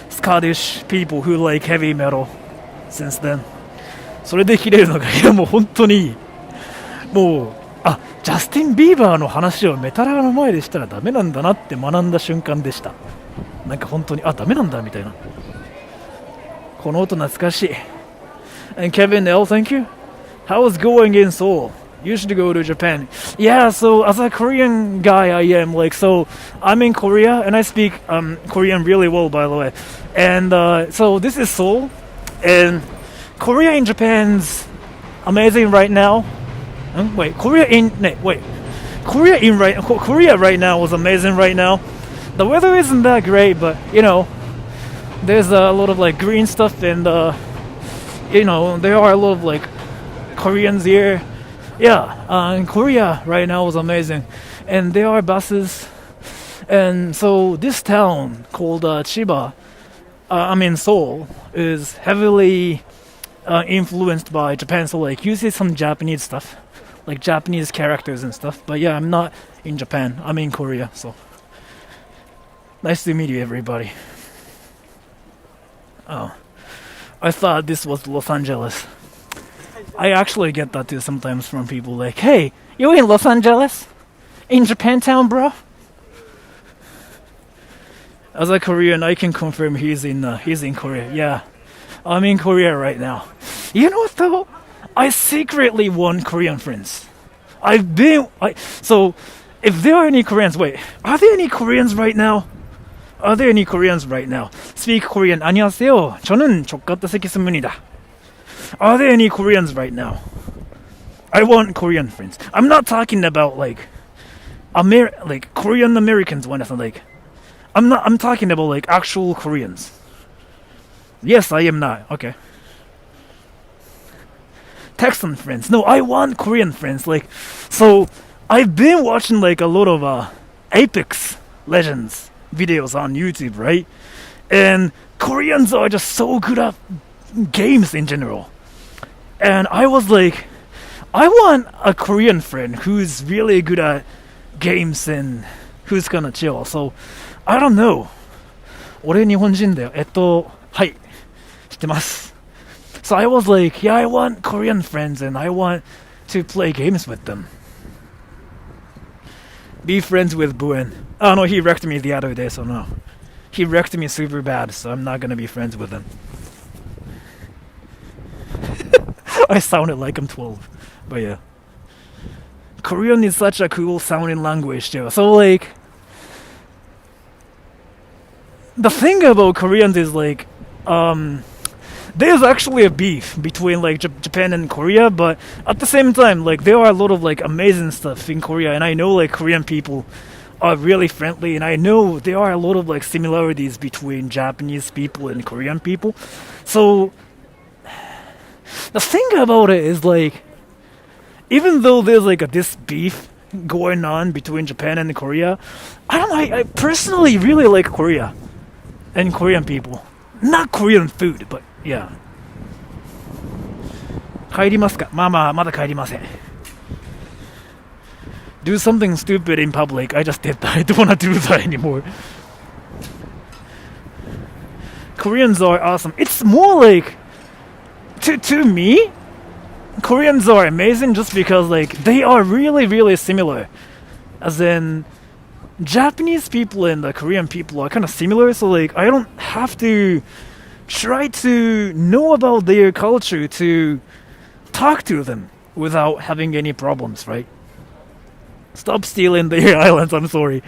Scottish people who like heavy metal since then. それで切れるのが、いやもう本当にもうジャスティン・ビーバーの話をメタラーの前でしたらダメなんだなって学んだ瞬間でした。なんか本当にダメなんだみたいな。この音懐かしい。And Kevin L, thank you. How is going in Seoul? You should go to Japan. Yeah, so as a Korean guy I am, like, so I'm in Korea and I speak Korean really well, by the way. And so this is Seoul, and Korea in Japan's amazing right now. Korea right now was amazing right now. The weather isn't that great, but you know, there's a lot of like green stuff, and you know, there are a lot of like Koreans here. And Korea right now was amazing, and there are buses, and so this town called Chiba, Seoul, is heavily influenced by Japan. So like you see some Japanese stuff, like Japanese characters and stuff. But yeah, I'm not in Japan. I'm in Korea. So nice to meet you, everybody. Oh, I thought this was Los Angeles. I actually get that too sometimes from people like, "Hey, you in Los Angeles? In Japantown, bro?" As a Korean, I can confirm he's in Korea. Yeah, I'm in Korea right now. You know what though? I secretly want Korean friends. So if there are any Koreans, are there any Koreans right now? Speak Korean. 안녕하세요. 저는 족같다 새끼습니다. Are there any Koreans right now? I want Korean friends. I'm not talking about like Korean Americans when it's like I'm talking about like actual Koreans. Yes, I am not. Okay. Texan friends. No, I want Korean friends. Like, so I've been watching like a lot of Apex Legends videos on YouTube, right? And Koreans are just so good at games in general. And I was like, I want a Korean friend who's really good at games and who's gonna chill. So, I don't know. 俺日本人だよ。はい。知ってます。So I was like, yeah, I want Korean friends and I want to play games with them. Be friends with Buen. Oh no, he wrecked me the other day, so no. He wrecked me super bad, so I'm not gonna be friends with him. I sounded like I'm 12, but yeah. Korean is such a cool sounding language too. So like, the thing about Koreans is like, there's actually a beef between like Japan and Korea, but at the same time, like there are a lot of like amazing stuff in Korea, and I know like Korean people are really friendly, and I know there are a lot of like similarities between Japanese people and Korean people. So the thing about it is like, even though there's like this beef going on between Japan and Korea, I personally really like Korea and Korean people. Not Korean food, but yeah. 帰りますか？まだ帰りません。Do something stupid in public. I just did that. I don't want to do that anymore. Koreans are awesome. It's more like, to me, Koreans are amazing just because like they are really really similar. As in, Japanese people and the Korean people are kind of similar, so like I don't have to try to know about their culture to talk to them without having any problems, right? Stop stealing their islands. I'm sorry,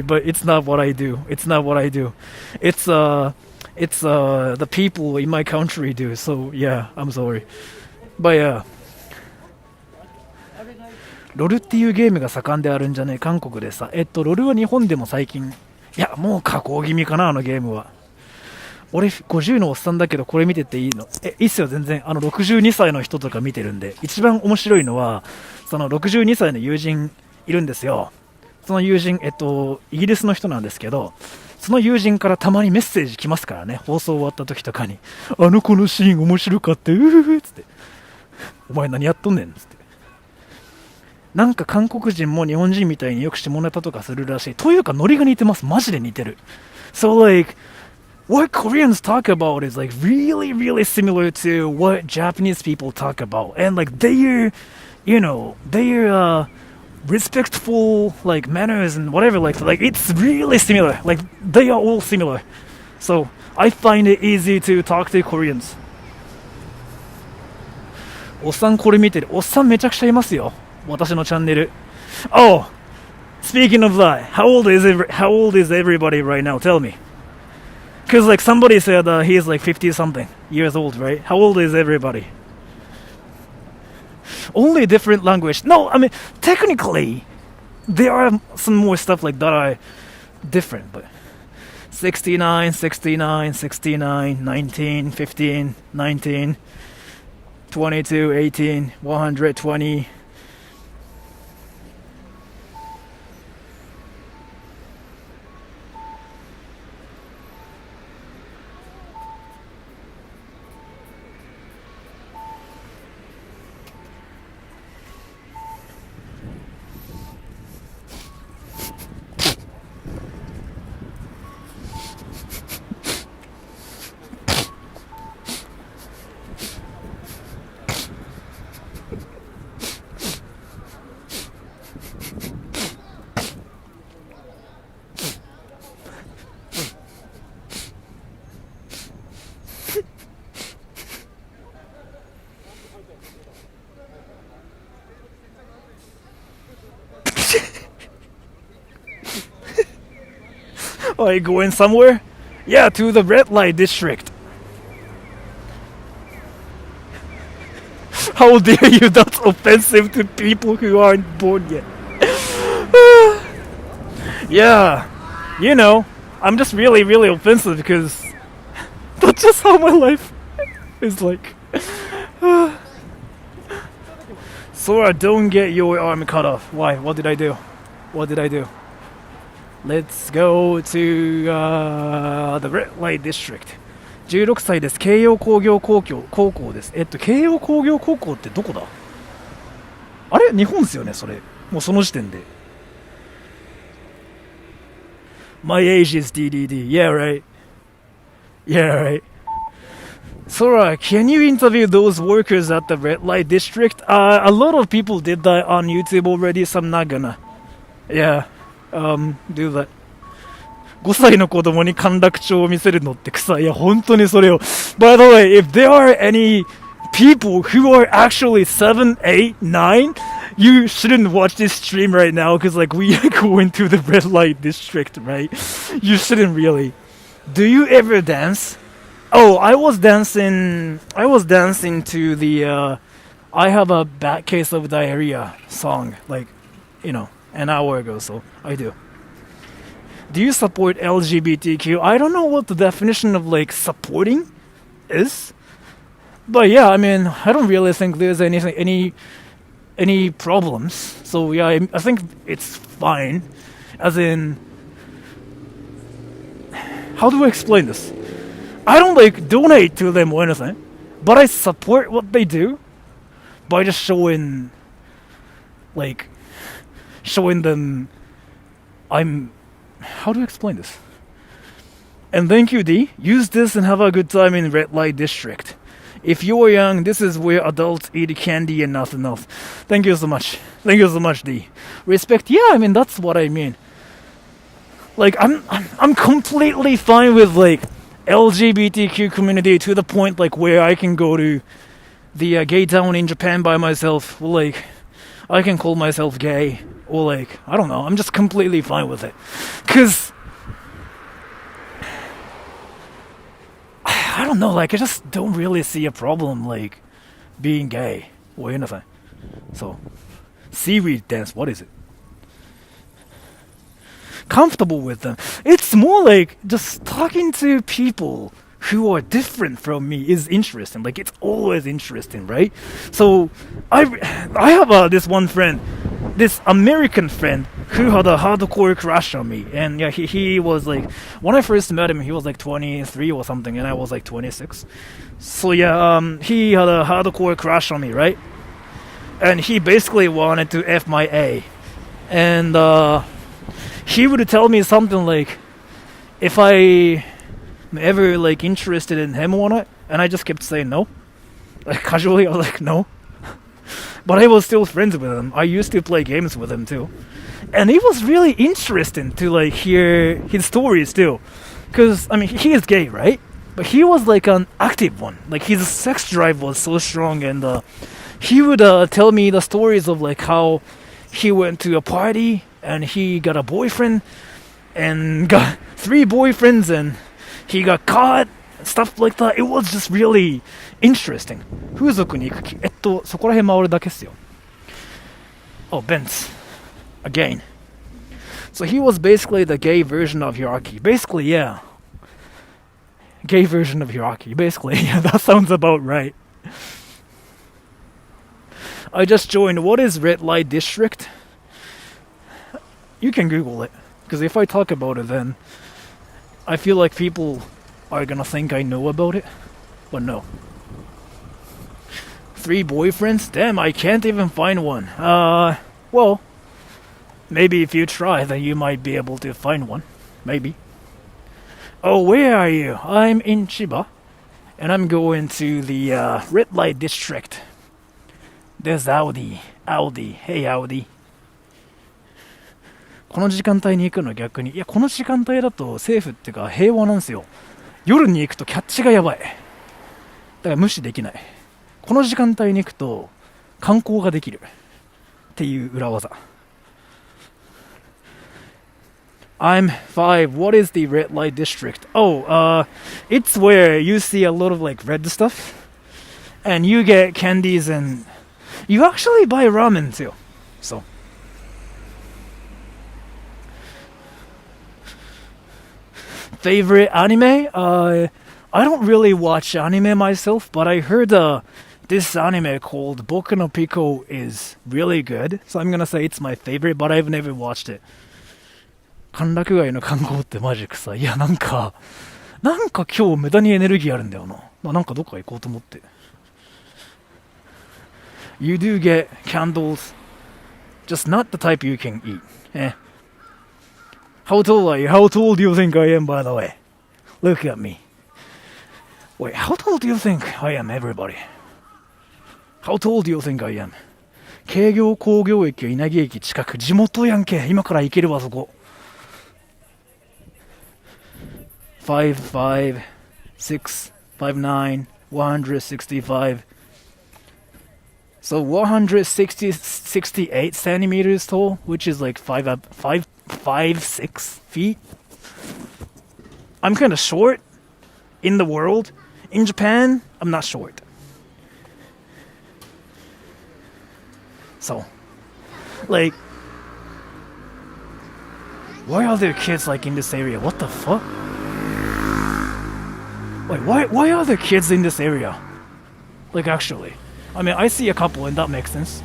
but it's not what I do. It's the people in my country do. So yeah, I'm sorry, but yeah. ロルっていうゲームが盛んであるんじゃね、韓国でさ。ロルは日本でも最近、いや、もう加工気味かな、あのゲームは。俺、50のおっさんだけど、これ見てていいの？いいっすよ、全然。62歳の人とか見てるんで。一番面白いのは、その62歳の友人いるんですよ。その友人、イギリスの人なんですけど、その友人からたまにメッセージ来ますからね、放送終わった時とかに。あの子のシーン面白かった、つって。お前何やっとんねん、つって。なんか韓国人も日本人みたいによく下ネタとかするらしい。というかノリが似てます。マジで似てる。So like, what Koreans talk about is like really really similar to what Japanese people talk about. And like their respectful like manners and whatever, like it's really similar. Like they are all similar. So I find it easy to talk to Koreans. おっさんこれ見てる。おっさんめちゃくちゃいますよ。私のチャンネル。Oh, speaking of that, how old is everybody right now? Tell me. Because like somebody said he is like 50 something years old, right? How old is everybody? Only a different language. No, I mean technically there are some more stuff like that are different, but 69, 69, 69, 19, 15, 19, 22, 18, 120. Are you going somewhere? Yeah, to the red light district. How dare you? That's offensive to people who aren't born yet. Yeah, you know, I'm just really, really offensive because that's just how my life is like. Sora, don't get your arm cut off. Why? What did I do? Let's go to the red light district. 16歳です。慶応工業高校です。慶応工業高校ってどこだ？あれ？日本ですよね、それ。もうその時点で。My age is DDD. Yeah, right. Sora, can you interview those workers at the red light district? A lot of people did that on YouTube already, so I'm not gonna. Yeah. Do that. 5歳の子供に陥落帳を見せるのって臭い。いや、本当にそれを。By the way, if there are any people who are actually 7, 8, 9, you shouldn't watch this stream right now because like we are going to the red light district, right? You shouldn't really. Do you ever dance? Oh, I was dancing. I was dancing to the "I Have a Bad Case of Diarrhea" song, like, an hour ago. So I do. Do you support LGBTQ? I don't know what the definition of like supporting is, but yeah, I mean, I don't really think there's any problems. So yeah, I think it's fine. As in, how do I explain this? I don't like donate to them or anything, but I support what they do by just showing them I'm. How do I explain this? And thank you, D. Use this and have a good time in Red Light District. If you are young, this is where adults eat candy and nothing else. Thank you so much. Thank you so much, D. Respect. Yeah, I mean that's what I mean. Like I'm completely fine with like LGBTQ community to the point like where I can go to the gay town in Japan by myself. Or, like I can call myself gay. Or like, I don't know, I'm just completely fine with it. Cause I don't know, like I just don't really see a problem like being gay or anything. So seaweed dance, what is it? Comfortable with them. It's more like just talking to people who are different from me is interesting. Like it's always interesting, right? So I have this one friend, this American friend who had a hardcore crush on me, and yeah, he was like, when I first met him, he was like 23 or something, and I was like 26. So yeah, he had a hardcore crush on me, right? And he basically wanted to F my A, and he would tell me something like, if I ever like interested in him or not, and I just kept saying no, like casually. I was like no, but I was still friends with him. I used to play games with him too, and it was really interesting to like hear his stories too, because I mean he is gay, right? But he was like an active one. Like his sex drive was so strong, and he would tell me the stories of like how he went to a party and he got a boyfriend and got 3 boyfriends and he got caught, stuff like that. It was just really interesting. 風俗に行く気、そこら辺回るだけっすよ。Oh, Benz. Again. So he was basically the gay version of Hiraki. Basically, yeah. Gay version of Hiraki. Basically, yeah, that sounds about right. I just joined. What is Red Light District? You can Google it. Because if I talk about it, then I feel like people are gonna think I know about it. But no. 3 boyfriends? Damn, I can't even find one. Well, maybe if you try, then you might be able to find one. Maybe. Oh, where are you? I'm in Chiba. And I'm going to the Red Light District. There's Audi. Audi. Hey, Audi. この時間帯に行くの逆に。いや、この時間帯だとセーフっていうか平和なんですよ。夜に行くとキャッチがやばい。だから無視できない。この時間帯に行くと観光ができる。っていう裏技。I'm 5. What is the red light district? Oh, it's where you see a lot of like red stuff. And you get candies and you actually buy ramen too. So. Favorite anime? I don't really watch anime myself, but I heard this anime called Boku no Pico is really good. So I'm gonna say it's my favorite, but I've never watched it. 歓楽街の観光ってマジ臭い。いや、なんか今日無駄にエネルギーあるんだよな。なんかどっか行こうと思って。You do get candles, just not the type you can eat. How tall are you? How tall do you think I am, by the way? Look at me. Wait, how tall do you think I am, everybody? How tall do you think I am? 京葉工業駅は稲毛駅近く。地元やんけ。今から行けるわ、そこ。5'5", 6, 5'9", 165. So 168 centimeters tall, which is like 5'6" feet. I'm kind of short in the world. In Japan, I'm not short. So, like, why are there kids like in this area? What the fuck? Wait, why are there kids in this area? Like, actually, I mean, I see a couple and that makes sense.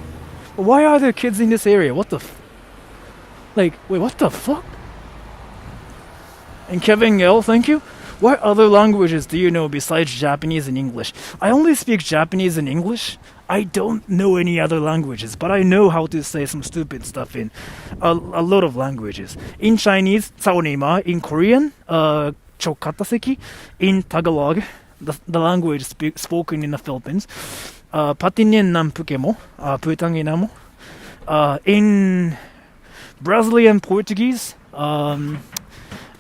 But why are there kids in this area? What the like, wait, what the fuck? And Kevin L, thank you. What other languages do you know besides Japanese and English? I only speak Japanese and English. I don't know any other languages, but I know how to say some stupid stuff in a lot of languages. In Chinese, Saonima. In Korean, Chokataseki. In Tagalog, the language spoken in the Philippines. Patinin Nampukemo, Putanginamo. In Brazilian Portuguese,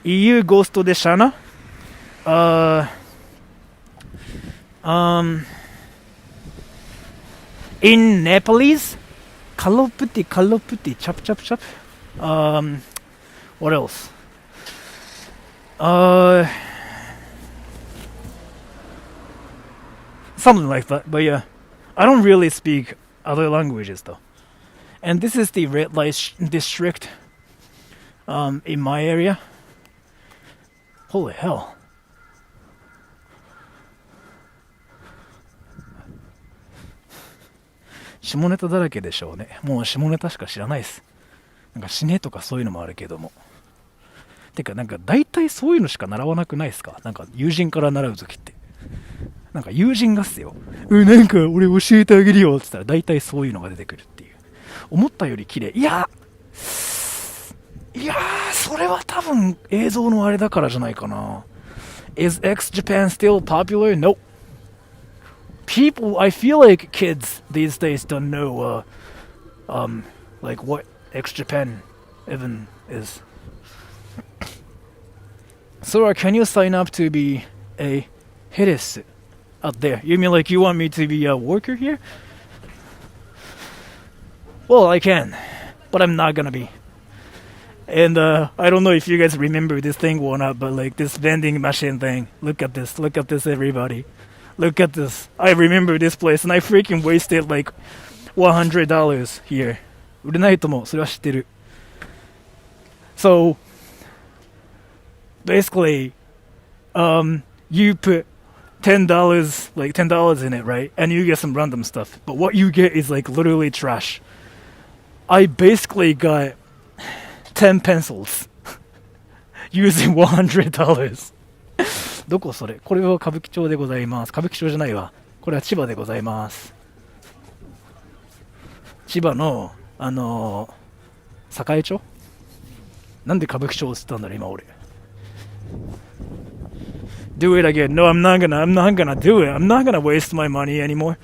EU Gosto de Shana. In Nepalese, Kaloputi, chap chap chap. What else? Something like that. But yeah, I don't really speak other languages though. And this is the red light district in my area. Holy hell.下ネタだらけでしょうね。もう下ネタしか知らないです。なんか死ねとかそういうのもあるけども。てかなんか大体そういうのしか習わなくないですか？なんか友人から習うときって。なんか友人がっすよ。なんか俺教えてあげるよって言ったら大体そういうのが出てくるっていう。思ったより綺麗。いやそれは多分映像のあれだからじゃないかな。Is X Japan still popular? Nope. People, I feel like kids these days don't know, like what X Japan even is. Sora, can you sign up to be a hidesu out there? You mean like you want me to be a worker here? Well, I can, but I'm not gonna be. And I don't know if you guys remember this thing or not, but like this vending machine thing. Look at this, everybody. Look at this. I remember this place, and I freaking wasted like $100 here. 売れないと思う。それは知ってる。So, basically, you put $10, like $10 in it, right? And you get some random stuff. But what you get is like literally trash. I basically got 10 pencils using $100. どこそれ？これは歌舞伎町でございます。歌舞伎町じゃないわ。これは千葉でございます。千葉の栄町？なんで歌舞伎町って言ったんだろう今俺。Do it again. No, I'm not gonna do it. I'm not gonna waste my money anymore.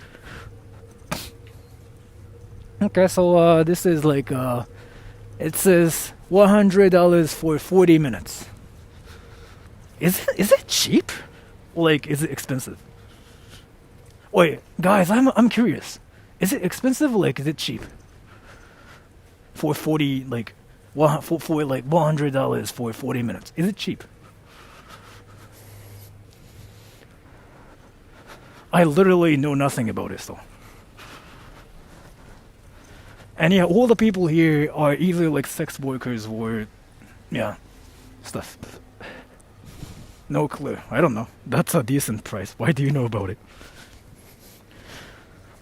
Okay, so this is like it says $100 for 40 minutes. Is it cheap? Like, is it expensive? Wait, guys, I'm curious. Is it expensive? Like, is it cheap? For 40, like, for like $100 for 40 minutes. Is it cheap? I literally know nothing about it, though. And yeah, all the people here are either like sex workers or, yeah, stuff. No clue. I don't know. That's a decent price. Why do you know about it?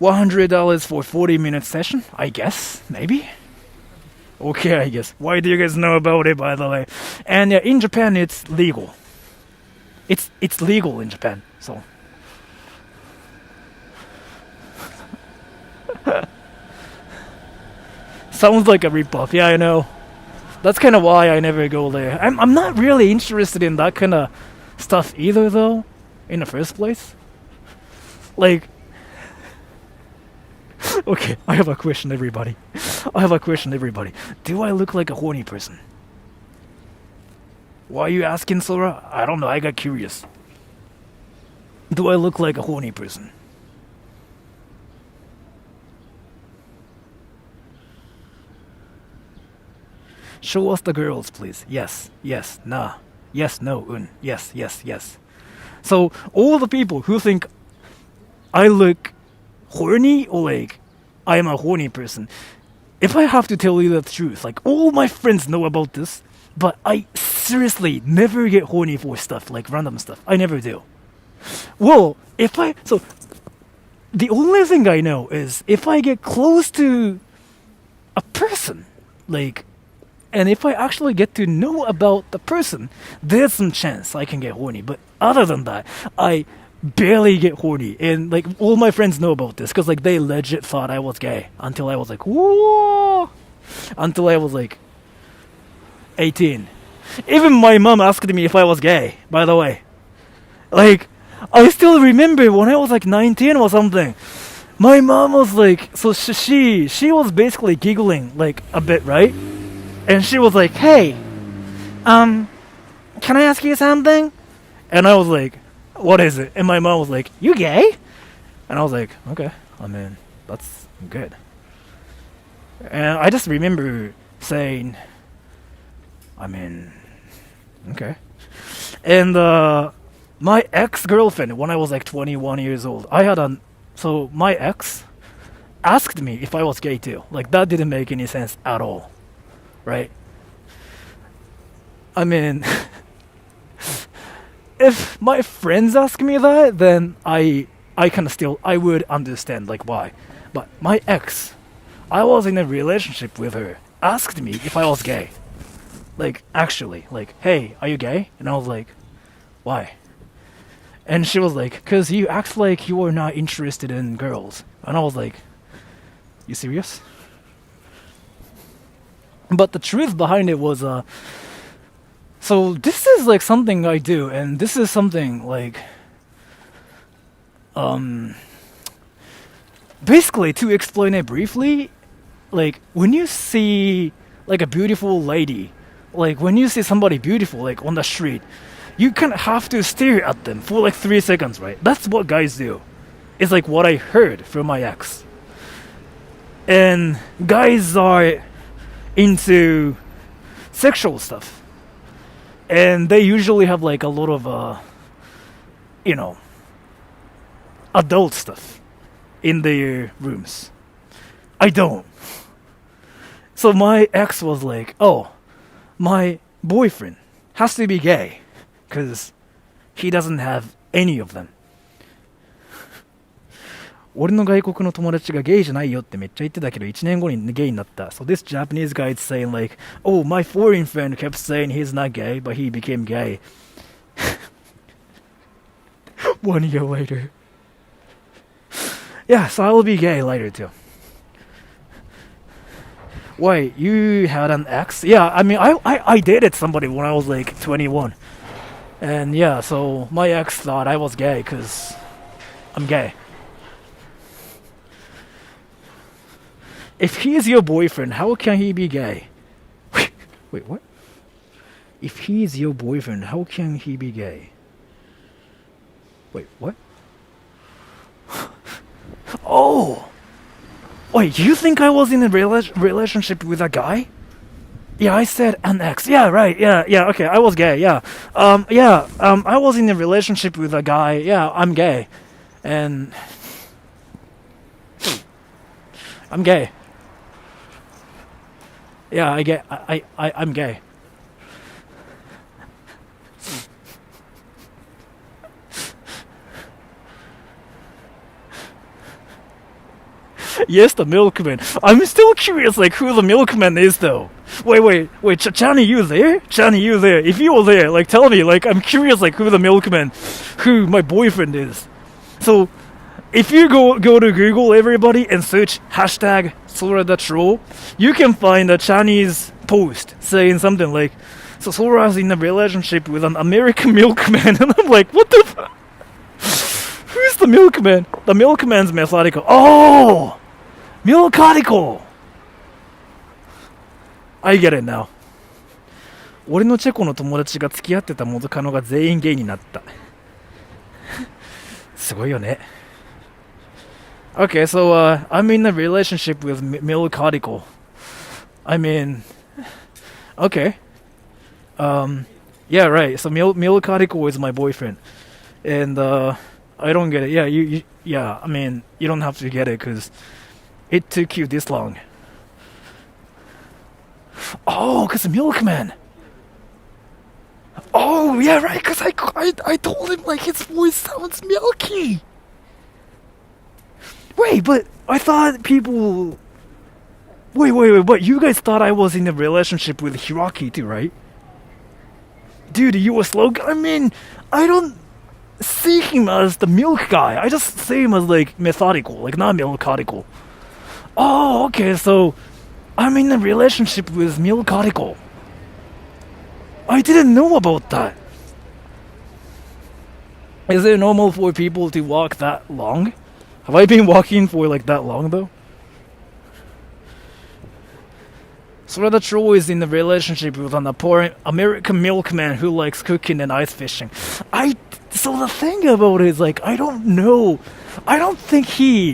$100 for 40-minute session? I guess. Maybe? Okay, I guess. Why do you guys know about it, by the way? And yeah, in Japan, it's legal. It's legal in Japan, so. Sounds like a ripoff. Yeah, I know. That's kind of why I never go there. I'm not really interested in that kind of stuff either, though, in the first place. Like, okay, I have a question, everybody. Do I look like a horny person? Why are you asking, Sora? I don't know, I got curious. Do I look like a horny person? Show us the girls, please. Yes, nah. Yes, no, yes, yes, yes. So all the people who think I look horny or like I am a horny person, if I have to tell you the truth, like all my friends know about this, but I seriously never get horny for stuff like random stuff. I never do. Well, the only thing I know is if I get close to a person, like, and if I actually get to know about the person, there's some chance I can get horny. But other than that, I barely get horny, and like all my friends know about this because like they legit thought I was gay until I was like, whoa, until I was like 18. Even my mom asked me if I was gay. By the way, like I still remember when I was like 19 or something. My mom was like, so she was basically giggling like a bit, right? And she was like, "Hey, can I ask you something?" And I was like, "What is it?" And my mom was like, "You gay?" And I was like, "Okay, I mean, that's good." And I just remember saying, "I mean, okay." And my ex-girlfriend, when I was like 21 years old, so my ex asked me if I was gay too. Like that didn't make any sense at all, right? I mean, if my friends ask me that, then I kind of still I would understand like why. But my ex, I was in a relationship with her, asked me if I was gay. Like actually, like, "Hey, are you gay?" And I was like, "Why?" And she was like, "'Cause you act like you are not interested in girls." And I was like, "You serious?" But the truth behind it was, so this is like something I do, and this is something like, basically to explain it briefly, like when you see like a beautiful lady, like when you see somebody beautiful like on the street, you kind of have to stare at them for like 3 seconds, right? That's what guys do. It's like what I heard from my ex. And guys are into sexual stuff. And they usually have like a lot of, adult stuff in their rooms. I don't. So my ex was like, "Oh, my boyfriend has to be gay because he doesn't have any of them." 俺の外国の友達がゲイじゃないよってめっちゃ言ってたけど1年後にゲイになった。So this Japanese guy is saying like, "Oh, my foreign friend kept saying he's not gay, but he became gay." 1 year later. Yeah, so I will be gay later too. Wait, you had an ex? Yeah, I mean, I dated somebody when I was like 21. And yeah, so my ex thought I was gay because I'm gay. If he's your boyfriend, how can he be gay? Wait, what? If he's your boyfriend, how can he be gay? Wait, what? Oh! Wait, you think I was in a relationship with a guy? Yeah, I said an ex. Yeah, right. Yeah, okay. I was gay. Yeah. I was in a relationship with a guy. Yeah, I'm gay. And I'm gay. Yeah, I'm gay. Yes, the milkman. I'm still curious, like, who the milkman is, though. Wait, Chani, you there? Chani, you there? If you were there, like, tell me, like, I'm curious, like, who the milkman, who my boyfriend is. So, if you go to Google, everybody, and search hashtag Sora the Troll, you can find a Chinese post saying something like, "So Sora's in a relationship with an American milkman," and I'm like, what the fuck? Who's the milkman? The milkman's methodical. Oh! Milkadical! I get it now. 俺のチェコの友達が付き合ってた元カノが全員ゲイになった。すごいよね。Okay, so I'm in a relationship with Milkadical. I mean, okay. Yeah, right. So Milkariko is my boyfriend, and I don't get it. Yeah, yeah. I mean, you don't have to get it because it took you this long. Oh, cause Milkman. Oh, yeah, right. Cause I told him like his voice sounds milky. Wait, but I thought people. Wait. But you guys thought I was in a relationship with Hiraki too, right? Dude, you were slow. I mean, I don't see him as the milk guy. I just see him as like methodical, like not milkodical. Oh, okay. So I'm in a relationship with milkodical. I didn't know about that. Is it normal for people to walk that long? Have I been walking for like that long though? Sweater Troll is in a relationship with an American milkman who likes cooking and ice fishing. So the thing about it is like I don't know. I don't think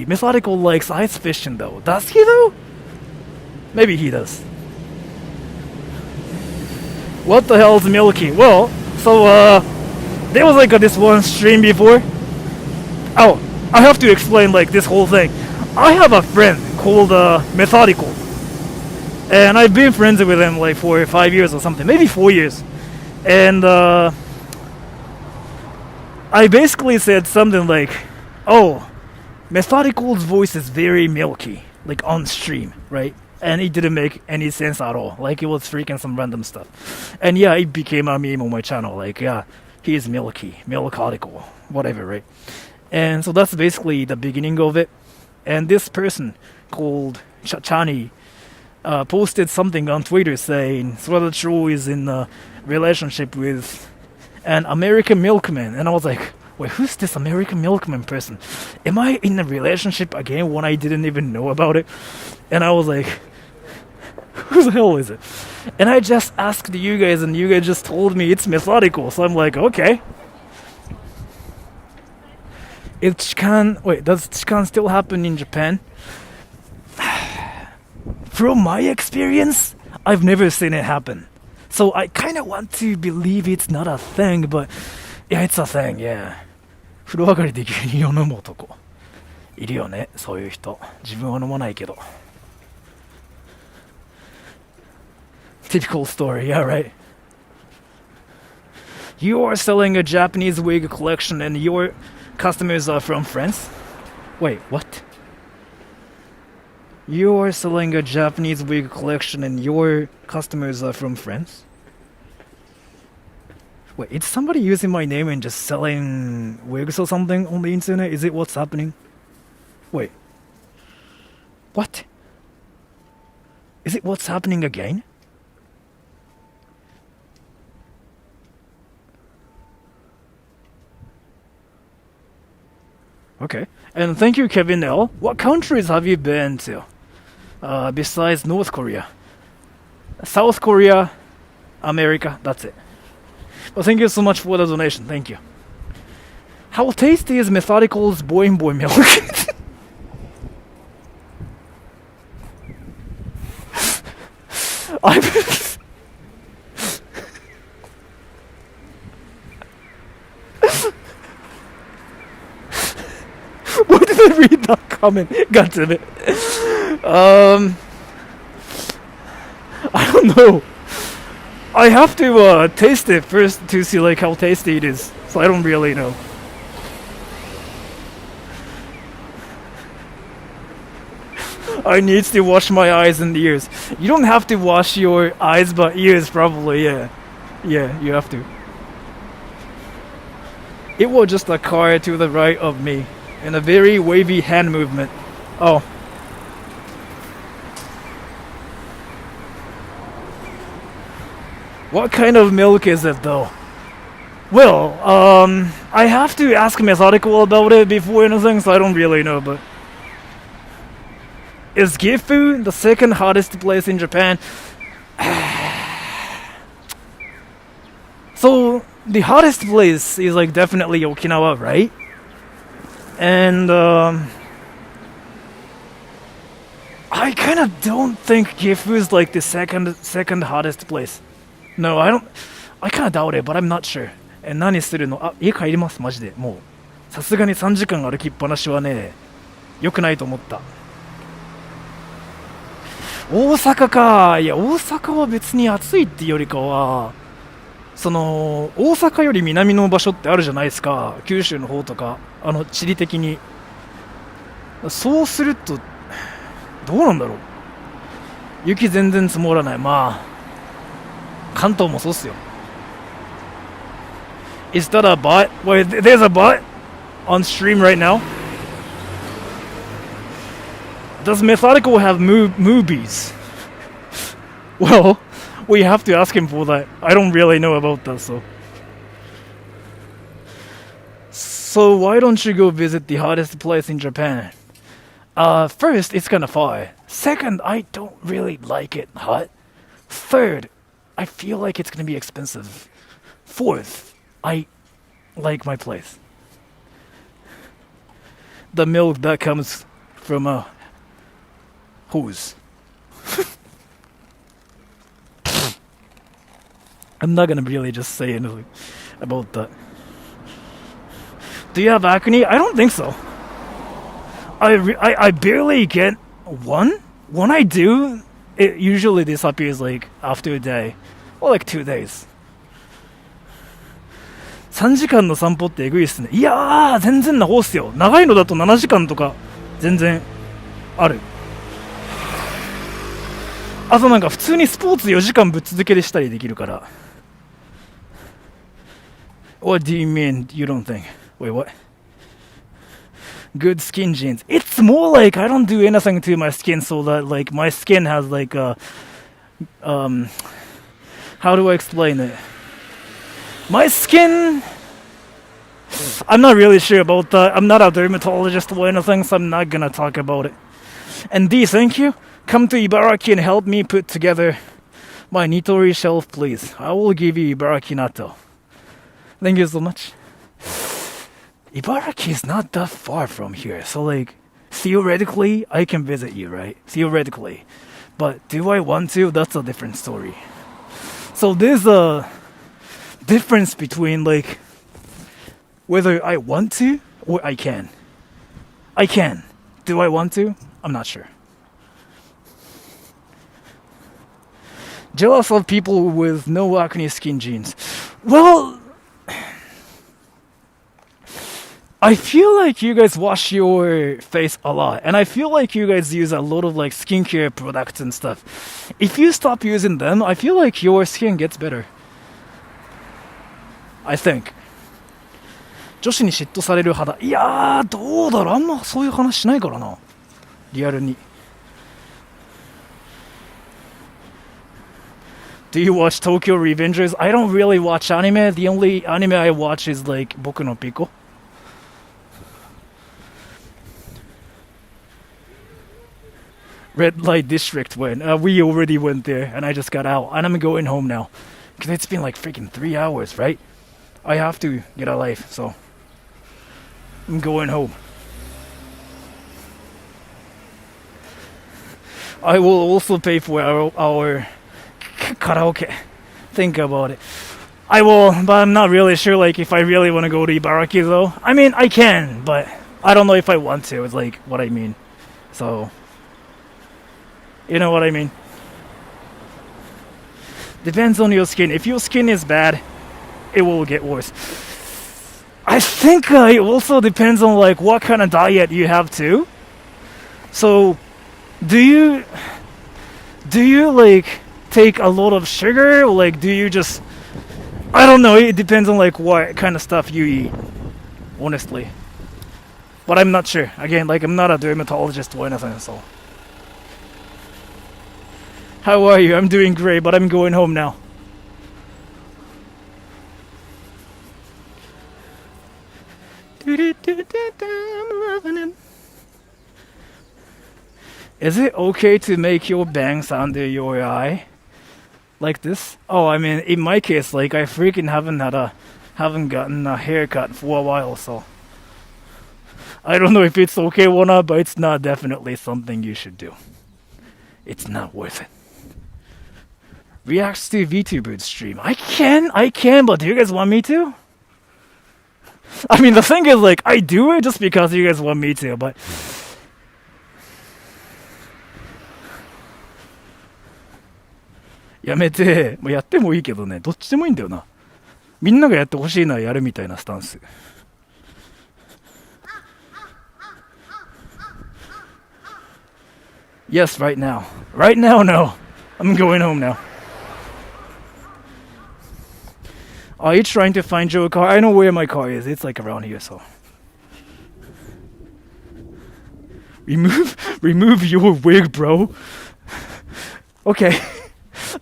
methodical likes ice fishing though. Does he though? Maybe he does. What the hell is milky? Well, so there was like this one stream before. Oh, I have to explain like this whole thing. I have a friend called Methodical. And I've been friends with him like for 5 years or something, maybe 4 years. And I basically said something like, "Oh, Methodical's voice is very milky, like on stream, right?" And it didn't make any sense at all. Like it was freaking some random stuff. And yeah, it became a meme on my channel. Like, yeah, he is milky, milkodical, whatever, right? And so that's basically the beginning of it. And this person called Chani posted something on Twitter saying Sweater Troll is in a relationship with an American milkman. And I was like, wait, who's this American milkman person? Am I in a relationship again when I didn't even know about it? And I was like, who the hell is it? And I just asked you guys, and you guys just told me it's methodical. So I'm like, okay. Does Chikan still happen in Japan? From my experience, I've never seen it happen. So I kind of want to believe it's not a thing, but yeah, it's a thing, yeah. 風呂上がりで牛乳を飲む男。いるよね、そういう人。自分は飲まないけど。Typical story, yeah, right? You are selling a Japanese wig collection and your customers are from France? Wait, what? You are selling a Japanese wig collection and your customers are from France? Wait, is somebody using my name and just selling wigs or something on the internet? Is it what's happening? Wait. What? Is it what's happening again? Okay. And thank you, Kevin L. What countries have you been to? Besides North Korea? South Korea, America, that's it. Well, thank you so much for the donation. Thank you. How tasty is Methodical's boy milk? Why did I read that comment? God damn it. I don't know. I have to taste it first to see like how tasty it is. So I don't really know. I need to wash my eyes and ears. You don't have to wash your eyes but ears probably, yeah. Yeah, you have to. It was just a car to the right of me. And a very wavy hand movement. Oh. What kind of milk is it though? Well, I have to ask Methodical about it before anything, so I don't really know, but... Is Gifu the second hottest place in Japan? So, the hottest place is like definitely Okinawa, right? And I kind of don't think Gifu is like the second hottest place. No, I kind of doubt it, but I'm not sure. 何するの？あ、家帰ります、マジで。もう、さすがに3時間歩きっぱなしはね、良くないと思った。大阪か。いや、大阪は別に暑いっていうよりかは、その、大阪より南の場所ってあるじゃないですか。九州の方とか、地理的に。そうすると、どうなんだろう。雪全然積もらない。まあ、関東もそうっすよ。Is that a bot? Wait, there's a bot on stream right now. Does Methodical have movies? Well, we have to ask him for that. I don't really know about that, so. So why don't you go visit the hottest place in Japan? First, it's kinda far. Second, I don't really like it hot. Third, I feel like it's gonna be expensive. Fourth, I like my place. The milk that comes from a hose. I'm not gonna really just say anything about that. Do you have acne? I don't think so. I barely get one. When I do, it usually disappears like after a day or like 2 days. 3時間の散歩ってえぐいっすね。いやー、全然な方っすよ。長いのだと7時間とか全然ある。あとなんか普通にスポーツ4時間ぶっ続けでしたりできるから。What do you mean you don't think? Wait, what? Good skin genes. It's more like I don't do anything to my skin so that like my skin has like a how do I explain it? My skin, I'm not really sure about that. I'm not a dermatologist or anything, so I'm not gonna talk about it. And D, thank you. Come to Ibaraki and help me put together my Nitori shelf, please. I will give you Ibaraki natto. Thank you so much. Ibaraki is not that far from here, so like theoretically I can visit you, right? Theoretically. But do I want to? That's a different story. So there's a difference between like whether I want to or I can. I can. Do I want to? I'm not sure. Jealous of people with no acne skin genes. Well, I feel like you guys wash your face a lot, and I feel like you guys use a lot of like skincare products and stuff. If you stop using them, I feel like your skin gets better. I think. 女子に嫉妬される肌。いやー、どうだろう。あんまそういう話しないからな。リアルに。Do you watch Tokyo Revengers? I don't really watch anime. The only anime I watch is like Boku no Pico. Red Light District went. We already went there, and I just got out, and I'm going home now, because it's been like freaking 3 hours, right? I have to get a life, so I'm going home. I will also pay for our karaoke. Think about it. I will, but I'm not really sure like if I really want to go to Ibaraki though. I mean, I can, but I don't know if I want to. It's like what I mean. So, you know what I mean? Depends on your skin. If your skin is bad, it will get worse. I think it also depends on like what kind of diet you have too. So, do you like take a lot of sugar, or like do you just, I don't know, it depends on like what kind of stuff you eat, honestly. But I'm not sure. Again, like I'm not a dermatologist or anything, so. How are you? I'm doing great, but I'm going home now. I'm loving it. Is it okay to make your bangs under your eye? Like this? Oh, I mean, in my case, like I freaking haven't gotten a haircut for a while, so I don't know if it's okay or not, but it's not definitely something you should do. It's not worth it. reacts to VTuber's stream. I can, but do you guys want me to? I mean, the thing is, like, I do it just because you guys want me to, but...やめて、やってもいいけどね、どっちでもいいんだよな。みんながやってほしいのはやるみたいなスタンス。Yes, right now. Right now, no. I'm going home now. Are you trying to find your car? I know where my car is. It's like around here, so. Remove your wig, bro. Okay.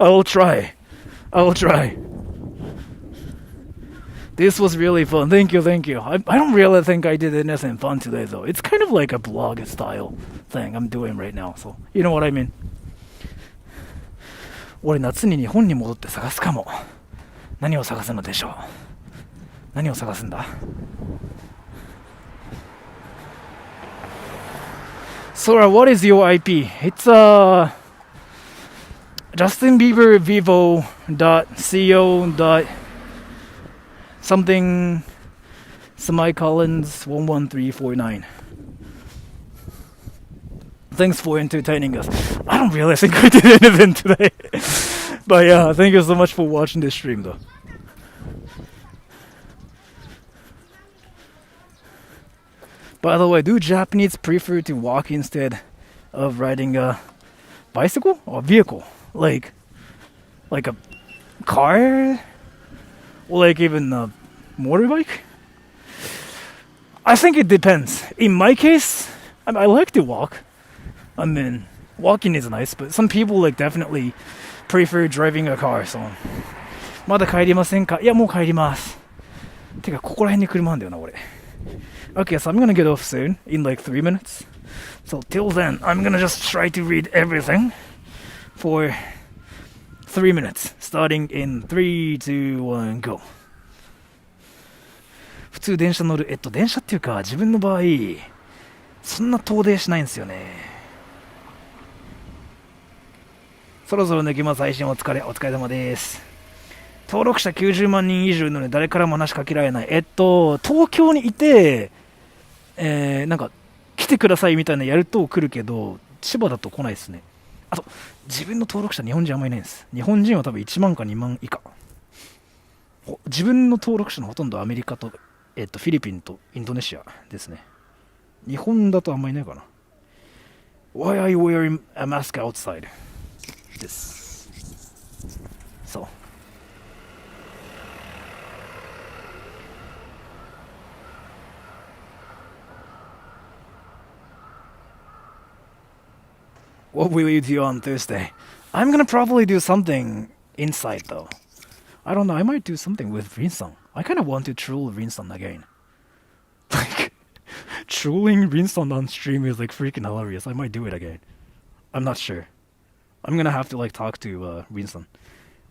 I will try. This was really fun. Thank you. I don't really think I did anything fun today, though. It's kind of like a blog style thing I'm doing right now, so you know what I mean. 俺夏に日本に戻って探すかも。何を探すのでしょう。何を探すんだ。Sora, what is your IP? It's Justin Bieber Vivo.co. Something semicolons 11349. Thanks for entertaining us. I don't really think I did anything today. But yeah, thank you so much for watching this stream though. By the way, do Japanese prefer to walk instead of riding a bicycle or vehicle? Like a car? Or like even a motorbike? I think it depends. In my case, I like to walk. I mean, walking is nice, but some people like definitely prefer driving a car, so. まだ帰りませんか？いや、もう帰ります。てか、ここら辺に車なんだよな、俺。Okay, so I'm gonna get off soon, in like 3 minutes. So till then, I'm gonna just try to read everything for 3 minutes, starting in 3, 2, 1, go. 普通電車乗る。電車っていうか、自分の場合、そんな遠出しないんですよね。そろそろ抜きます。配信お疲れ様です。登録者90万人以上いるので誰からも話しかけられない。東京にいて、なんか来てくださいみたいなやると来るけど、千葉だと来ないですね。あと、自分の登録者日本人あんまりいないんです。日本人は多分1万か2万以下。自分の登録者のほとんどアメリカと、フィリピンとインドネシアですね。日本だとあんまりいないかな。Why are you wearing a mask outside? This. So. What will you do on Thursday? I'm gonna probably do something inside though. I don't know, I might do something with Rin-san. I kinda want to troll Rin-san again. Like, trolling Rin-san on stream is like freaking hilarious. I might do it again. I'm not sure. I'm gonna have to like talk to Rin-san.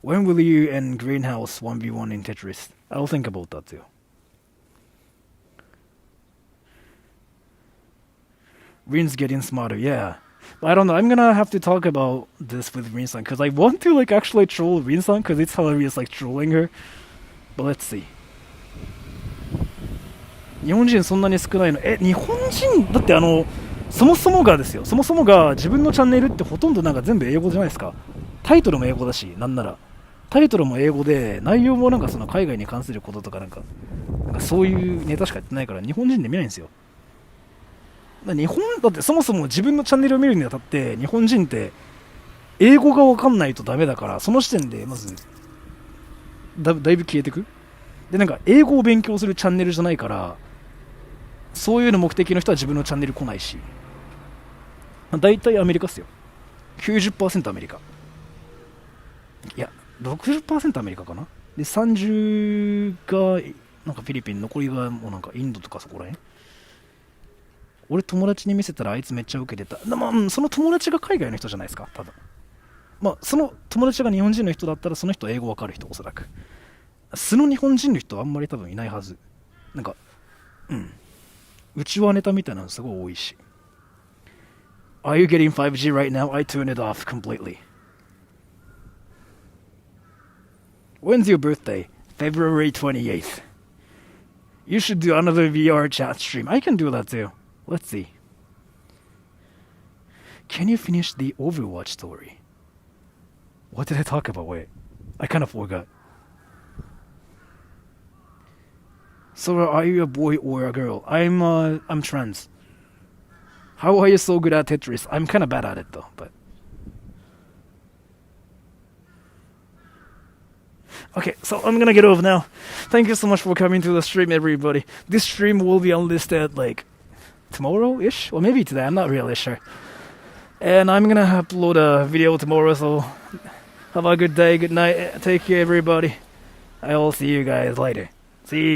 When will you and Greenhouse 1v1 in Tetris? I'll think about that too. Rin's getting smarter, yeah. But I don't know, I'm gonna have to talk about this with Rin-san because I want to like actually troll Rin-san because it's hilarious like trolling her. But let's see. 日本人そんなに少ないの？日本人だってそもそもがですよ。そもそもが自分のチャンネルってほとんどなんか全部英語じゃないですか。タイトルも英語だし、なんならタイトルも英語で内容もなんかその海外に関することとかなんかそういうネタしかやってないから日本人で見ないんですよ。日本だってそもそも自分のチャンネルを見るにあたって日本人って英語が分かんないとダメだからその時点でまずだいぶ消えてく。でなんか英語を勉強するチャンネルじゃないからそういうの目的の人は自分のチャンネル来ないし、だいたいアメリカっすよ。90% アメリカ。いや 60% アメリカかな。で30がなんかフィリピン、残りがもうなんかインドとかそこらへん。俺友達に見せたらあいつめっちゃ受けてた。まあ、その友達が海外の人じゃないですか多分。まあその友達が日本人の人だったらその人英語わかる人おそらく。素の日本人の人はあんまり多分いないはず。なんかうちわネタみたいなのすごい多いし。Are you getting 5G right now? I turned it off completely. When's your birthday? February 28th. You should do another VR chat stream. I can do that too. Let's see. Can you finish the Overwatch story? What did I talk about? Wait. I kind of forgot. So are you a boy or a girl? I'm trans. How are you so good at Tetris? I'm kind of bad at it though, but. Okay, so I'm gonna get off now. Thank you so much for coming to the stream, everybody. This stream will be unlisted like tomorrow-ish, or maybe today. I'm not really sure. And I'm gonna upload a video tomorrow. So have a good day, good night. Take care, everybody. I'll see you guys later. See you.